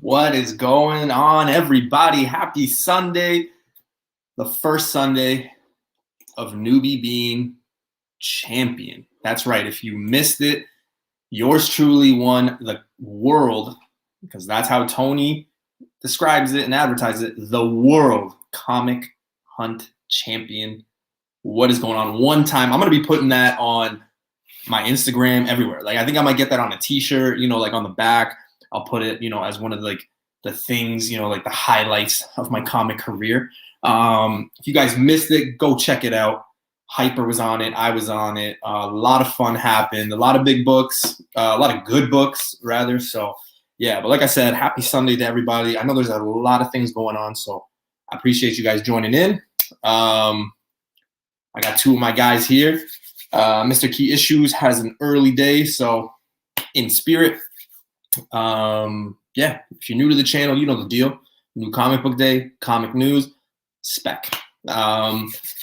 What is going on, everybody? Happy Sunday. The first Sunday of Newbie being champion. That's right. If you missed it, yours truly won the world, because that's how Tony describes it and advertises it, the world comic hunt champion. What is going on? One time, I'm going to be putting that on my Instagram everywhere. Like, I think I might get that on a t-shirt, like on the back. I'll put it, as one of the things, like the highlights of my comic career. If you guys missed it, go check it out. Hyper was on it. I was on it. A lot of fun happened. A lot of big books, a lot of good books, rather. So, yeah. But like I said, happy Sunday to everybody. I know there's a lot of things going on, so I appreciate you guys joining in. I got two of my guys here. Mr. Key Issues has an early day, so in spirit. Yeah, if you're new to the channel, you know the deal. New comic book day, comic news, Spec.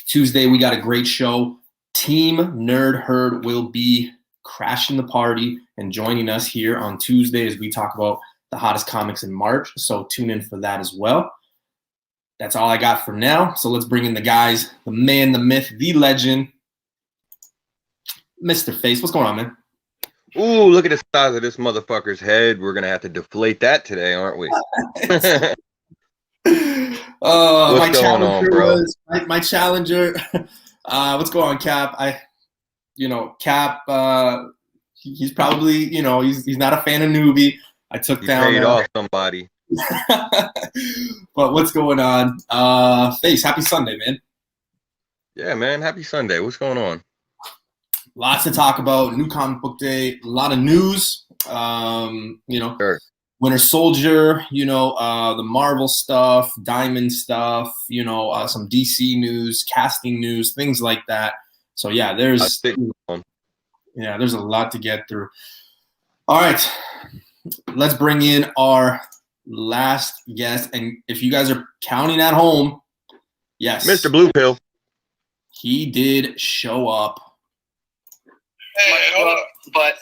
Tuesday, we got a great show. Team Nerd Herd will be crashing the party and joining us here on Tuesday as we talk about the hottest comics in March. So tune in for that as well. That's all I got for now. So let's bring in the guys, the man, the myth, the legend, Mr. Face. What's going on, man? Ooh, look at the size of this motherfucker's head. We're going to have to deflate that today, aren't we? What's going on, bro? My challenger. What's going on, Cap? Cap, he's probably, he's not a fan of Newbie. I took he down. Paid off somebody. But what's going on? Face, happy Sunday, man. Yeah, man. Happy Sunday. What's going on? Lots to talk about. New comic book day. A lot of news. Sure. Winter Soldier. The Marvel stuff, Diamond stuff. Some DC news, casting news, things like that. So yeah, there's a lot to get through. All right, let's bring in our last guest. And if you guys are counting at home, yes, Mr. Blue Pill. He did show up. Hey, hold up. But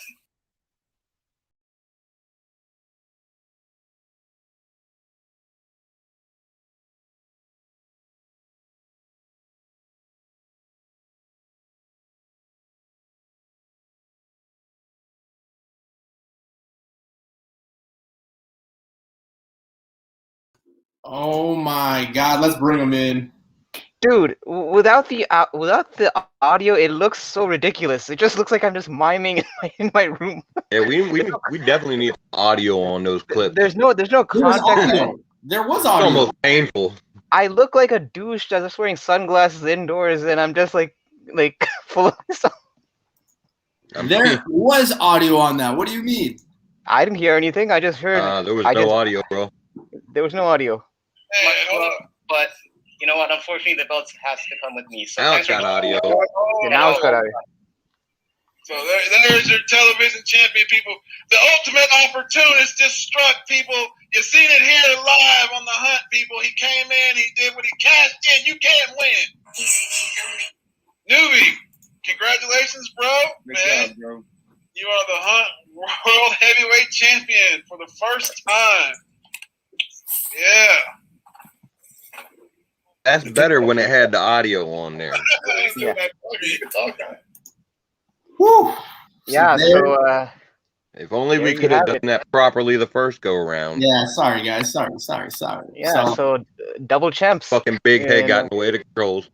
Oh my God, let's bring him in. Dude, without the audio, it looks so ridiculous. It just looks like I'm just miming in my room. Yeah, we definitely need audio on those clips. There's no context. There was It's audio. almost painful. I look like a douche just wearing sunglasses indoors, and I'm just like full of myself. There was audio on that. What do you mean? I didn't hear anything. I just heard. There was no audio, bro. There was no audio. hey, hold up. But you know what? Unfortunately, the belts has to come with me. So Now it's got audio. Now it's got audio. So there's your television champion, people. The ultimate opportunist just struck, people. You've seen it here live on the hunt, people. He came in, he did what he cashed in. You can't win. Newbie, congratulations, bro. Man, job, bro. you are the hunt world heavyweight champion for the first time. Yeah. That's better when it had the audio on there. Yeah. You can talk on it. Whew. Yeah. So If only we you could have have done it. that properly the first go around. Yeah, sorry guys. Sorry. yeah. So double champs. Fucking big head And- got in the way of the controls.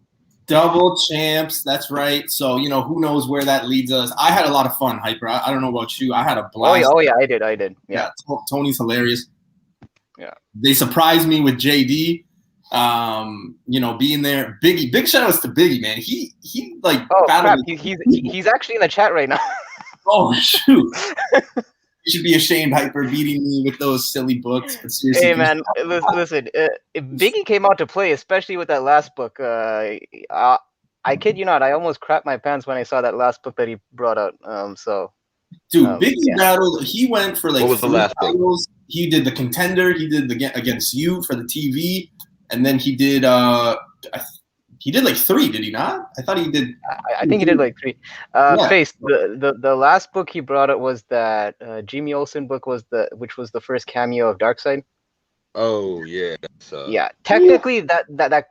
Double champs. That's right. So who knows where that leads us. I had a lot of fun, Hyper. I don't know about you. I had a blast. Oh yeah, I did. Yeah. Tony's hilarious. Yeah. They surprised me with JD. Being there. Biggie. Big shout outs to Biggie, man. He Oh crap! battled. He's actually in the chat right now. Oh shoot. You should be ashamed, Hyper, beating me with those silly books. But seriously, Hey man, listen. If Biggie came out to play, especially with that last book, I kid you not, I almost crapped my pants when I saw that last book that he brought out. dude, Oh, Biggie yeah. battled. He went for like What was the 3 last book? titles. He did the Contender. He did the Against You for the TV, and then he did He did like 3, did he not? I thought he did. I think he did like 3. Yeah. Face, the last book he brought up was that Jimmy Olsen book which was the first cameo of Darkseid. Oh yeah. Yeah, technically that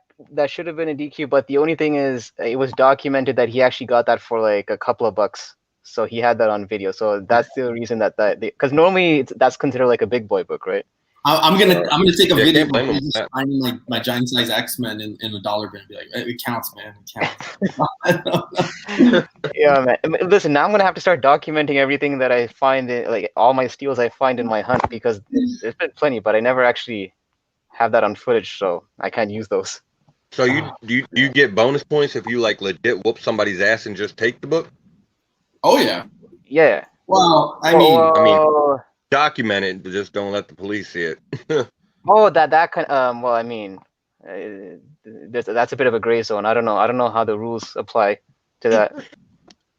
should have been a DQ, but the only thing is it was documented that he actually got that for like a couple of bucks. So he had that on video. So that's the reason that because normally that's considered like a big boy book, right? I'm gonna take a Yeah, video can't blame him of for just that. finding my giant size X-Men in a dollar bin and be like, it counts, man. It counts. Yeah, man. Listen, now I'm gonna have to start documenting everything that I find, like all my steals I find in my hunt, because there's been plenty, but I never actually have that on footage, so I can't use those. So do you get bonus points if you like legit whoop somebody's ass and just take the book? Oh yeah. Yeah. Well, I mean, document it, but just don't let the police see it. Oh, that kind. Well, I mean, that's a bit of a gray zone. I don't know how the rules apply to that.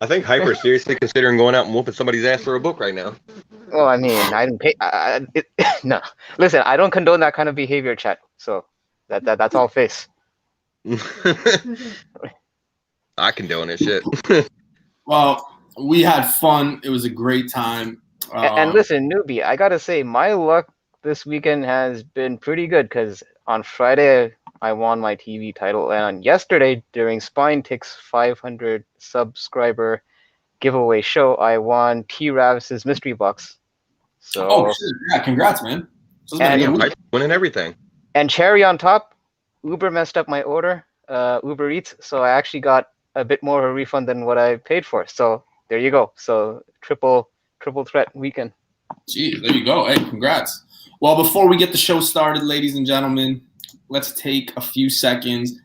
I think Hyper's seriously considering going out and whooping somebody's ass for a book right now. Well, I mean, I didn't pay. No, listen, I don't condone that kind of behavior, chat. So that's all face. I condone it, shit. well, we had fun. It was a great time. And listen, Newbie, I gotta say, my luck this weekend has been pretty good, because on Friday I won my TV title, and on yesterday during Spine Tick's 500 subscriber giveaway show, I won T. Ravis's mystery box. So shit. Yeah, congrats, man. So it's been a And- good week. Hyper's winning everything. and cherry on top, Uber messed up my order, Uber Eats, so I actually got a bit more of a refund than what I paid for. So there you go. So triple threat weekend. Gee, there you go. Hey, congrats. Well, before we get the show started, ladies and gentlemen, let's take a few seconds.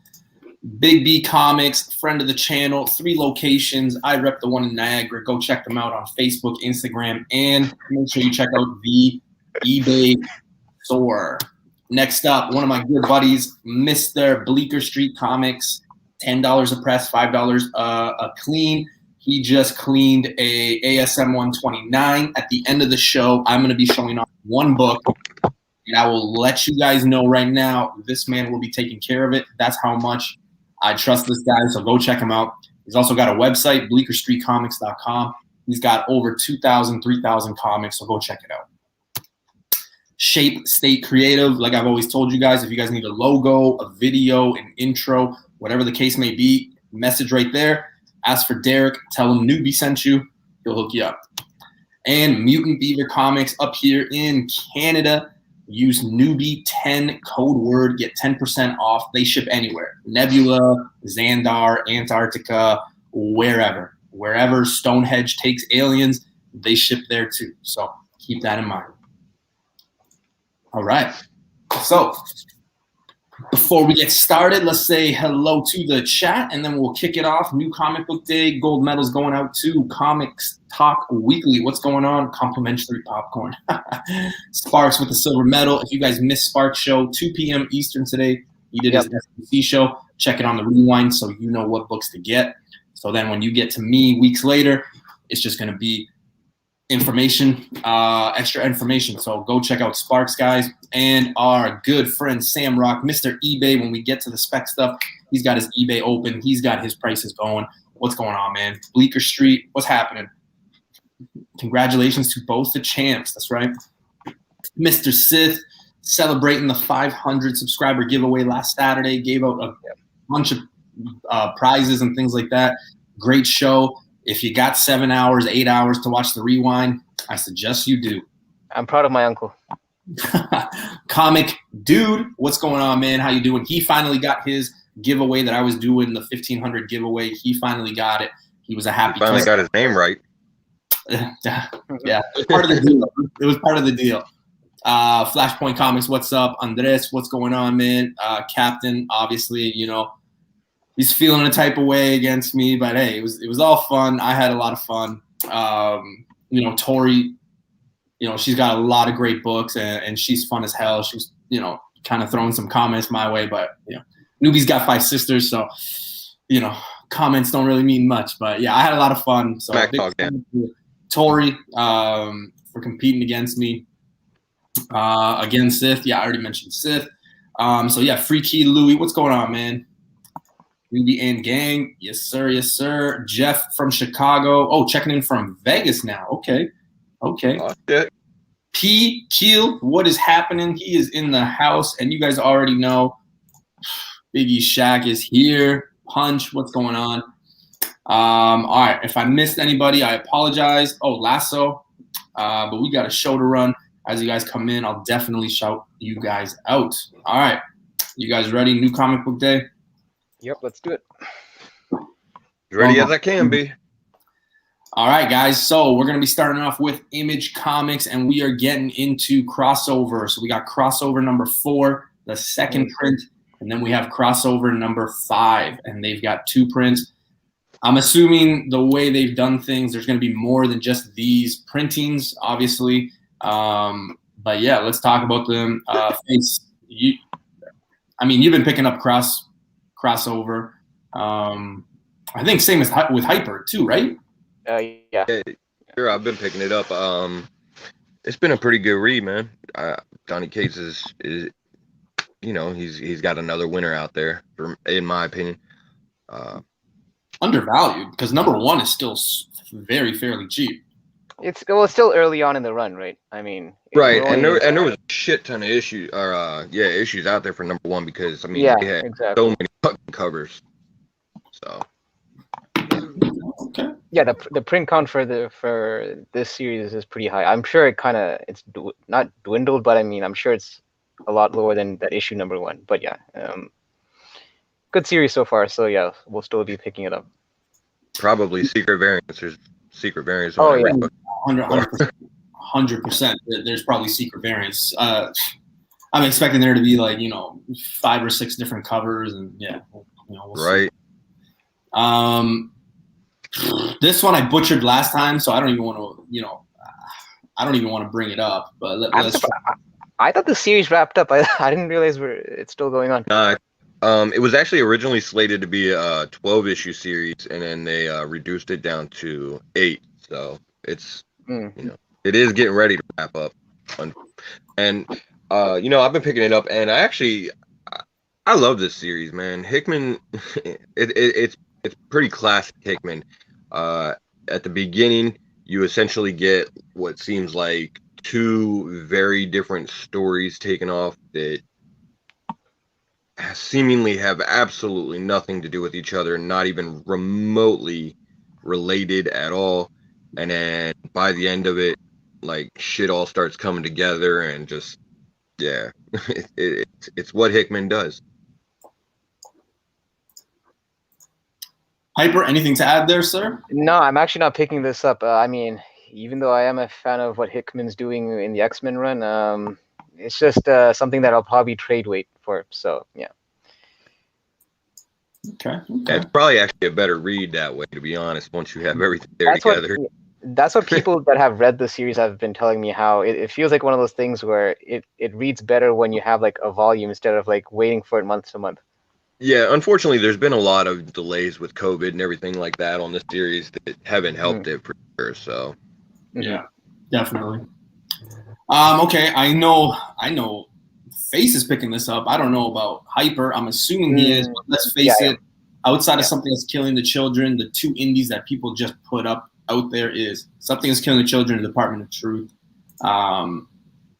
Big B Comics, friend of the channel, 3 locations. I rep the one in Niagara. Go check them out on Facebook, Instagram, and make sure you check out the eBay store. Next up, one of my good buddies, Mr. Bleecker Street Comics, $10 a press, $5 a clean. He just cleaned a ASM 129. At the end of the show, I'm going to be showing off one book, and I will let you guys know right now, this man will be taking care of it. That's how much I trust this guy, so go check him out. He's also got a website, bleekerstreetcomics.com. He's got over 2,000, 3,000 comics, so go check it out. Shape State Creative, like I've always told you guys, if you guys need a logo, a video, an intro, whatever the case may be, message right there. Ask for Derek, tell him Newbie sent you, he'll hook you up. And Mutant Beaver Comics up here in Canada. Use Newbie10 code word, get 10% off. They ship anywhere. Nebula, Xandar, Antarctica, wherever. Wherever Stonehenge takes aliens, they ship there too. So keep that in mind. All right. So before we get started, let's say hello to the chat, and then we'll kick it off. New comic book day. Gold medals going out to Comics Talk Weekly. What's going on? Complimentary popcorn. Sparks with the silver medal. If you guys missed Sparks' show, 2 p.m. Eastern today, he did his SBC show. Check it on the rewind so you know what books to get. So then when you get to me weeks later, it's just going to be information, extra information. So go check out Sparks, guys. And our good friend Sam Rock, Mr. eBay. When we get to the spec stuff, he's got his eBay open. He's got his prices going. What's going on, man? Bleecker Street, what's happening? Congratulations to both the champs. That's right. Mr. Sith celebrating the 500 subscriber giveaway last Saturday. Gave out a bunch of prizes and things like that. Great show. If you got 7 hours, 8 hours to watch the rewind, I suggest you do. I'm proud of my uncle. Comic Dude, what's going on, man? How you doing? He finally got his giveaway that I was doing, the 1,500 giveaway. He finally got it. He was a happy Finally got his name right. Yeah, it was part of the deal. It was part of the deal. Flashpoint Comics, what's up? Andres, what's going on, man? Captain, obviously, you know, he's feeling a type of way against me, but hey, it was all fun. I had a lot of fun. You know, Tori, you know, she's got a lot of great books, and she's fun as hell. She was, you know, kind of throwing some comments my way, but, you know, Newbie's got 5 sisters, so, you know, comments don't really mean much. But, yeah, I had a lot of fun. So big thank you to Tori for competing against me. Against Sith. Yeah, I already mentioned Sith. So, yeah, Free Key Louie. What's going on, man? Newbie and gang. Yes, sir. Yes, sir. Jeff from Chicago. Oh, checking in from Vegas now. Okay. Okay. Oh, shit. P. Keel, what is happening? He is in the house, and you guys already know Biggie Shaq is here. Punch, what's going on? All right. If I missed anybody, I apologize. Oh, Lasso. But we got a show to run. As you guys come in, I'll definitely shout you guys out. All right. You guys ready? New comic book day? Yep, let's do it. As ready as I can be. All right, guys. So we're going to be starting off with Image Comics, and we are getting into crossover. So we got crossover number 4, the second print, and then we have crossover number 5, and they've got 2 prints. I'm assuming the way they've done things, there's going to be more than just these printings, obviously. But yeah, let's talk about them. Face, you've been picking up crossover. I think same as with Hyper too, right? Yeah. Sure, I've been picking it up. It's been a pretty good read, man. Donny Cates is he's got another winner out there, in my opinion. Undervalued because number 1 is still fairly cheap. It's still early on in the run, right? I mean, right, and there was a shit ton of issues out there for number 1 because they had so many fucking covers. So okay. Yeah, the print count for this series is pretty high. I'm sure it's not dwindled, but I mean, I'm sure it's a lot lower than that issue number 1. But yeah, good series so far. So yeah, we'll still be picking it up. Probably secret variants. There's secret variants. Oh yeah, 100%. There's probably secret variants. I'm expecting there to be 5 or 6 different covers, and yeah, we'll right. See. This one I butchered last time, so I don't even want to bring it up. But let's. I thought the series wrapped up. I didn't realize it's still going on. It was actually originally slated to be a 12-issue series, and then they reduced it down to 8. So it's it is getting ready to wrap up. And I've been picking it up, and I love this series, man. Hickman, it's pretty classic Hickman. At the beginning, you essentially get what seems like 2 very different stories taken off that seemingly have absolutely nothing to do with each other, not even remotely related at all. And then by the end of it, shit all starts coming together, and just it's what Hickman does. Hyper, anything to add there, sir? No, I'm actually not picking this up. I mean, even though I am a fan of what Hickman's doing in the X-Men run, it's just something that I'll probably trade wait for. So yeah. Okay. It's probably actually a better read that way, to be honest. Once you have everything there together. That's what people that have read the series have been telling me, how it feels like one of those things where it reads better when you have a volume instead of waiting for it month to month. Yeah, unfortunately, there's been a lot of delays with COVID and everything like that on this series that haven't helped it for sure. So, yeah, definitely. Okay, I know. Face is picking this up. I don't know about Hyper. I'm assuming he is. But let's face it. Outside of Something That's Killing the Children, the 2 indies that people just put up out there is Something That's Killing the Children and Department of Truth.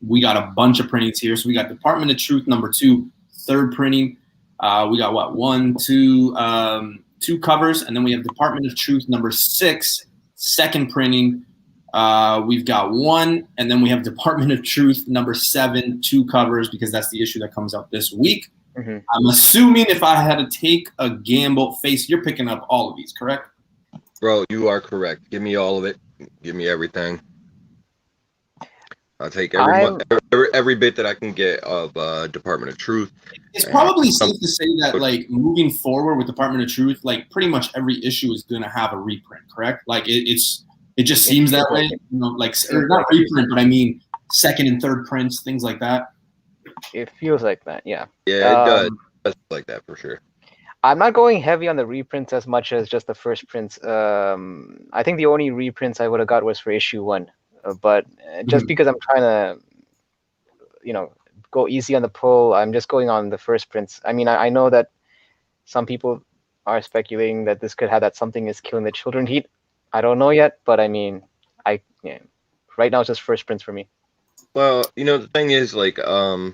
We got a bunch of printings here. So we got Department of Truth number 2, 3rd printing. We got 2 covers, and then we have Department of Truth number 6, 2nd printing. We've got 1, and then we have Department of Truth number 7, 2 covers, because that's the issue that comes out this week. Mm-hmm. I'm assuming if I had to take a gamble, Face, you're picking up all of these, correct? Bro, you are correct. Give me all of it. Give me everything. I'll take every bit that I can get of Department of Truth. It's probably safe to say that, moving forward with Department of Truth, pretty much every issue is going to have a reprint, correct? It just seems that way, or not reprint, but I mean 2nd and 3rd prints, things like that. It feels like that, yeah. Yeah, it does. It's like that for sure. I'm not going heavy on the reprints as much as just the first prints. I think the only reprints I would have got was for issue 1. But just because I'm trying to, go easy on the pull, I'm just going on the first prints. I mean, I know that some people are speculating that this could have that something is killing the children heat. I don't know yet, but I mean, right now it's just first prints for me. Well, the thing is, like, I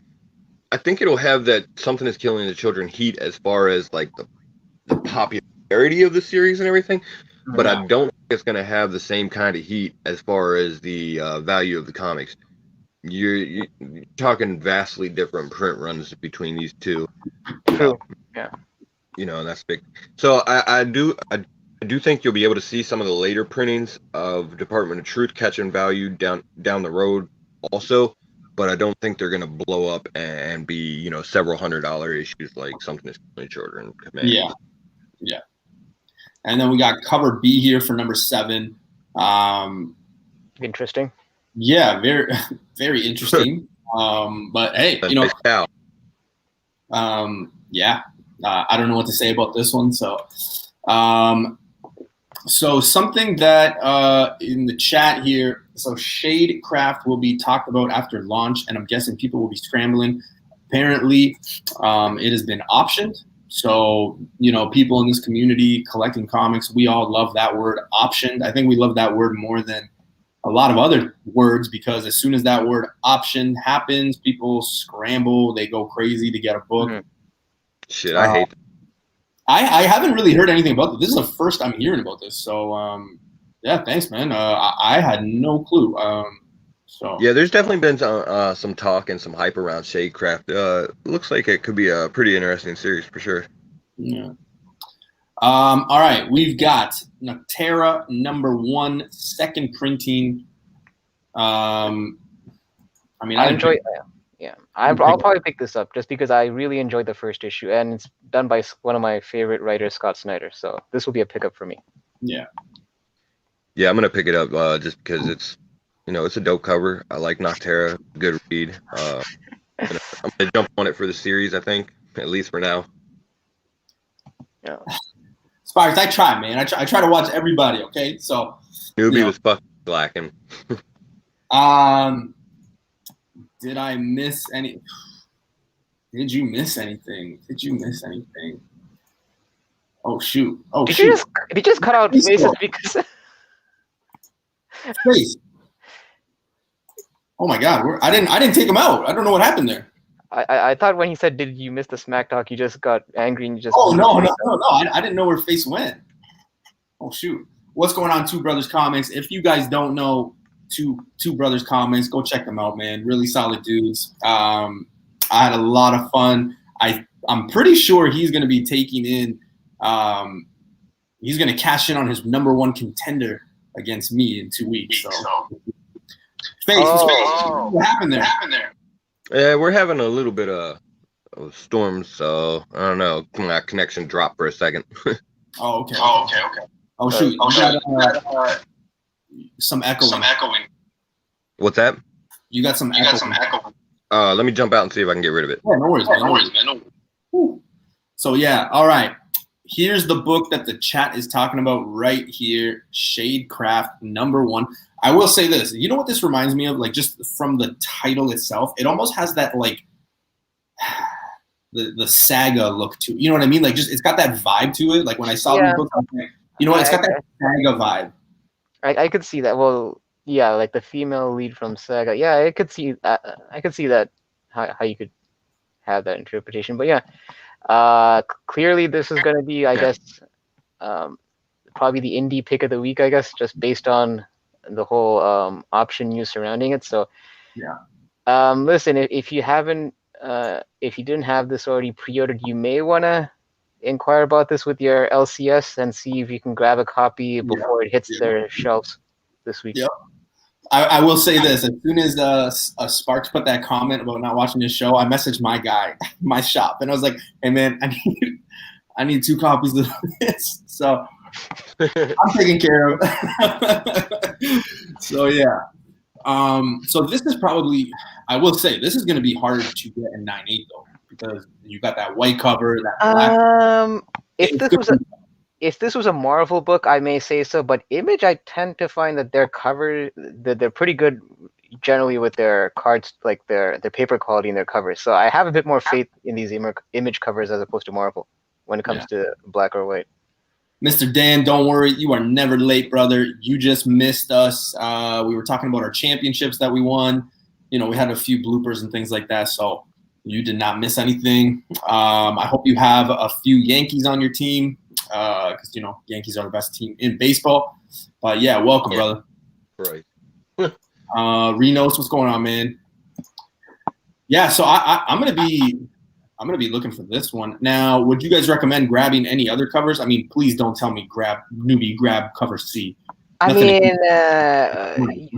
think it'll have that something is killing the children heat as far as like the popularity of the series and everything, but I don't think it's going to have the same kind of heat as far as the value of the comics. You're talking vastly different print runs between these two. True. Yeah. And that's big. So I do think you'll be able to see some of the later printings of Department of Truth catching value down the road also, but I don't think they're going to blow up and be several $100 issues like Something is Killing Children Command. Yeah. And then we got cover B here for number 7. Interesting. Yeah, very very interesting. But hey, I don't know what to say about this one. So something that in the chat here, so Shade Craft will be talked about after launch, and I'm guessing people will be scrambling. Apparently, it has been optioned. So, people in this community collecting comics, we all love that word, optioned. I think we love that word more than a lot of other words, because as soon as that word option happens, people scramble, they go crazy to get a book. Mm-hmm. Shit, I hate that. I haven't really heard anything about this. This is the first I'm hearing about this. So, yeah, thanks, man. I had no clue. Yeah, there's definitely been some talk and some hype around Shadecraft. Looks like it could be a pretty interesting series for sure. Yeah. All right, we've got Noctera number 1, second printing. I enjoy. I'll probably pick this up just because I really enjoyed the first issue, and it's done by one of my favorite writers, Scott Snyder. So this will be a pickup for me. Yeah. Yeah, I'm gonna pick it up just because it's a dope cover. I like Noctera, good read. I'm gonna jump on it for the series. I think at least for now. Yeah. Sparks, I try, man. I try to watch everybody. Okay, so Newbie was fucking slacking. Did I miss any? Did you miss anything? Oh shoot! Did you just cut out faces because? Face. Oh my God! I didn't take him out. I don't know what happened there. I thought when he said, "Did you miss the smack talk?" You just got angry and you just. Oh no! I didn't know where Face went. Oh shoot! What's going on, Two Brothers Comics? If you guys don't know Two Brothers Comics, go check them out, man. Really solid dudes. I had a lot of fun. I'm pretty sure he's going to be taking in. He's going to cash in on his number 1 contender against me in 2 weeks. So, Face, what happened there? Yeah, we're having a little bit of storms, so I don't know. My connection dropped for a second. Okay. Oh shoot! Got, some echoing. What's that? You got some echo. Let me jump out and see if I can get rid of it. Yeah, no worries, man. So yeah, all right. Here's the book that the chat is talking about right here, Shadecraft number 1. I will say this. You know what this reminds me of? Like, just from the title itself, it almost has that, like, the saga look to it. You know what I mean? Like, just it's got that vibe to it. Like, when I saw the book, I'm like, it's got that saga vibe. I could see that. Well, yeah, like the female lead from Saga. Yeah, I could see that how you could have that interpretation. But yeah, clearly this is going to be, I guess, probably the indie pick of the week, I guess, just based on the whole option news surrounding it. So yeah. Listen, if you didn't have this already pre-ordered, you may want to inquire about this with your LCS and see if you can grab a copy before it hits their shelves this week. Yep. I will say this. As soon as Sparks put that comment about not watching this show, I messaged my guy, my shop, and I was like, hey, man, I need 2 copies of this. So I'm taking care of it. So, yeah. So this is probably, I will say, this is going to be hard to get in 9.8, though, because you got that white cover, that black. If this was a Marvel book, I may say so, but Image, I tend to find that they're pretty good generally with their cards, like their paper quality and their covers. So I have a bit more faith in these Image covers as opposed to Marvel when it comes to black or white. Mr. Dan, don't worry. You are never late, brother. You just missed us. We were talking about our championships that we won. You know, we had a few bloopers and things like that, so you did not miss anything. I hope you have a few Yankees on your team because, you know, Yankees are the best team in baseball. But, yeah, welcome, brother. Right. Renos, what's going on, man? Yeah, so I'm gonna be looking for this one. Now, would you guys recommend grabbing any other covers? I mean, please don't tell me grab cover C. I mean,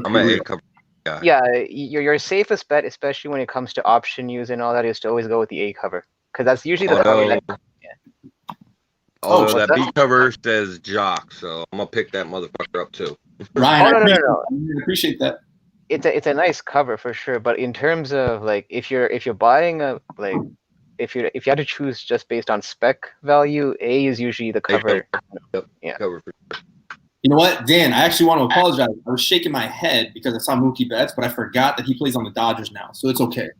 I'm an A cover guy. Yeah, your safest bet, especially when it comes to option use and all that, is to always go with the A cover because that's usually the cover that. Although that B cover says Jock, so I'm gonna pick that motherfucker up too. Ryan, no. I appreciate that. It's a nice cover for sure, but in terms of like if you're buying a like if you had to choose just based on spec value, A is usually the cover. Yep. Yeah. Cover for sure. You know what, Dan? I actually want to apologize. I was shaking my head because I saw Mookie Betts, but I forgot that he plays on the Dodgers now, so it's okay.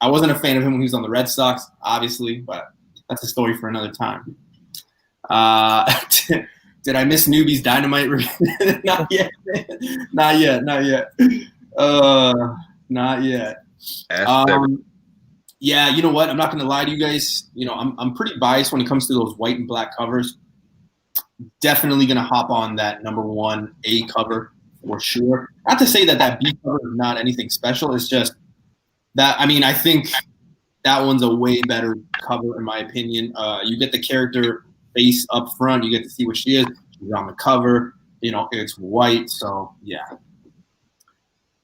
I wasn't a fan of him when he was on the Red Sox, obviously, but that's a story for another time. Did I miss Newbie's Dynamite? Not yet. Not yet. Not yet. Yeah, you know what? I'm not going to lie to you guys. You know, I'm pretty biased when it comes to those white and black covers. Definitely going to hop on that number 1 A cover for sure. Not to say that B cover is not anything special. It's just that, I mean, I think that one's a way better cover in my opinion. You get the character face up front. You get to see what she is. She's on the cover. You know, it's white. So, yeah.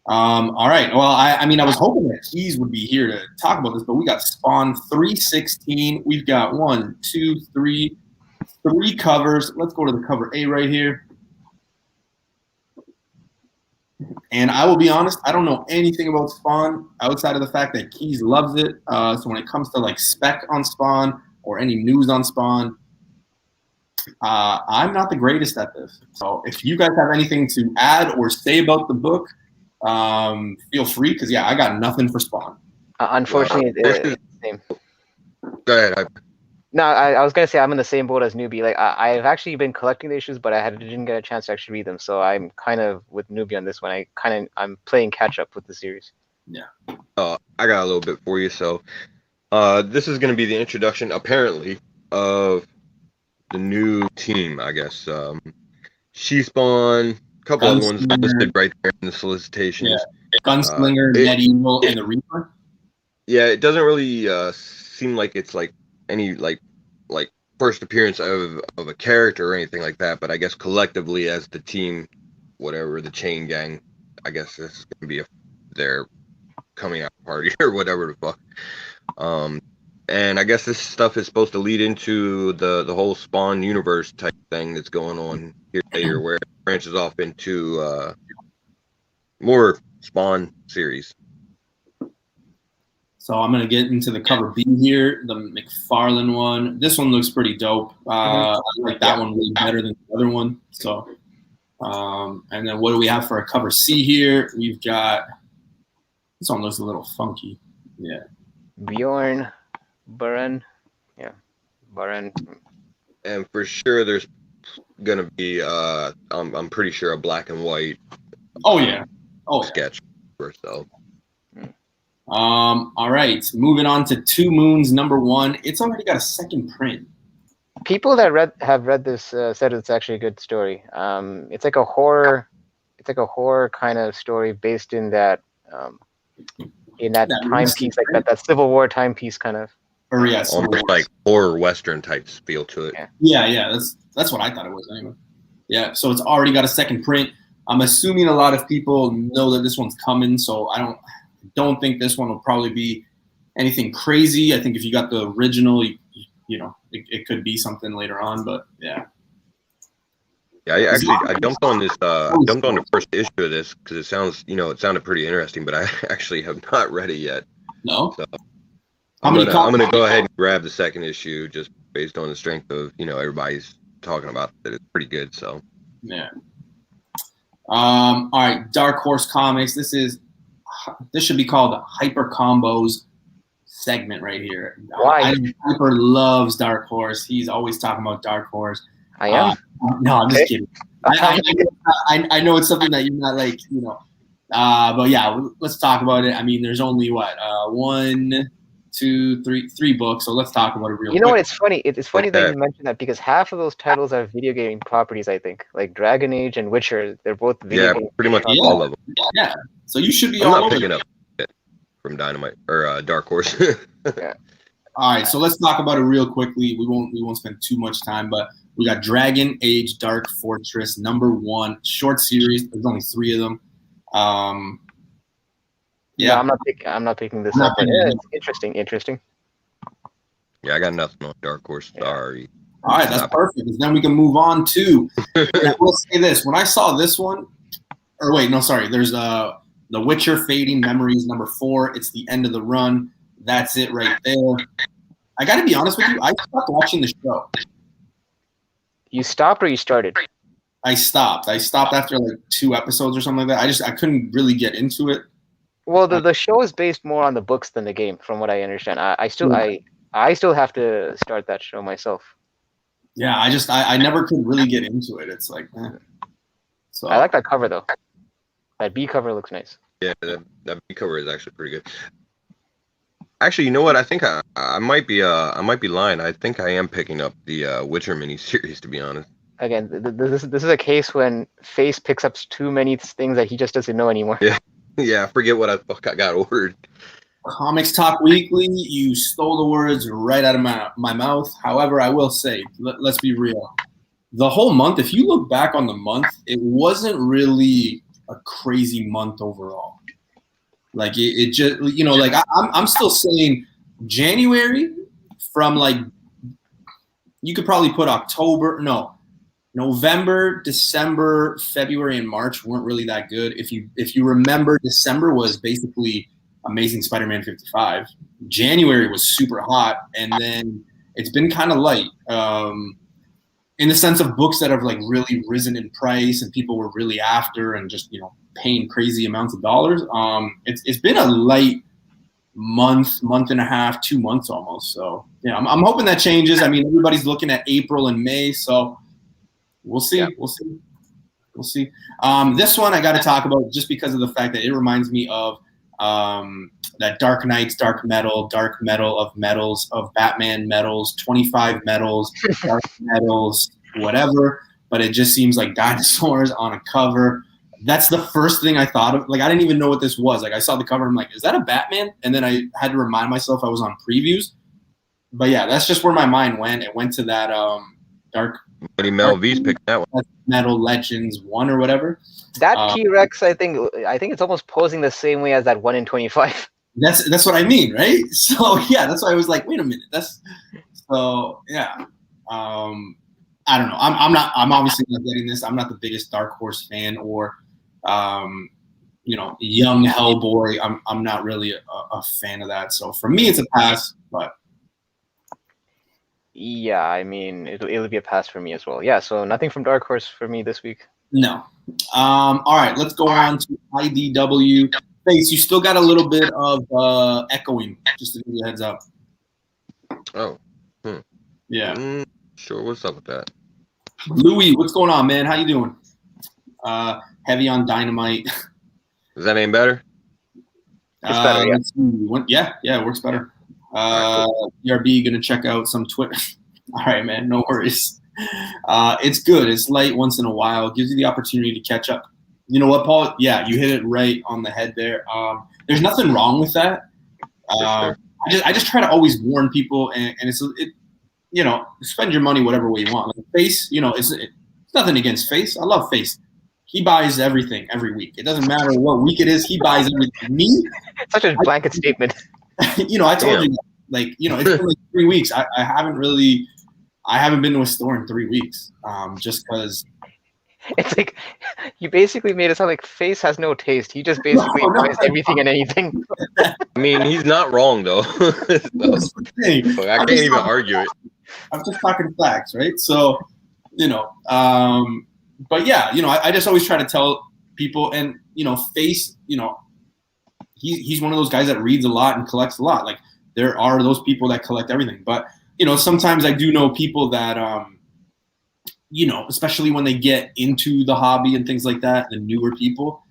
All right. Well, I mean, I was hoping that Keys would be here to talk about this, but we got Spawn 316. We've got 3 covers. Let's go to the cover A right here. And I will be honest, I don't know anything about Spawn outside of the fact that Keys loves it. So when it comes to like spec on Spawn or any news on Spawn, I'm not the greatest at this. So if you guys have anything to add or say about the book, feel free, because I got nothing for Spawn. Unfortunately, it's the same. Go ahead. No, I was gonna say I'm in the same boat as Newbie. Like I've actually been collecting the issues, but didn't get a chance to actually read them. So I'm kind of with Newbie on this one. I'm playing catch up with the series. Yeah. I got a little bit for you. So, this is gonna be the introduction, apparently, of the new team. I guess. She Spawn. A couple other ones listed right there in the solicitations. Yeah. Gunslinger, Medieval, and the Reaper. Yeah, it doesn't really seem like it's like any like first appearance of a character or anything like that. But I guess collectively as the team, whatever, the chain gang, I guess this is gonna be their coming out party or whatever the fuck. And I guess this stuff is supposed to lead into the whole Spawn universe type thing that's going on here, where it branches off into more Spawn series. So I'm going to get into the cover B here, the McFarlane one. This one looks pretty dope. I like that one way better than the other one. So, and then what do we have for a cover C here? We've got, this one looks a little funky. Yeah. Bjorn. Baron. Yeah. Baron. And for sure there's going to be, I'm pretty sure a black and white sketch or so. All right, moving on to Two Moons #1. It's already got a second print. People that have read this said it's actually a good story. It's like a horror kind of story based in that timepiece, like that Civil War timepiece kind of. Or yes, almost like horror western type feel to it. Yeah, that's what I thought it was anyway. Yeah, so it's already got a second print. I'm assuming a lot of people know that this one's coming, so I don't think this one will probably be anything crazy. I think if you got the original, you know, it could be something later on, but yeah. Yeah, I jumped on this. Jumped on the first issue of this because it sounded pretty interesting, but I actually have not read it yet. No. So I'm gonna go ahead and grab the second issue just based on the strength of everybody's talking about that it's pretty good. So yeah. All right, Dark Horse Comics. This should be called Hyper Combos segment right here. Why? Piper loves Dark Horse. He's always talking about Dark Horse. I am. No, I'm just kidding. I know it's something that you're not like, but yeah, let's talk about it. I mean, there's only one, two, three books. So let's talk about it real quick. You know what? It's funny. It's funny that you mentioned that because half of those titles are video game properties. I think, like Dragon Age and Witcher, they're both video game. Pretty much all of them. Yeah. So you should be I'm all not over picking up from Dynamite or Dark Horse. Yeah. All right. So let's talk about it real quickly. We won't spend too much time, but we got Dragon Age Dark Fortress #1 short series. There's only 3 of them. Yeah, I'm not picking this up. But yeah, it's interesting. Yeah, I got nothing on Dark Horse. Sorry. All right, that's perfect. Because then we can move on to. I will say this: when I saw this one, or wait, no, sorry. There's The Witcher Fading Memories #4. It's the end of the run. That's it right there. I got to be honest with you. I stopped watching the show. You stopped or you started? I stopped. After like 2 episodes or something like that. I couldn't really get into it. Well, the show is based more on the books than the game, from what I understand. I still have to start that show myself. Yeah, I never could really get into it. It's like, So I like that cover though. That B cover looks nice. Yeah, that B cover is actually pretty good. Actually, you know what? I think I might be lying. I think I am picking up the Witcher miniseries, to be honest. again, This is a case when Face picks up too many things that he just doesn't know anymore. Yeah. Yeah, I forget what I got ordered. Comics Talk Weekly, you stole the words right out of my mouth. However, I will say, let's be real. The whole month, if you look back on the month, it wasn't really a crazy month overall. Like it just, you know, like I'm still saying January from like, you could probably put November, December, February, and March weren't really that good. If you remember, December was basically Amazing Spider-Man 55. January was super hot, and then it's been kind of light in the sense of books that have like really risen in price and people were really after and just, you know, paying crazy amounts of dollars. It's been a light month and a half, 2 months almost. So yeah, I'm hoping that changes. I mean, everybody's looking at April and May, so we'll see. Yeah. We'll see. This one I got to talk about just because of the fact that it reminds me of that Dark Knights, Dark Metal of medals, of Batman medals, 25 medals, Dark medals, whatever. But it just seems like dinosaurs on a cover. That's the first thing I thought of. Like, I didn't even know what this was. Like, I saw the cover. I'm like, is that a Batman? And then I had to remind myself I was on previews. But yeah, that's just where my mind went. It went to that Dark. Buddy Mel V's picked that one. Metal Legends 1 or whatever. That T-Rex, I think it's almost posing the same way as that 1 in 25. That's what I mean, right? So yeah, that's why I was like, wait a minute. So yeah. I don't know. I'm obviously not getting this. I'm not the biggest Dark Horse fan or young Hellboy. I'm not really a fan of that. So for me it's a pass, but yeah, I mean, it'll be a pass for me as well. Yeah, so nothing from Dark Horse for me this week. No. All right, let's go on to IDW. Face, you still got a little bit of echoing, just to give you a heads up. Oh. Yeah. Sure, what's up with that? Louis, what's going on, man? How you doing? Heavy on Dynamite. Is that any better? It's better, yeah. Yeah, it works better. BRB, gonna check out some Twitter. All right, man, no worries. It's good. It's light once in a while. It gives you the opportunity to catch up. You know what, Paul? Yeah, you hit it right on the head there. There's nothing wrong with that. Sure. I just try to always warn people, and it's spend your money whatever way you want. Like Face, it's nothing against Face. I love Face. He buys everything every week. It doesn't matter what week it is. He buys everything. Me, such a blanket statement. I told you, like, it's been like 3 weeks. I haven't been to a store in 3 weeks. Just because. It's like you basically made it sound like Face has no taste. He just basically buys everything and anything. I mean, he's not wrong though. I can't even argue it. I'm just talking facts, right? So, but yeah, I just always try to tell people, and Face, he's one of those guys that reads a lot and collects a lot. Like there are those people that collect everything. But, sometimes I do know people that, especially when they get into the hobby and things like that, the newer people,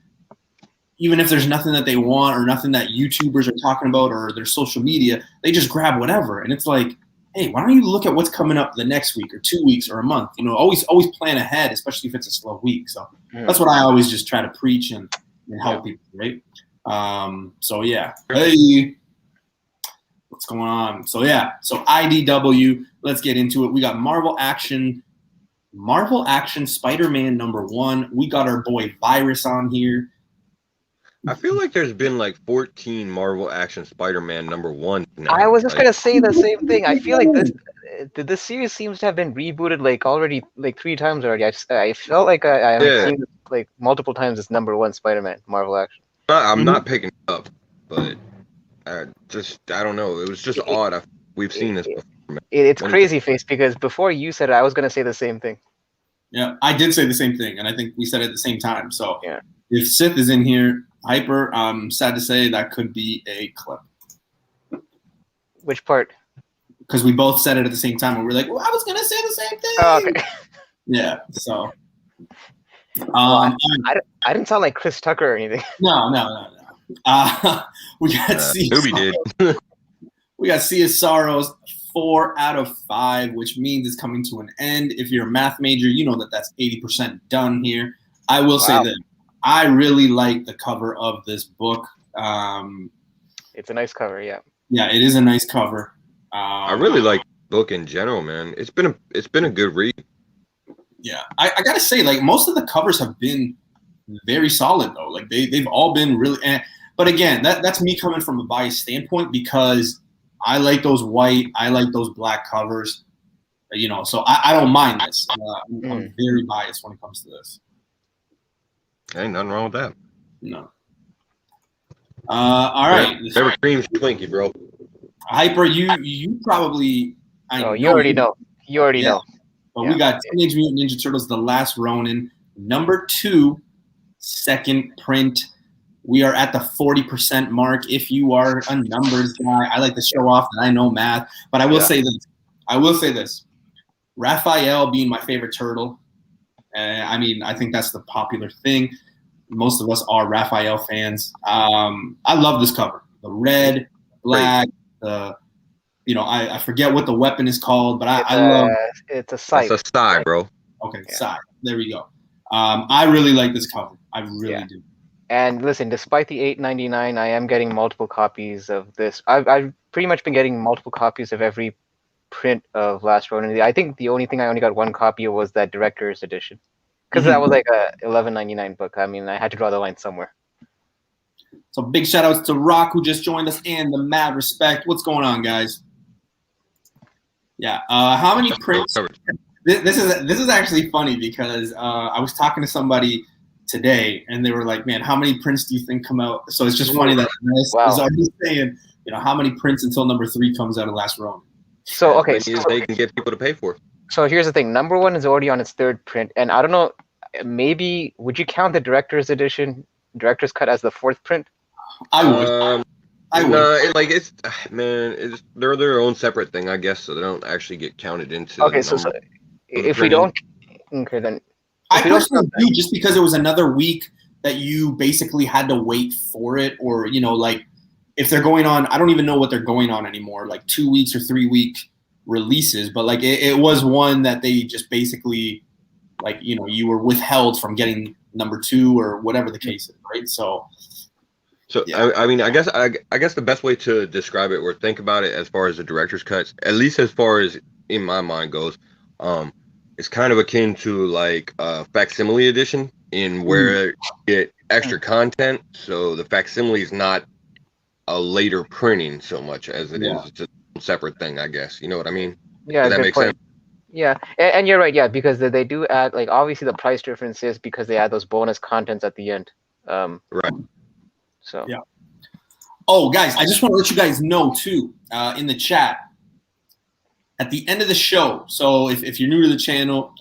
even if there's nothing that they want or nothing that YouTubers are talking about or their social media, they just grab whatever. And it's like, hey, why don't you look at what's coming up the next week or 2 weeks or a month? Always plan ahead, especially if it's a slow week. So that's what I always just try to preach and help people, right? So yeah. Hey, what's going on? So yeah. So IDW, let's get into it. We got Marvel Action Spider-Man #1. We got our boy Virus on here. I feel like there's been like 14 Marvel Action Spider-Man #1 now. I was just gonna say the same thing. I feel like this series seems to have been rebooted like already like 3 times already. I felt like I've seen it like multiple times as #1 Spider-Man Marvel Action. I'm not picking it up, but I don't know. It was just odd. We've seen this before. It's crazy, Face, because before you said it, I was gonna say the same thing. Yeah, I did say the same thing, and I think we said it at the same time. So yeah. If Sith is in here, Hyper, I'm sad to say that could be a clip. Which part? Because we both said it at the same time, and we're like, well, I was going to say the same thing. Oh, okay. Yeah, so. I didn't sound like Chris Tucker or anything. No. We got Newbie did. We got Sea of Sorrows, 4 out of 5, which means it's coming to an end. If you're a math major, you know that that's 80% done here. I will say that I really like the cover of this book. It's a nice cover, yeah. Yeah, it is a nice cover. I really like the book in general, man. It's been a good read. Yeah, I gotta say, like, most of the covers have been very solid though. Like they've all been really. But again, that's me coming from a biased standpoint because I like those white, I like those black covers. So I don't mind this. I'm very biased when it comes to this. Ain't nothing wrong with that. No. All right. Favorite cream's Twinkie, bro. Hyper, you probably. You already know. You already know. But we got Teenage Mutant Ninja Turtles: The Last Ronin, #2, second print. We are at the 40% mark. If you are a numbers guy, I like to show off that I know math. But I will say this. Raphael being my favorite turtle. I think that's the popular thing. Most of us are Raphael fans. I love this cover. The red, black, I forget what the weapon is called, but I love it's a scythe. It's a scythe, bro. Okay, scythe. There we go. I really like this cover. I really do. And listen, despite the $8.99, I am getting multiple copies of this. I've pretty much been getting multiple copies of every print of Last Ronin. I think the only thing I only got one copy of was that director's edition, because that was like a $11.99 book. I mean, I had to draw the line somewhere. So big shout outs to Rock, who just joined us, and the Mad Respect. What's going on, guys? Yeah. How many prints? This is actually funny because I was talking to somebody today, and they were like, "Man, how many prints do you think come out?" So it's just funny that I was already saying, how many prints until #3 comes out of Last Ronin. So okay, they can get people to pay for. So here's the thing: #1 is already on its 3rd print, and I don't know. Maybe would you count the director's edition, director's cut, as the 4th print? I would. They're their own separate thing, I guess. So they don't actually get counted into. Okay, so if we don't, okay then. I personally do, just because it was another week that you basically had to wait for it, or if they're going on, I don't even know what they're going on anymore, like 2 weeks or 3 week releases, but like it was one that they just basically you were withheld from getting #2 or whatever the case is, right? So yeah. I guess the best way to describe it or think about it as far as the director's cuts, at least as far as in my mind goes, it's kind of akin to like a facsimile edition in where you get extra content. So the facsimile is not a later printing so much as it is just a separate thing, I guess. You know what I mean? Yeah, does that make sense? Yeah, and you're right. Yeah, because they do add, like, obviously the price difference is because they add those bonus contents at the end. Right. So yeah. Oh, guys, I just want to let you guys know too, in the chat, at the end of the show. So if you're new to the channel,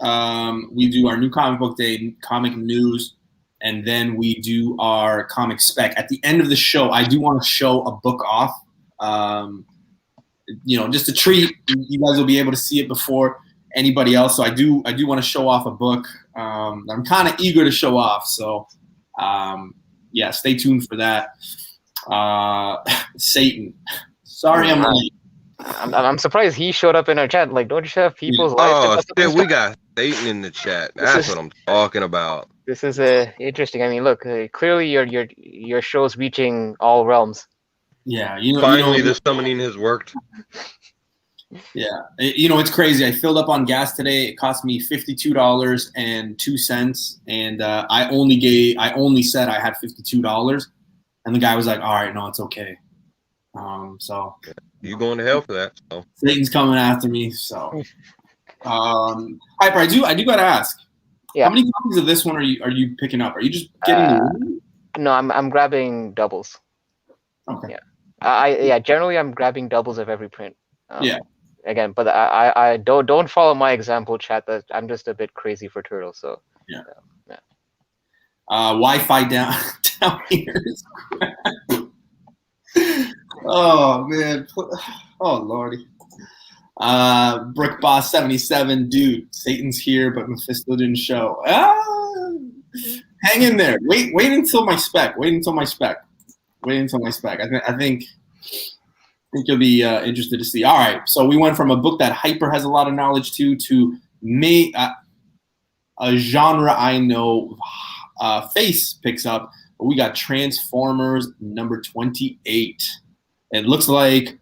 we do our new comic book day, comic news, and then we do our comic spec. At the end of the show, I do want to show a book off. just a treat. You guys will be able to see it before anybody else. So I do want to show off a book. I'm kind of eager to show off. So yeah, stay tuned for that. Satan. Sorry, I'm late. I'm surprised he showed up in our chat. Like, don't you have people's lives? Oh, shit, we got Satan in the chat. That's what I'm talking about. This is interesting. I mean, look, clearly your show's reaching all realms. Yeah, finally the summoning has worked. Yeah, it's crazy. I filled up on gas today. It cost me $52.02, and I only said I had $52, and the guy was like, "All right, no, it's okay." So you going to hell for that? So Satan's coming after me. So, Hyper, I do gotta ask. Yeah. How many copies of this one are you picking up? Are you just getting the No, I'm grabbing doubles. Okay. Yeah. Generally, I'm grabbing doubles of every print. Yeah. Again, but I don't follow my example, chat. That I'm just a bit crazy for turtles. So yeah. Wi-Fi down here. Oh man. Oh lordy. Brick Boss 77, dude. Satan's here, but Mephisto didn't show. Hang in there. Wait until my spec. I think you'll be interested to see. All right, so we went from a book that Hyper has a lot of knowledge to a genre I know Face picks up. But we got Transformers number 28. It looks like,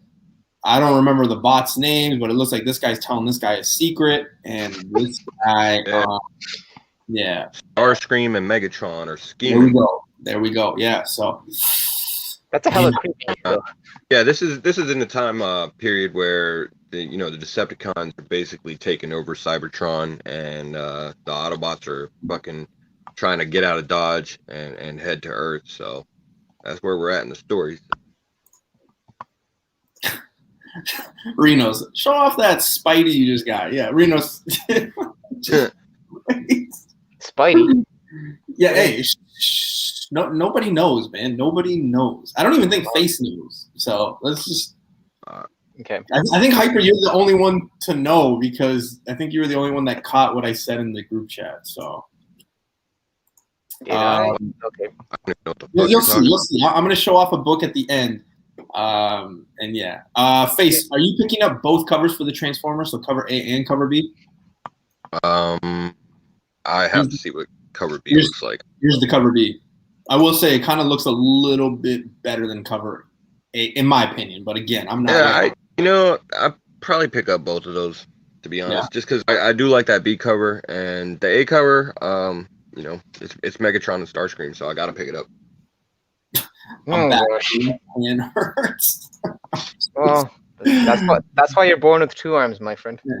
I don't remember the bot's names, but it looks like this guy's telling this guy a secret, and this guy, yeah. Starscream and Megatron are scheming. There we go. Yeah, so that's a hella creepy. Yeah, this is in the time period where the Decepticons are basically taking over Cybertron, and the Autobots are fucking trying to get out of Dodge and head to Earth. So that's where we're at in the story. Reno's, show off that Spidey you just got. Yeah, Reno's. Spidey. Yeah, hey, nobody knows, man. Nobody knows. I don't even think Face knows. So let's just. Okay. I think Hyper, you're the only one to know, because I think you were the only one that caught what I said in the group chat. So. Okay. You'll see. I'm gonna show off a book at the end. And yeah. Face, are you picking up both covers for the Transformers, so cover A and cover B? I have to see what cover B looks like. Here's the cover B. I will say it kind of looks a little bit better than cover A, in my opinion. But again, I'm not. Yeah, I probably pick up both of those, to be honest, just because I do like that B cover, and the A cover. It's Megatron and Starscream, so I got to pick it up. And hurts. Well, that's why you're born with two arms, my friend. Yeah.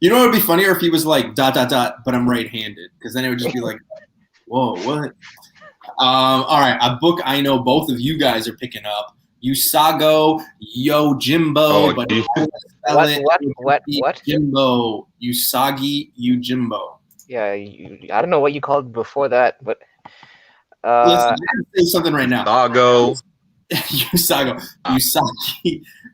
You know what would be funnier if he was like ... but I'm right-handed, because then it would just be like, whoa, what? All right, a book I know both of you guys are picking up. Usago Yojimbo, but what? Jimbo Usagi Yojimbo. Yeah, I don't know what you called before that, but listen, I can say something right now. Usagi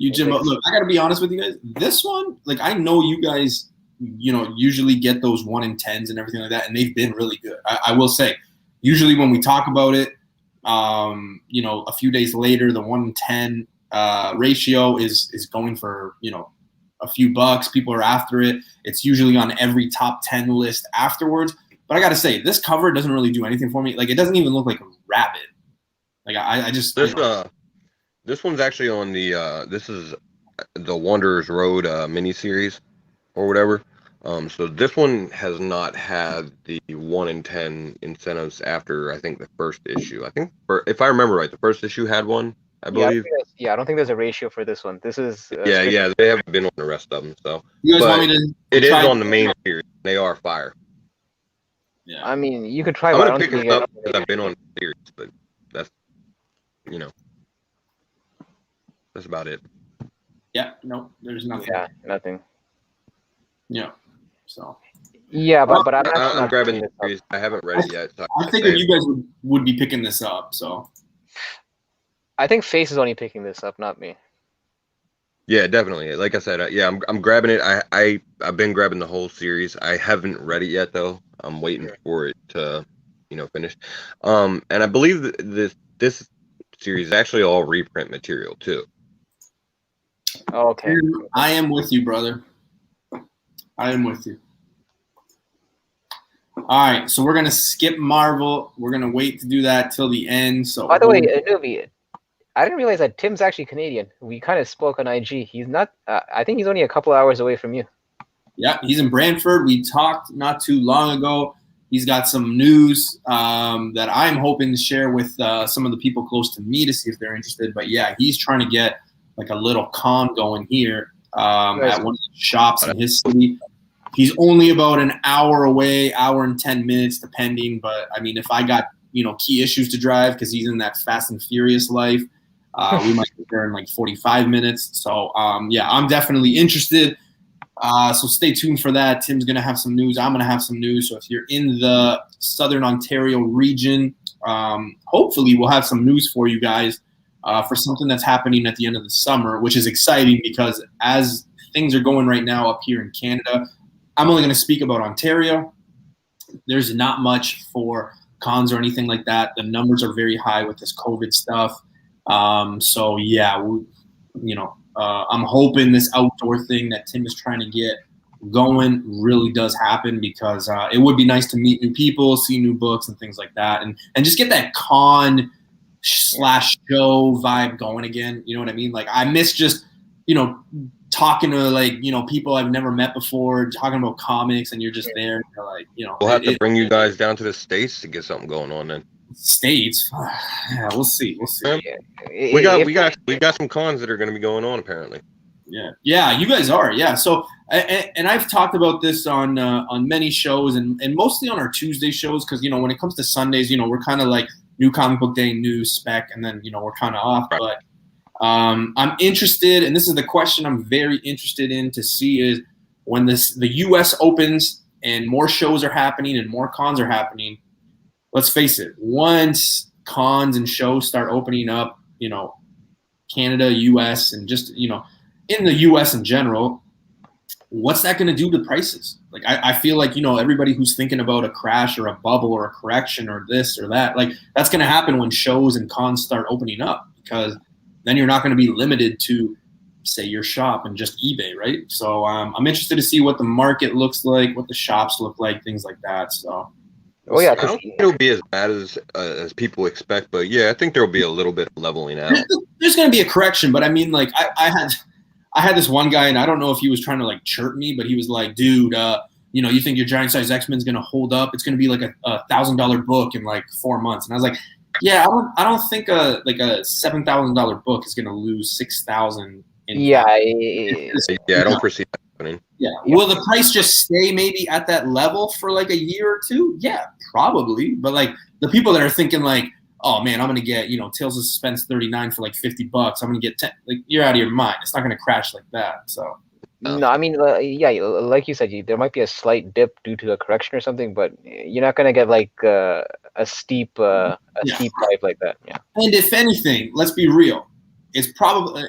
Yojimbo. Look, I gotta be honest with you guys. This one, like, I know you guys, usually get those 1 in 10s and everything like that, and they've been really good. I will say, usually when we talk about it, a few days later, the 1 in 10 ratio is going for a few bucks. People are after it. It's usually on every top 10 list afterwards. But I got to say, this cover doesn't really do anything for me. Like, it doesn't even look like a rabbit. Like, I just... This one's actually on the... this is the Wanderer's Road miniseries or whatever. So this one has not had the 1 in 10 incentives after, I think, the first issue. I think, if I remember right, the first issue had one, I believe. I don't think there's a ratio for this one. This is... yeah, they haven't been on the rest of them. So you guys want me to... It is on the main series. They are fire. Yeah. I mean, you could try. I'm going to pick it up because I've been on the series, but that's, that's about it. Yeah, no, there's nothing. Yeah, nothing. Yeah, so. Yeah, but I'm grabbing the series. I haven't read it yet. So I figured you guys would be picking this up, so. I think Face is only picking this up, not me. Yeah, definitely. Like I said, yeah, I'm grabbing it. I've been grabbing the whole series. I haven't read it yet though. I'm waiting for it to, finish. And I believe that this series is actually all reprint material too. Okay. I am with you, brother. I am with you. All right, so we're gonna skip Marvel. We're gonna wait to do that till the end. So, by the way, Newbie, I didn't realize that Tim's actually Canadian. We kind of spoke on IG. He's not. I think he's only a couple hours away from you. Yeah, he's in Brantford. We talked not too long ago. He's got some news that I'm hoping to share with some of the people close to me to see if they're interested. But yeah, he's trying to get like a little con going here at one of the shops in his city. He's only about an hour away, hour and 10 minutes, depending. But I mean, if I got key issues to drive because he's in that Fast and Furious life, we might get there in like 45 minutes. So yeah, I'm definitely interested. So stay tuned for that. Tim's going to have some news. I'm going to have some news. So if you're in the Southern Ontario region, hopefully we'll have some news for you guys for something that's happening at the end of the summer, which is exciting because as things are going right now up here in Canada, I'm only going to speak about Ontario. There's not much for cons or anything like that. The numbers are very high with this COVID stuff. So yeah, I'm hoping this outdoor thing that Tim is trying to get going really does happen because it would be nice to meet new people, see new books and things like that, and just get that con / show vibe going again. You know what I mean? Like I miss just talking to people I've never met before, talking about comics, and you're just there. We'll have to bring you guys down to the States to get something going on then. States, yeah, we'll see. We got some cons that are going to be going on apparently. Yeah, you guys are. Yeah, so and I've talked about this on many shows and mostly on our Tuesday shows because when it comes to Sundays, we're kind of like New Comic Book Day, New Spec, and then we're kind of off. Right. But I'm interested, and this is the question I'm very interested in to see is when the U.S. opens and more shows are happening and more cons are happening. Let's face it, once cons and shows start opening up, Canada, U.S., and just, in the U.S. in general, what's that going to do to prices? Like, I feel like, everybody who's thinking about a crash or a bubble or a correction or this or that, like, that's going to happen when shows and cons start opening up because then you're not going to be limited to, say, your shop and just eBay, right? So I'm interested to see what the market looks like, what the shops look like, things like that, so... Oh yeah, I don't think it'll be as bad as people expect, but yeah, I think there'll be a little bit of leveling out. There's going to be a correction, but I mean, like I had this one guy, and I don't know if he was trying to like chirp me, but he was like, "Dude, you think your giant size X-Men's going to hold up? It's going to be like a $1,000 book in like 4 months." And I was like, "Yeah, I don't think a $7,000 book is going to lose $6,000." Yeah, I don't foresee that happening. Yeah. Will the price just stay maybe at that level for like a year or two? Yeah, probably. But like the people that are thinking like, oh man, I'm gonna get Tales of Suspense 39 for like $50. I'm gonna get 10. Like you're out of your mind. It's not gonna crash like that. So. No, I mean, yeah, like you said, there might be a slight dip due to a correction or something, but you're not gonna get like a steep steep dive like that. Yeah. And if anything, let's be real. It's probably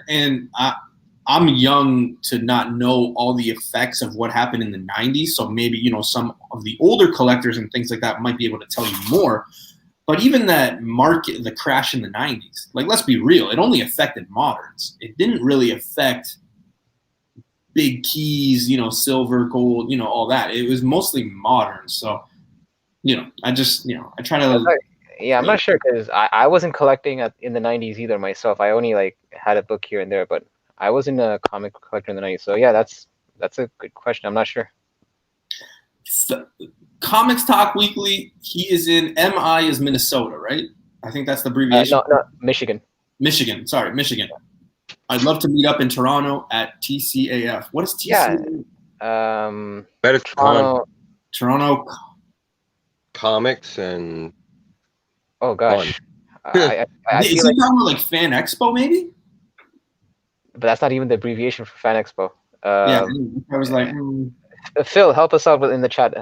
I'm young to not know all the effects of what happened in the 90s. So maybe, some of the older collectors and things like that might be able to tell you more. But even that market, the crash in the 90s, like, let's be real, it only affected moderns. It didn't really affect big keys, silver, gold, all that. It was mostly modern. So, I try to... Yeah, I'm not sure because I wasn't collecting in the 90s either myself. I only like had a book here and there, but I wasn't a comic collector in the 90s. So yeah, that's a good question. I'm not sure. Comics Talk Weekly, he is in MI is Minnesota, right? I think that's the abbreviation. No, Michigan. Michigan. I'd love to meet up in Toronto at TCAF. What is TCAF? Yeah. Better Toronto Comics and... Oh gosh. I is he talking about like Fan Expo maybe? But that's not even the abbreviation for Fan Expo. Yeah, I was like, Phil, help us out in the chat.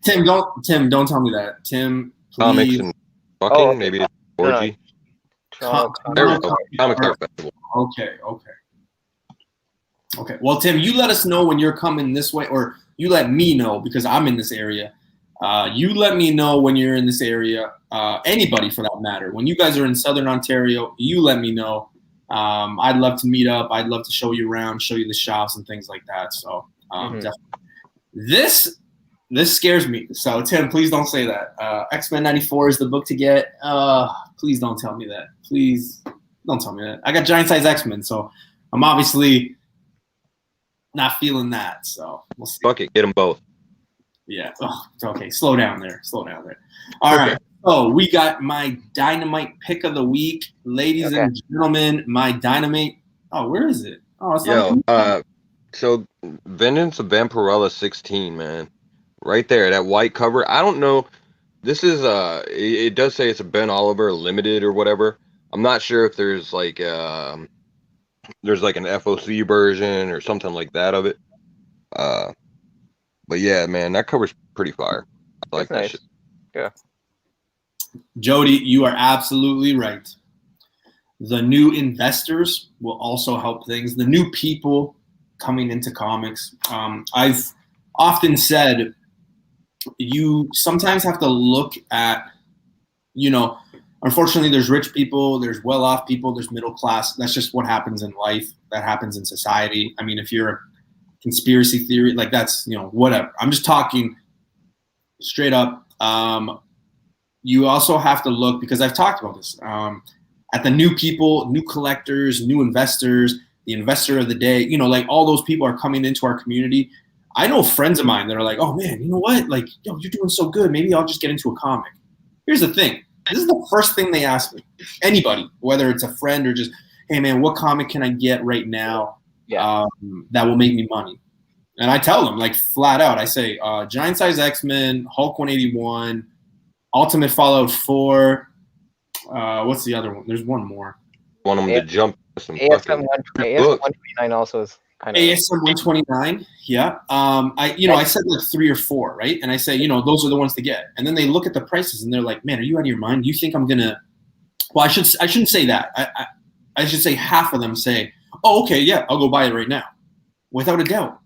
Tim, don't tell me that. Tim, please. Comics and fucking, maybe it's orgy. Comics Art Festival. Okay. Okay. Well, Tim, you let us know when you're coming this way, or you let me know because I'm in this area. You let me know when you're in this area. Anybody for that matter. When you guys are in Southern Ontario, you let me know. I'd love to meet up. I'd love to show you around, show you the shops and things like that. So definitely. This scares me. So Tim, please don't say that. X-Men 94 is the book to get. Please don't tell me that. Please don't tell me that. I got giant size X-Men, so I'm obviously not feeling that. So we'll see. Fuck it, get them both. Yeah. Oh, okay. Slow down there. All right. So we got my dynamite pick of the week, ladies and gentlemen. My dynamite. Oh, where is it? Oh, it's so Vengeance of Vampirella 16, man. Right there, that white cover. I don't know. This is it does say it's a Ben Oliver limited or whatever. I'm not sure if there's like an FOC version or something like that of it. But yeah, man, that cover's pretty fire. I like that shit. Yeah. Jody, you are absolutely right. The new investors will also help things. The new people coming into comics. I've often said you sometimes have to look at, unfortunately there's rich people, there's well-off people, there's middle class. That's just what happens in life. That happens in society. I mean, if you're a conspiracy theory, like that's, whatever. I'm just talking straight up. You also have to look, because I've talked about this, at the new people, new collectors, new investors, the investor of the day, like all those people are coming into our community. I know friends of mine that are like, oh man, you know what? Like, you're doing so good. Maybe I'll just get into a comic. Here's the thing. This is the first thing they ask me. Anybody, whether it's a friend or just, hey man, what comic can I get right now that will make me money? And I tell them like flat out, I say, Giant Size X-Men, Hulk 181, Ultimate Fallout 4. What's the other one? There's one more. Want them to jump some ASM 129 also is kind of ASM 129. Yeah. I said like 3 or 4, right? And I say, those are the ones to get. And then they look at the prices and they're like, man, are you out of your mind? Do you think I'm gonna? Well, I shouldn't say that. I should say half of them say, oh, okay, yeah, I'll go buy it right now, without a doubt.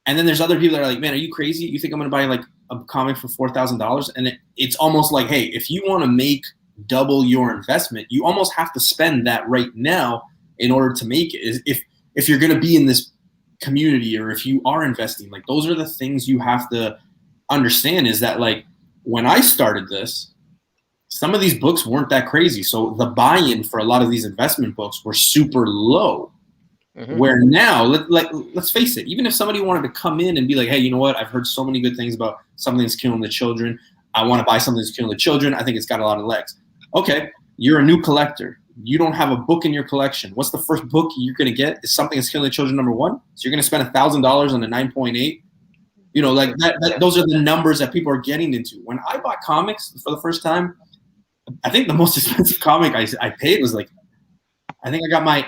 And then there's other people that are like, man, are you crazy? You think I'm gonna buy like a comic for $4,000? And it's almost like, hey, if you want to make double your investment, you almost have to spend that right now in order to make it. If you're going to be in this community, or if you are investing, like those are the things you have to understand, is that like when I started this, some of these books weren't that crazy. So the buy-in for a lot of these investment books were super low. Mm-hmm. Where now, let's face it, even if somebody wanted to come in and be like, hey, you know what? I've heard so many good things about Something That's Killing the Children. I want to buy Something That's Killing the Children. I think it's got a lot of legs. Okay, you're a new collector. You don't have a book in your collection. What's the first book you're going to get? Is Something That's Killing the Children #1? So you're going to spend $1,000 on a 9.8? Like that. Those are the numbers that people are getting into. When I bought comics for the first time, I think the most expensive comic I paid was like, I think I got my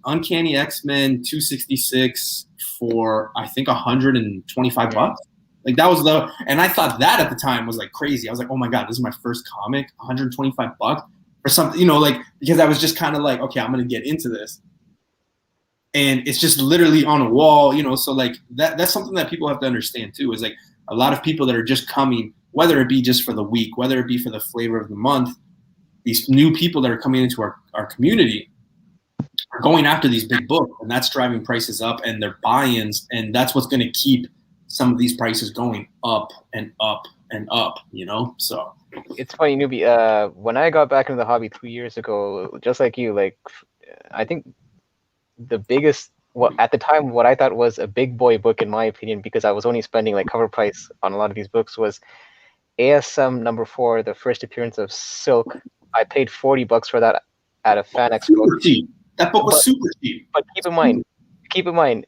Uncanny X-Men 266 for, I think, $125. Like that was and I thought that at the time was like crazy. I was like, oh my God, this is my first comic, $125 for something, because I was just kind of like, okay, I'm going to get into this. And it's just literally on a wall, so like that's something that people have to understand too, is like a lot of people that are just coming, whether it be just for the week, whether it be for the flavor of the month, these new people that are coming into our community are going after these big books, and that's driving prices up and their buy-ins, and that's what's going to keep some of these prices going up and up and up, so. It's funny, Newbie, when I got back into the hobby 2 years ago, just like you, like, I think the biggest, at the time, what I thought was a big boy book, in my opinion, because I was only spending like cover price on a lot of these books, was ASM #4, the first appearance of Silk. I paid $40 for that at a Fan Expo. Super cheap. That book was super cheap. But keep in mind,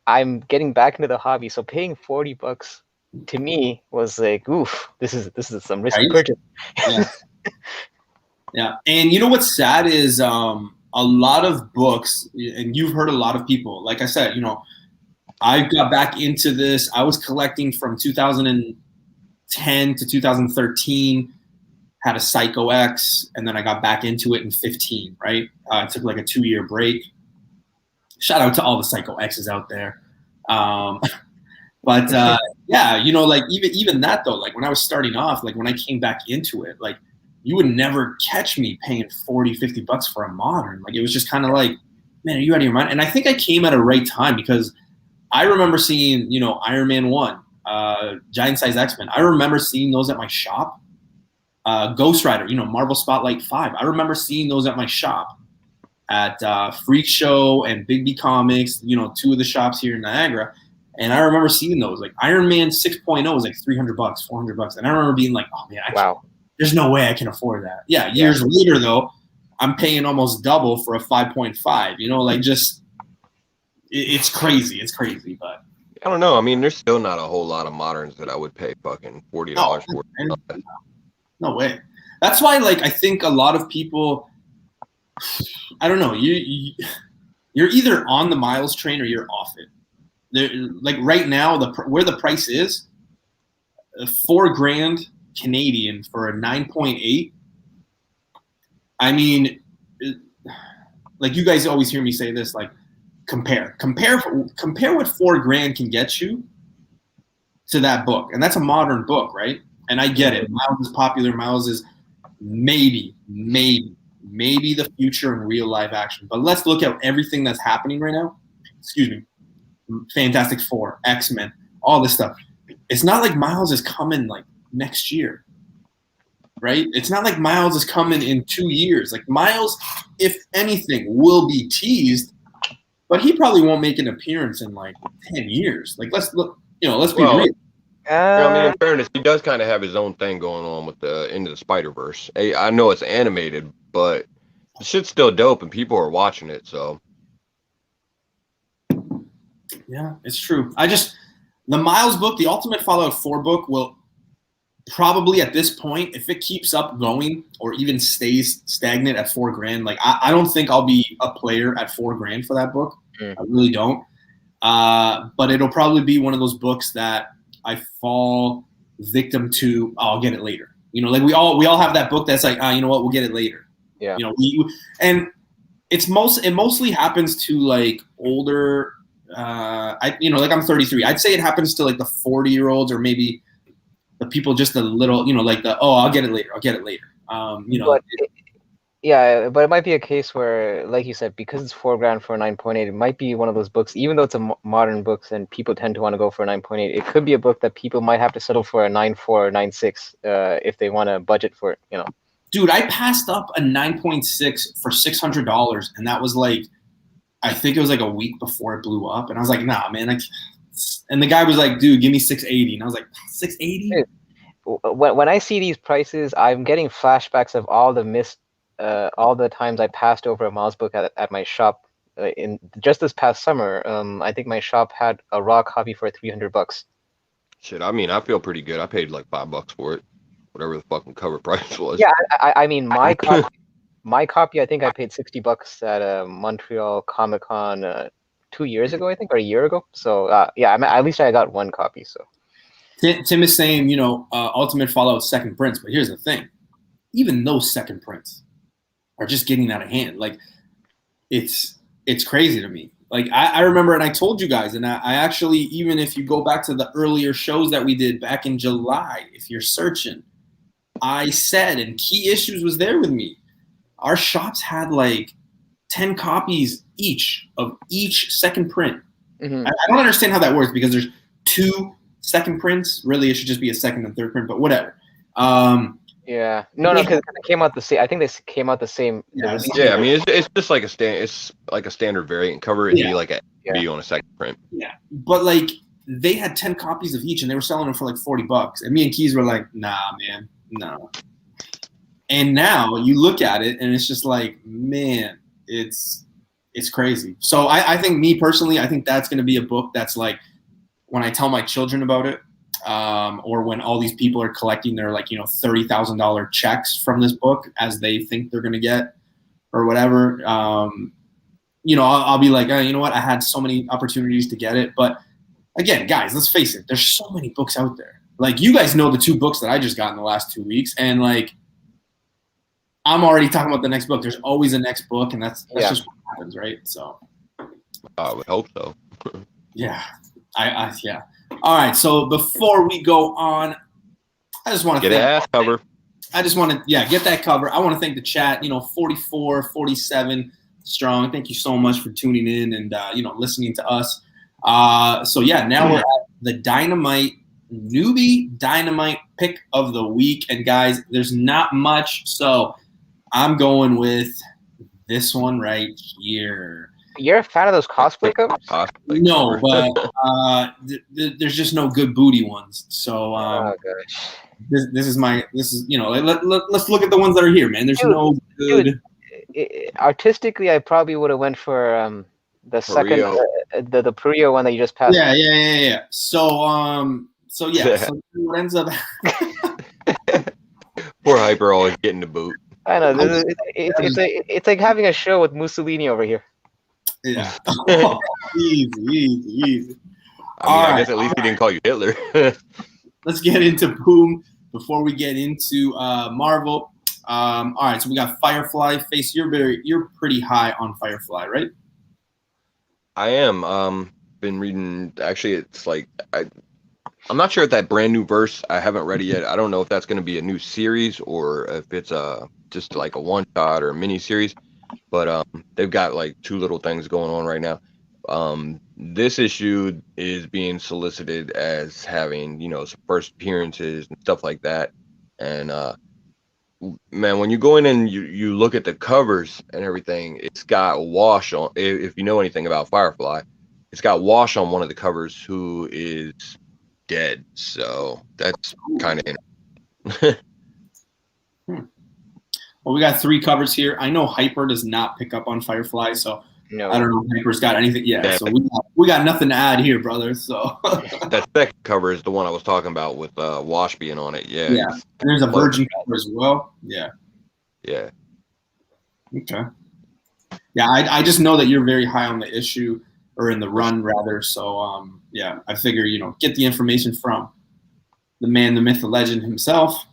I'm getting back into the hobby, so paying $40 to me was like, oof, this is some risky purchase. Yeah. Yeah. And you know what's sad is a lot of books, and you've heard a lot of people, like I said, I got back into this. I was collecting from 2010 to 2013, had a Psycho X, and then I got back into it in 15, right? I took like a 2-year break. shout out to all the Psycho X's out there. But yeah, you know, like even that though, like when I was starting off, like when I came back into it, like you would never catch me paying $40-$50 for a modern. Like it was just kind of like, man, are you out of your mind? And I think I came at a right time because I remember seeing, you know, Iron Man 1, Giant Size X-Men. I remember seeing those at my shop. Ghost Rider, you know, Marvel Spotlight 5. I remember seeing those at my shop at Freak Show and Big B Comics, you know, 2 of the shops here in Niagara. And I remember seeing those. Like Iron Man 6.0 was like $300, $400. And I remember being like, oh man, Wow. There's no way I can afford that. Yeah, years later though, I'm paying almost double for a 5.5. You know, like just it's crazy. It's crazy, but I don't know. I mean, there's still not a whole lot of moderns that I would pay fucking $40 for. No way. That's why, like, I think a lot of people, I don't know, you're either on the Miles train or you're off it. Like right now, where the price is, $4,000 Canadian for a 9.8. I mean, like you guys always hear me say this, like compare what $4,000 can get you to that book, and that's a modern book, right? And I get it. Miles is popular. Miles is maybe the future in real live action. But let's look at everything that's happening right now. Excuse me. Fantastic Four, X-Men, all this stuff. It's not like Miles is coming like next year, right? It's not like Miles is coming in 2 years. Like Miles, if anything, will be teased, but he probably won't make an appearance in like 10 years. Like let's be real. I mean, in fairness, he does kind of have his own thing going on with the Into the Spider-Verse. I know it's animated, but the shit's still dope, and people are watching it. So, yeah, it's true. The Miles book, the Ultimate Fallout 4 book, will probably at this point, if it keeps up going or even stays stagnant at $4,000, like I don't think I'll be a player at $4,000 for that book. I really don't. But it'll probably be one of those books that I fall victim to. Oh, I'll get it later. You know, like we all have that book that's like, you know what, we'll get it later. Yeah. You know, and it mostly happens to like older. Like I'm 33. I'd say it happens to like the 40-year-olds or maybe the people just a little, you know, like I'll get it later. You know. But it might be a case where, like you said, because it's $4,000 for a 9.8, it might be one of those books, even though it's a modern book and people tend to want to go for a 9.8, it could be a book that people might have to settle for a 9.4 or 9.6 if they want to budget for it, you know. Dude, I passed up a 9.6 for $600, and that was like, I think it was like a week before it blew up, and I was like, nah, man. And the guy was like, dude, give me $680, and I was like, $680? When I see these prices, I'm getting flashbacks of all the times I passed over a Miles book at my shop. In just this past summer, I think my shop had a raw copy for $300. Shit, I mean, I feel pretty good. I paid like $5 for it, whatever the fucking cover price was. Yeah, I mean, my copy, I think I paid $60 at Montreal Comic Con 2 years ago, I think, or a year ago. So at least I got one copy. So Tim is saying, you know, Ultimate Fallout second prints, but here's the thing: even those second prints are just getting out of hand. Like it's crazy to me. Like I remember, and I told you guys, and I actually, even if you go back to the earlier shows that we did back in July, if you're searching, I said, and Key Issues was there with me, our shops had like 10 copies each of each second print. Mm-hmm. I don't understand how that works because there's 2 second prints. Really, it should just be a second and third print, but whatever. Yeah, no, because they came out the same. I think they came out the same. Yeah, I mean, it's just like it's like a standard variant cover. It'd be like a B on a second print. Yeah, but like they had 10 copies of each, and they were selling them for like $40. And me and Keys were like, "Nah, man, no." And now you look at it, and it's just like, man, it's crazy. So I think, me personally, I think that's going to be a book that's like, when I tell my children about it. Or when all these people are collecting their like, you know, $30,000 checks from this book as they think they're going to get or whatever, you know, I'll be like, you know what? I had so many opportunities to get it. But again, guys, let's face it. There's so many books out there. Like you guys know the 2 books that I just got in the last 2 weeks. And like, I'm already talking about the next book. There's always a next book. And that's just what happens. Right. So I would hope so. Yeah, yeah. All right. So before we go on, I just want to Get an ass cover. I just want to, get that cover. I want to thank the chat, 44, 47 strong. Thank you so much for tuning in and, listening to us. So, now we're at the Dynamite Newbie Dynamite pick of the week. And, guys, there's not much. So I'm going with this one right here. You're a fan of those cosplay covers? No, but there's just no good booty ones. So Oh gosh. this is let's look at the ones that are here, man. There's no good. Artistically, I probably would have went for the second the Purio one that you just passed. Yeah. So so what ends up Poor Hyper always getting the boot. I know. It's like having a show with Mussolini over here. Yeah. Easy. I guess at least he didn't call you Hitler. Let's get into Boom before we get into Marvel. All right, so we got Firefly. Face, you're pretty high on Firefly, right? I am. Been reading. Actually, it's like I'm not sure if that brand new verse. I haven't read it yet. I don't know if that's going to be a new series or if it's just like a one shot or a mini series. But they've got like two little things going on right now. This issue is being solicited as having, some first appearances and stuff like that. And man, when you go in and you look at the covers and everything, it's got Wash on. If you know anything about Firefly, it's got Wash on one of the covers who is dead. So that's kind of interesting. Well, we got 3 covers here. I know Hyper does not pick up on Firefly, so No. I don't know if Hyper's got anything. Yeah, so we got nothing to add here, brother. So that second cover is the one I was talking about with Wash being on it. Yeah. And there's a Virgin cover as well. Yeah. Okay. Yeah, I just know that you're very high on the issue, or in the run rather. So I figure get the information from the man, the myth, the legend himself.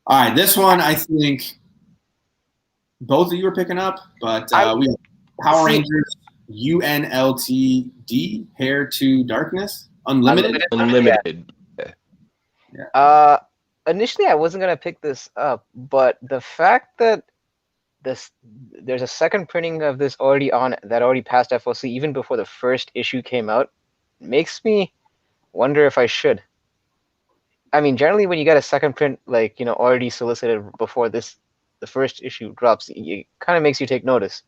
All right, this one I think both of you are picking up, but we have Power Rangers UNLTD Hair to Darkness Unlimited. Unlimited. Yeah. Initially, I wasn't gonna pick this up, but the fact that there's a second printing of this already passed FOC even before the first issue came out makes me wonder if I should. I mean, generally, when you get a second print, already solicited before the first issue drops, it kind of makes you take notice.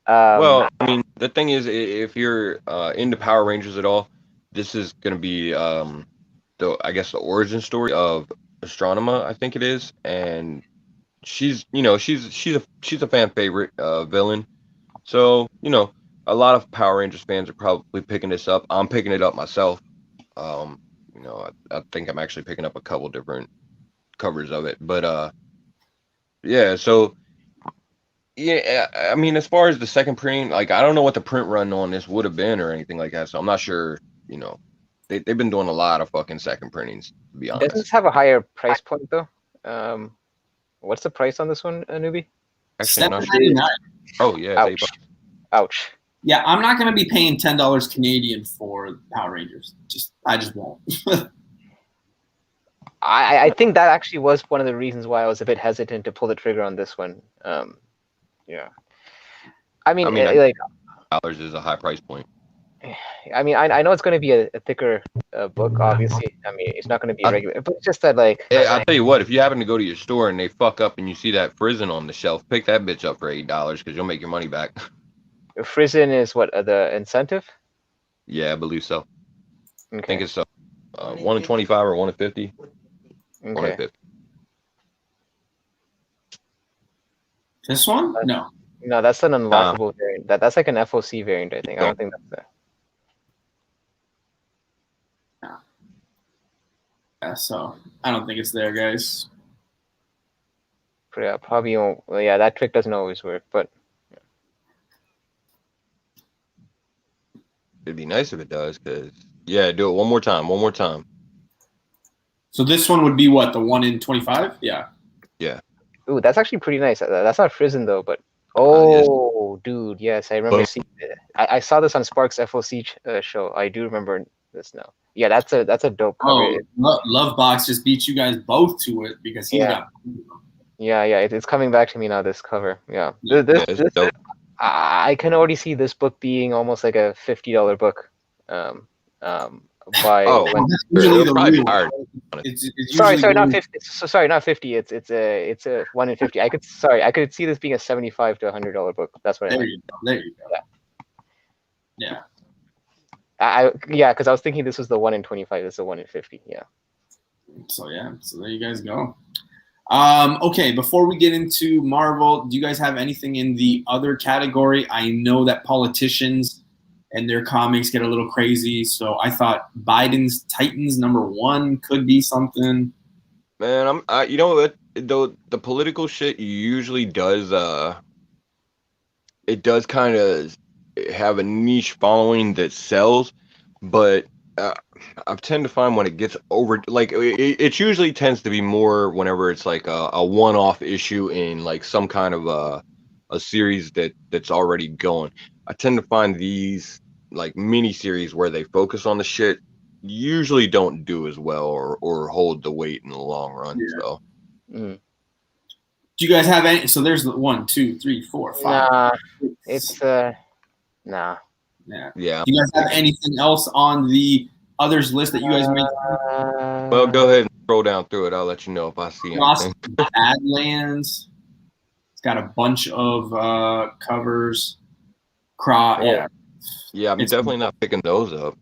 Well, I mean, the thing is, if you're into Power Rangers at all, this is going to be the origin story of Astronema, I think it is, and she's a fan favorite villain. So a lot of Power Rangers fans are probably picking this up. I'm picking it up myself. I think I'm actually picking up a couple different covers of it, but so I mean, as far as the second printing, I don't know what the print run on this would have been or anything like that, so I'm not sure. They've been doing a lot of fucking second printings, to be honest. Doesn't this have a higher price point though? What's the price on this one, Newbie? Actually, I'm not sure. Oh yeah. Ouch. Yeah, I'm not going to be paying $10 Canadian for Power Rangers. I just won't. I think that actually was one of the reasons why I was a bit hesitant to pull the trigger on this one. Yeah. I mean $10 is a high price point. I mean, I know it's going to be a thicker book, obviously. I mean, it's not going to be regular, but it's just that I'll tell you what, if you happen to go to your store and they fuck up and you see that Frizzen on the shelf, pick that bitch up for $8 because you'll make your money back. Frizzen is what, the incentive? Yeah, I believe so. Okay. I think it's 1 in 25 or 1 in 50. Okay. 1 in 50. This one? No. No, that's an unlockable variant. That's like an FOC variant, I think. I don't think that's that. Yeah, so I don't think it's there, guys. Probably won't. Well, yeah, that trick doesn't always work, but It'd be nice if it does, because do it one more time. So this one would be what, the 1 in 25? Yeah. ooh, that's actually pretty nice. That's not Frizzen though, but Oh, dude, yes, I remember Boom. seeing it. I saw this on Sparks FOC show. I do remember this now. Yeah, that's a dope cover. Oh, Lovebox just beat you guys both to it because he's got. Yeah, it's coming back to me now. This cover, yeah. Yeah, it's dope. I can already see this book being almost like a $50 book. By that's usually the probably rule. hard. It's sorry, usually not the 50. Sorry, not 50. It's a 1 in 50. I could see this being a $75 to $100 book. That's what I meant. There you go. Yeah. Because I was thinking this was the 1 in 25. This is a 1 in 50. Yeah. So there you guys go. Okay, before we get into Marvel, do you guys have anything in the other category? I know that politicians and their comics get a little crazy, so I thought Biden's Titans #1 could be something. Man, you know what? The political shit usually does it does kind of have a niche following that sells, but I tend to find when it gets over, like it usually tends to be more whenever it's like a one-off issue in like some kind of a series that's already going. I tend to find these like mini series where they focus on the shit usually don't do as well or hold the weight in the long run. Yeah. So do you guys have any? So there's 1, 2, 3, 4, 5. Nah, it's nah. Yeah. Do you guys have anything else on the others list that you guys make? Well, go ahead and scroll down through it. I'll let you know if I see anything. Badlands. It's got a bunch of covers. Yeah, I'm definitely not picking those up.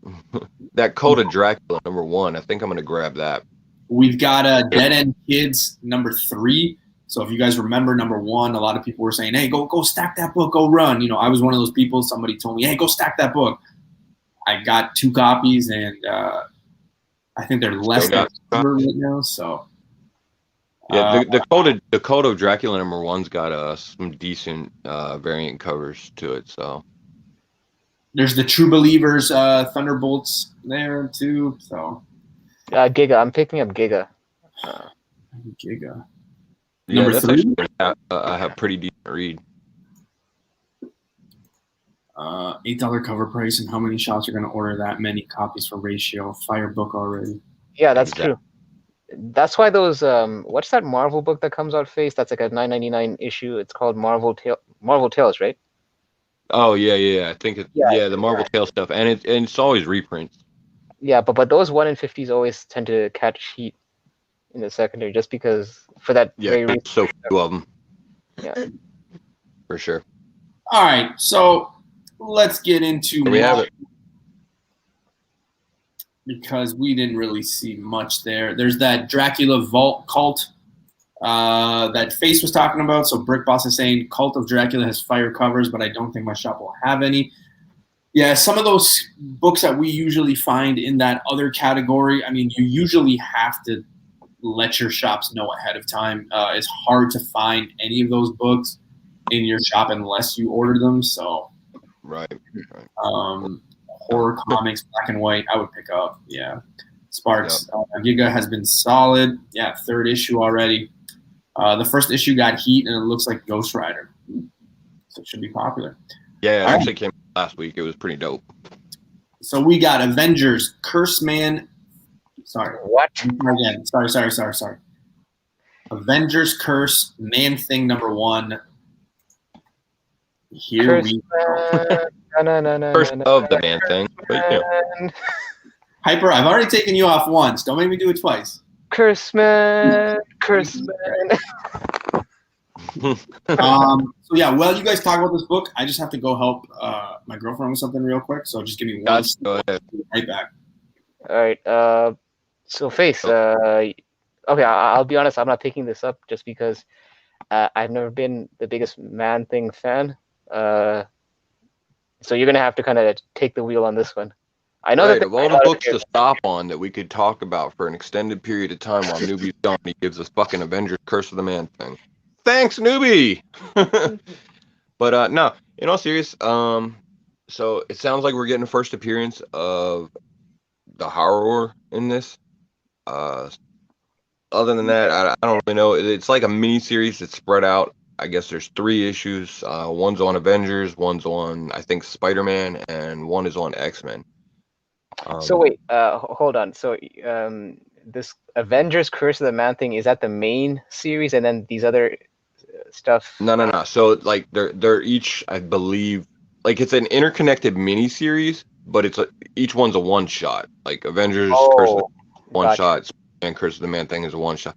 That Code of Dracula #1. I think I'm gonna grab that. We've got Dead End Kids #3. So if you guys remember #1, a lot of people were saying, "Hey, go stack that book, go run." You know, I was one of those people. Somebody told me, "Hey, go stack that book." I got 2 copies, and I think they're less than right now. So yeah, the Code of Dracula #1's got some decent variant covers to it. So there's the True Believers Thunderbolts there too. So Giga, I'm picking up Giga. Giga. Yeah, that's actually a pretty decent read. $8 cover price, and how many shops are going to order that many copies for ratio? Fire book already. Yeah, that's true. That's why those what's that Marvel book that comes out face? That's like a $9.99 issue. It's called Marvel Tales, right? Oh yeah. I think the Marvel Tales stuff, and it's always reprints. Yeah, but those 1 in 50s always tend to catch heat in the secondary, just because for that. Yeah, so few of them. Yeah, for sure. All right, so let's get into we have it, because we didn't really see much there. There's that Dracula Vault Cult that Face was talking about. So Brick Boss is saying Cult of Dracula has fire covers, but I don't think my shop will have any. Yeah, some of those books that we usually find in that other category, I mean, you usually have to let your shops know ahead of time. It's hard to find any of those books in your shop unless you order them. So, right. Horror comics, black and white, I would pick up. Yeah, Sparks. Giga has been solid. Yeah, 3rd issue already. The 1st issue got heat, and it looks like Ghost Rider, so it should be popular. Yeah, it actually came last week. It was pretty dope. So we got Avengers, Curse Man. Sorry. What? Again. Sorry. Avengers, Curse, Man Thing #1. Here we go. First of the Man Thing. But, Hyper, I've already taken you off once. Don't make me do it twice. Curse Man. So yeah, while you guys talk about this book, I just have to go help my girlfriend with something real quick. So just give me 1 second. Go ahead. Right back. All right. So Face. Okay, I'll be honest. I'm not picking this up just because I've never been the biggest Man Thing fan. So you're gonna have to kind of take the wheel on this one. I know that of all the books to stop on that we could talk about for an extended period of time while Newbie's gone, he gives us fucking Avengers Curse of the Man Thing. Thanks, Newbie. But no, in all serious, so it sounds like we're getting a first appearance of the horror in this. Other than that, I don't really know. It's like a mini series that's spread out. I guess there's 3 issues. One's on Avengers, one's on I think Spider-Man, and one is on X-Men. So wait, hold on. So this Avengers Curse of the Man thing, is that the main series, and then these other stuff? No. So like they're each, I believe, like it's an interconnected mini series, but each one's a one shot. Like Avengers Curse of the one gotcha. shot, and Curse of the Man thing is a one shot.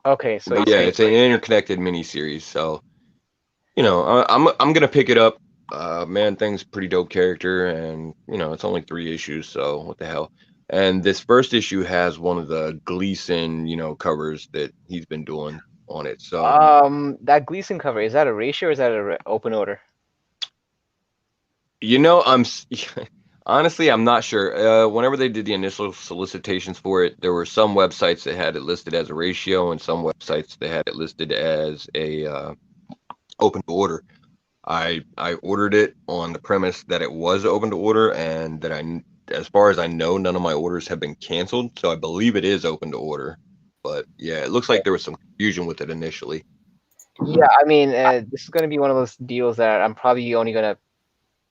Okay, so but yeah, it's an interconnected mini series. So I'm gonna pick it up. Man Thing's a pretty dope character, and it's only 3 issues, so what the hell. And this first issue has one of the Gleason covers that he's been doing on it. So that Gleason cover, is that a ratio or is that an open order? Honestly, I'm not sure. Whenever they did the initial solicitations for it, there were some websites that had it listed as a ratio, and some websites that had it listed as a open to order. I ordered it on the premise that it was open to order, and that as far as I know, none of my orders have been canceled. So I believe it is open to order. But yeah, it looks like there was some confusion with it initially. Yeah, I mean, this is going to be one of those deals that I'm probably only going to.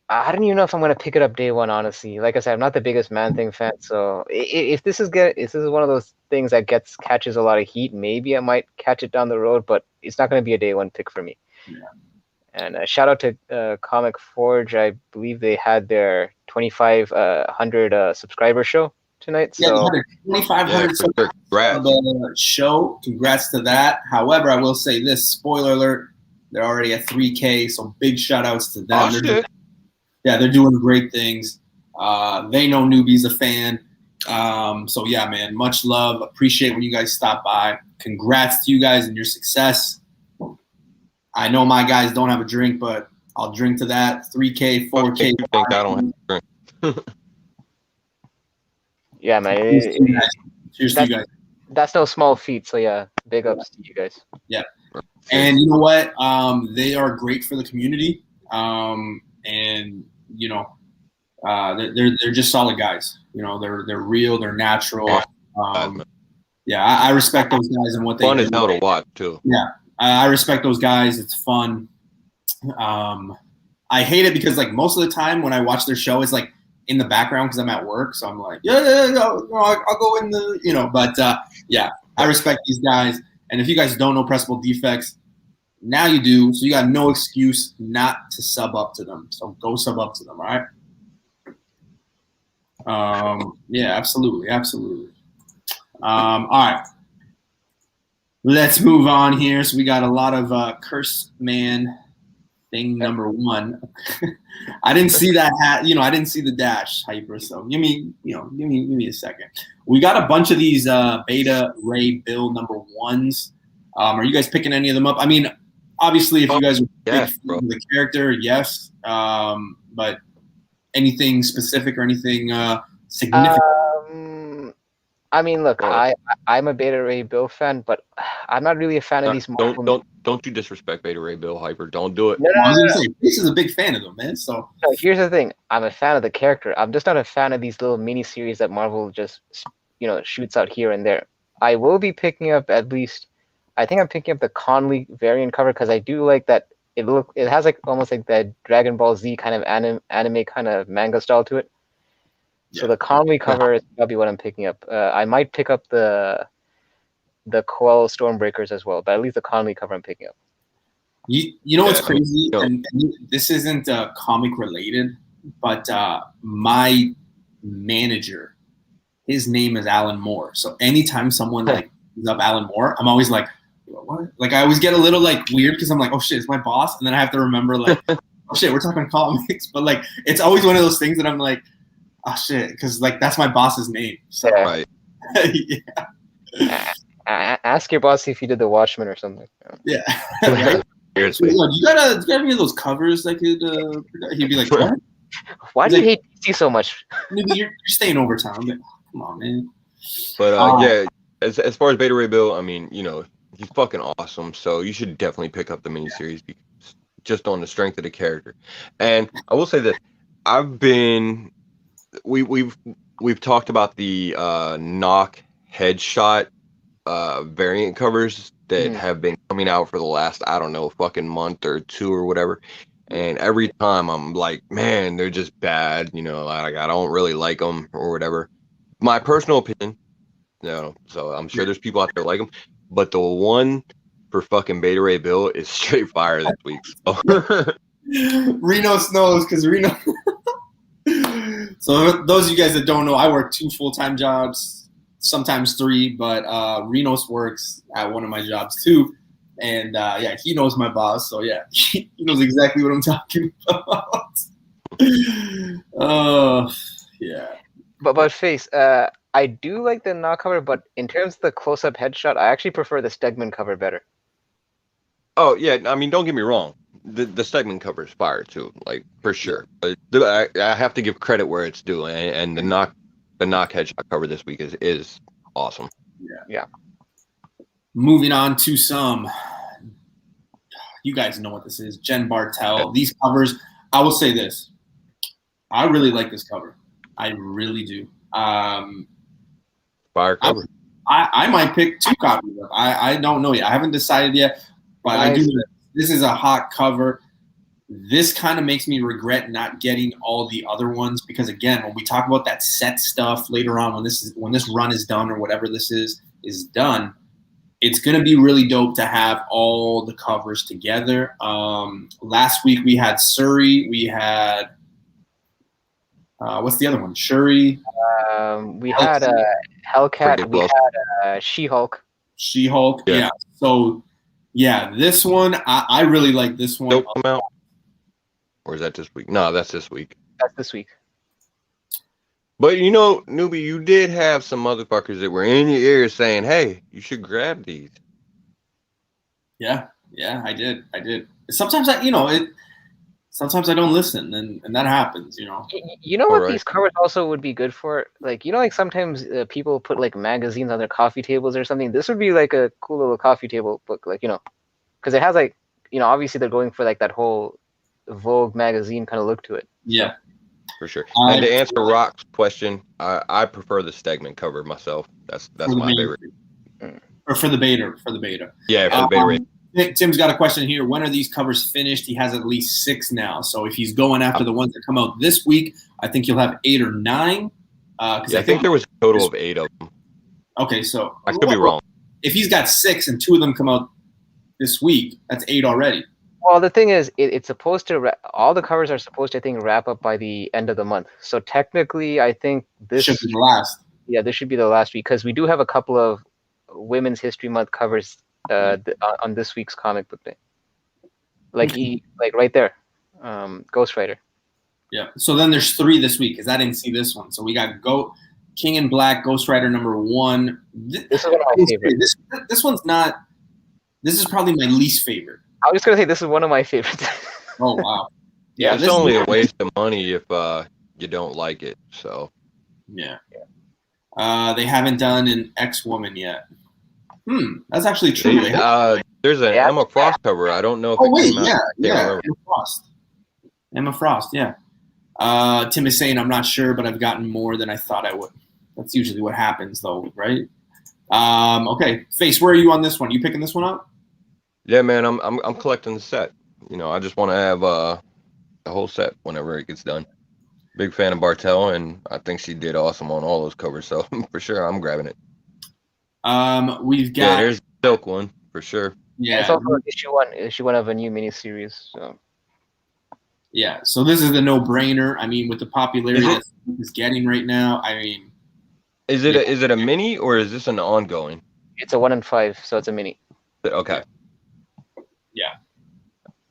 I don't even know if I'm going to pick it up day one, honestly. Like I said, I'm not the biggest Man Thing fan, so if this is one of those things that catches a lot of heat, maybe I might catch it down the road, but it's not going to be a day one pick for me. Yeah. And shout out to Comic Forge. I believe they had their 2,500 subscriber show tonight. Yeah, so they had a 2,500 Congrats. show. Congrats to that. However, I will say this, spoiler alert, they're already at 3K, so big shout outs to them. Oh, shit. They're doing great things. They know Newbie's a fan. So yeah, man, much love. Appreciate when you guys stop by. Congrats to you guys and your success. I know my guys don't have a drink, but I'll drink to that. 3K, 4K. You think I don't have a drink? Yeah, man. Cheers to you guys. That's no small feat. So yeah, big ups to you guys. Yeah. And you know what? They are great for the community. And they're just solid guys. They're real. They're natural. Yeah, I respect those guys and what they do. Fun as hell to watch too. Yeah, I respect those guys. It's fun. I hate it because like most of the time when I watch their show, it's like in the background because I'm at work. So I'm like, no, I'll go in the But yeah, I respect these guys. And if you guys don't know Pressable Defects, now you do. So you got no excuse not to sub up to them. So go sub up to them, all right? Yeah, absolutely. All right. Let's move on here. So we got a lot of Curse Man thing number 1. I didn't see that hat. I didn't see the dash hyper. So give me a second. We got a bunch of these Beta Ray Bill number 1s. Are you guys picking any of them up? I mean, obviously, if you guys are big fans of the character, yes. But anything specific or anything significant? I mean, look, I'm a Beta Ray Bill fan, but I'm not really a fan of these. Don't you disrespect Beta Ray Bill Hyper? Don't do it. No. I was gonna say, this is a big fan of them, man. So here's the thing: I'm a fan of the character. I'm just not a fan of these little mini series that Marvel just shoots out here and there. I will be picking up at least. I think I'm picking up the Conley variant cover because I do like that. It has like almost like that Dragon Ball Z kind of anime kind of manga style to it. So the Conley cover is probably what I'm picking up. I might pick up the Quell Stormbreakers as well, but at least the Conley cover I'm picking up. You know what's crazy? And this isn't comic related, but my manager, his name is Alan Moore. So anytime someone like brings up Alan Moore, I'm always like, what? Like I always get a little like weird because I'm like, oh shit, it's my boss, and then I have to remember like, oh shit, we're talking comics, but like it's always one of those things that I'm like, oh shit, because like that's my boss's name. So right. Yeah. Ask your boss if you did the Watchmen or something. Yeah. Right? So, you got any of those covers that could? He'd be like, what? Why do you hate DC so much? Maybe you're staying overtime. I'm like, come on, man. But yeah, as far as Beta Ray Bill, I mean, he's fucking awesome. So you should definitely pick up the miniseries just on the strength of the character. And I will say that we've talked about the knock headshot variant covers that have been coming out for the last, I don't know, fucking month or two or whatever. And every time I'm like, man, they're just bad. You know, like I don't really like them or whatever. My personal opinion, so I'm sure there's people out there like them, but the one for fucking Beta Ray Bill is straight fire this week. So. Reno knows because Reno. So those of you guys that don't know, I work 2 full-time jobs, sometimes 3, but Renos works at one of my jobs too. And yeah, he knows my boss, so yeah, he knows exactly what I'm talking about. Yeah. But Face, I do like the knock cover, but in terms of the close-up headshot, I actually prefer the Stegman cover better. Oh yeah, I mean, don't get me wrong. The Stegman cover is fire too, like for sure. But I have to give credit where it's due, and the knock headshot cover this week is awesome. Yeah. Moving on to some, you guys know what this is, Jen Bartel. These covers, I will say this, I really like this cover. I really do. Fire cover. I might pick 2 copies of. I don't know yet. I haven't decided yet, but I do. This is a hot cover. This kind of makes me regret not getting all the other ones because, again, when we talk about that set stuff later on, when this run is done or whatever this is done, it's going to be really dope to have all the covers together. Last week we had Surrey. We had what's the other one? Shuri. We had Hellcat. We had She-Hulk. She-Hulk. Yeah. So. Yeah, this one, I really like this one. Don't come out. Or is that this week? No, that's this week. That's this week. But you know, Newbie, you did have some motherfuckers that were in your ear saying, hey, you should grab these. Yeah, I did. Sometimes sometimes I don't listen, and that happens, you know. You know what these covers also would be good for? Like, you know, like sometimes people put like magazines on their coffee tables or something. This would be like a cool little coffee table book, like, you know, because it has like, you know, obviously they're going for like that whole Vogue magazine kind of look to it. Yeah, for sure. And to answer Rock's question, I prefer the Stegman cover myself. That's my favorite. Or for the beta. Yeah, for the beta rate. Tim's got a question here. When are these covers finished? He has at least 6 now. So if he's going after the ones that come out this week, I think he'll have 8 or 9. I think there was a total of 8 of them. Okay, so I could be wrong. If he's got 6 and 2 of them come out this week, that's 8 already. Well, the thing is, it's supposed to all the covers are supposed to, I think, wrap up by the end of the month. So technically, I think this should be the last. Yeah, this should be the last week because we do have a couple of Women's History Month covers on this week's comic book day, like right there, Ghost Rider. Yeah. So then there's 3 this week because I didn't see this one. So we got King in Black, Ghost Rider #1. This is one of my favorites. This one's not. This is probably my least favorite. I was just gonna say this is one of my favorites. Oh wow. Yeah, it's only a waste of money if you don't like it. So. Yeah. They haven't done an X-Woman yet. That's actually true. There's an Emma Frost cover. I don't know if Emma Frost, yeah. Tim is saying I'm not sure, but I've gotten more than I thought I would. That's usually what happens, though, right? Okay, Face, where are you on this one? You picking this one up? Yeah, man, I'm collecting the set. You know, I just want to have the whole set whenever it gets done. Big fan of Bartel, and I think she did awesome on all those covers. So for sure, I'm grabbing it. We've got there's the Silk one for sure. Yeah, it's also issue one of a new miniseries. So yeah, so this is the no-brainer. I mean, with the popularity that it's getting right now, I mean, is it a mini or is this an ongoing? It's a 1 in 5, so it's a mini. Okay. Yeah.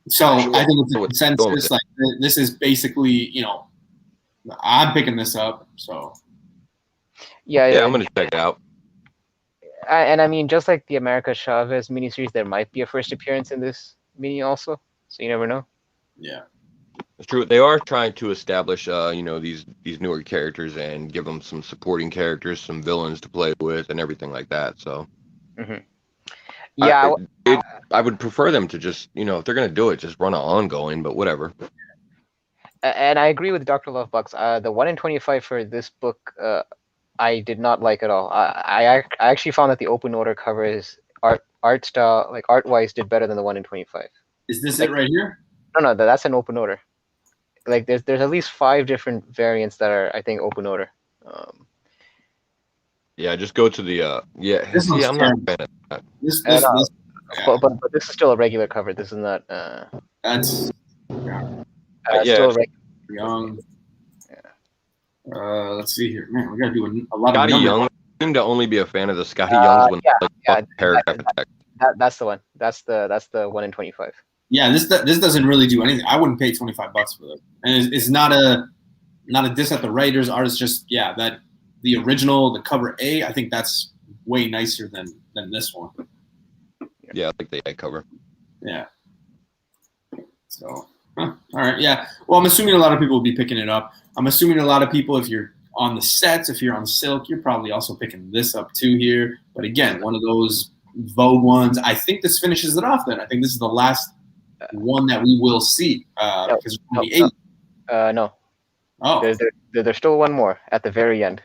So I think it's a consensus. Like this is basically, you know, I'm picking this up. So yeah, I'm gonna check it out. And I mean, just like the America Chavez miniseries, there might be a first appearance in this mini also. So you never know. Yeah, it's true. They are trying to establish, you know, these newer characters and give them some supporting characters, some villains to play with, and everything like that. So, yeah, I would prefer them to just, you know, if they're gonna do it, just run an ongoing. But whatever. And I agree with Dr. Lovebucks. The 1 in 25 for this book, I did not like at all. I actually found that the open order covers art style, like art wise, did better than the 1 in 25. Is this Like, it right here? No, that's an open order. Like there's at least 5 different variants that are, I think, open order. Yeah, just go to the This See, one's I'm not a terrible. fan of that. This And, yeah, but this is still a regular cover. This is not. that's Yeah. Still a regular. Young. Let's see here, man. We gotta do a lot Scotty of numbers. Young. I seem to only be a fan of the Scotty Youngs when like paragraph attack. That's the one. That's the 1 in 25. Yeah, this doesn't really do anything. I wouldn't pay $25 for it, and it's not a diss at the writers. Artists, just that the original, the cover A. I think that's way nicer than this one. Yeah, I like the A cover. Yeah. So, all right. Yeah. Well, I'm assuming a lot of people will be picking it up. I'm assuming a lot of people, if you're on the sets, if you're on Silk, you're probably also picking this up too here. But again, one of those Vogue ones. I think this finishes it off then. I think this is the last one that we will see. Because there's only 8. No. Oh. There's still one more at the very end.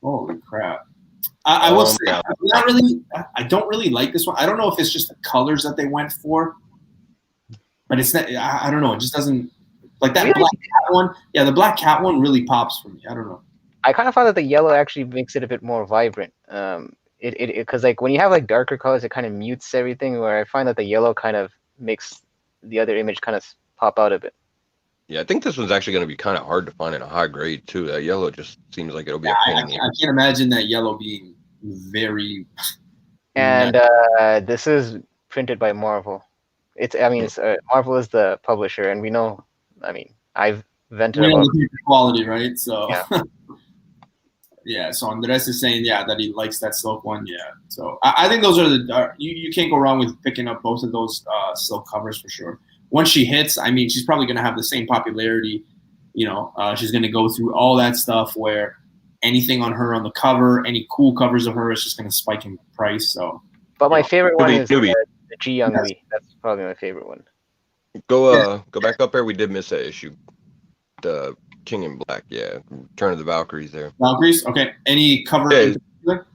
Holy crap. I will say, I don't really like this one. I don't know if it's just the colors that they went for. But it's not, I don't know. It just doesn't, like that black cat one. Yeah, the black cat one really pops for me. I don't know. I kind of found that the yellow actually makes it a bit more vibrant. Because like when you have like darker colors, it kind of mutes everything. Where I find that the yellow kind of makes the other image kind of pop out a bit. Yeah, I think this one's actually going to be kind of hard to find in a high grade too. That yellow just seems like it'll be a pain. I can't imagine that yellow being very. And this is printed by Marvel. Marvel is the publisher, and we know. I mean, I've vented about the quality, right? So. Yeah. Yeah, so Andres is saying, that he likes that Silk one. Yeah, so I think those are you can't go wrong with picking up both of those Silk covers for sure. Once she hits, I mean, she's probably going to have the same popularity. She's going to go through all that stuff where anything on her on the cover, any cool covers of her is just going to spike in price. So, but my favorite one is Newbie. The Ji Young Lee. That's probably my favorite one. Go back up there. We did miss that issue. The King in Black, Return of the Valkyries there. Valkyries, okay. Any cover in particular?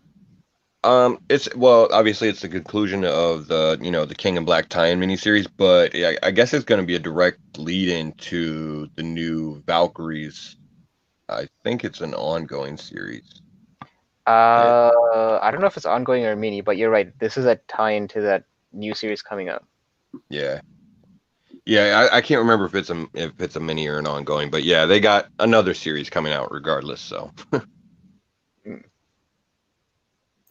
Obviously it's the conclusion of the King in Black tie-in miniseries, but I guess it's going to be a direct lead-in to the new Valkyries. I think it's an ongoing series. I don't know if it's ongoing or mini, but you're right. This is a tie-in to that new series coming up. Yeah. Yeah, I can't remember if it's a mini or an ongoing, but yeah, they got another series coming out regardless. So,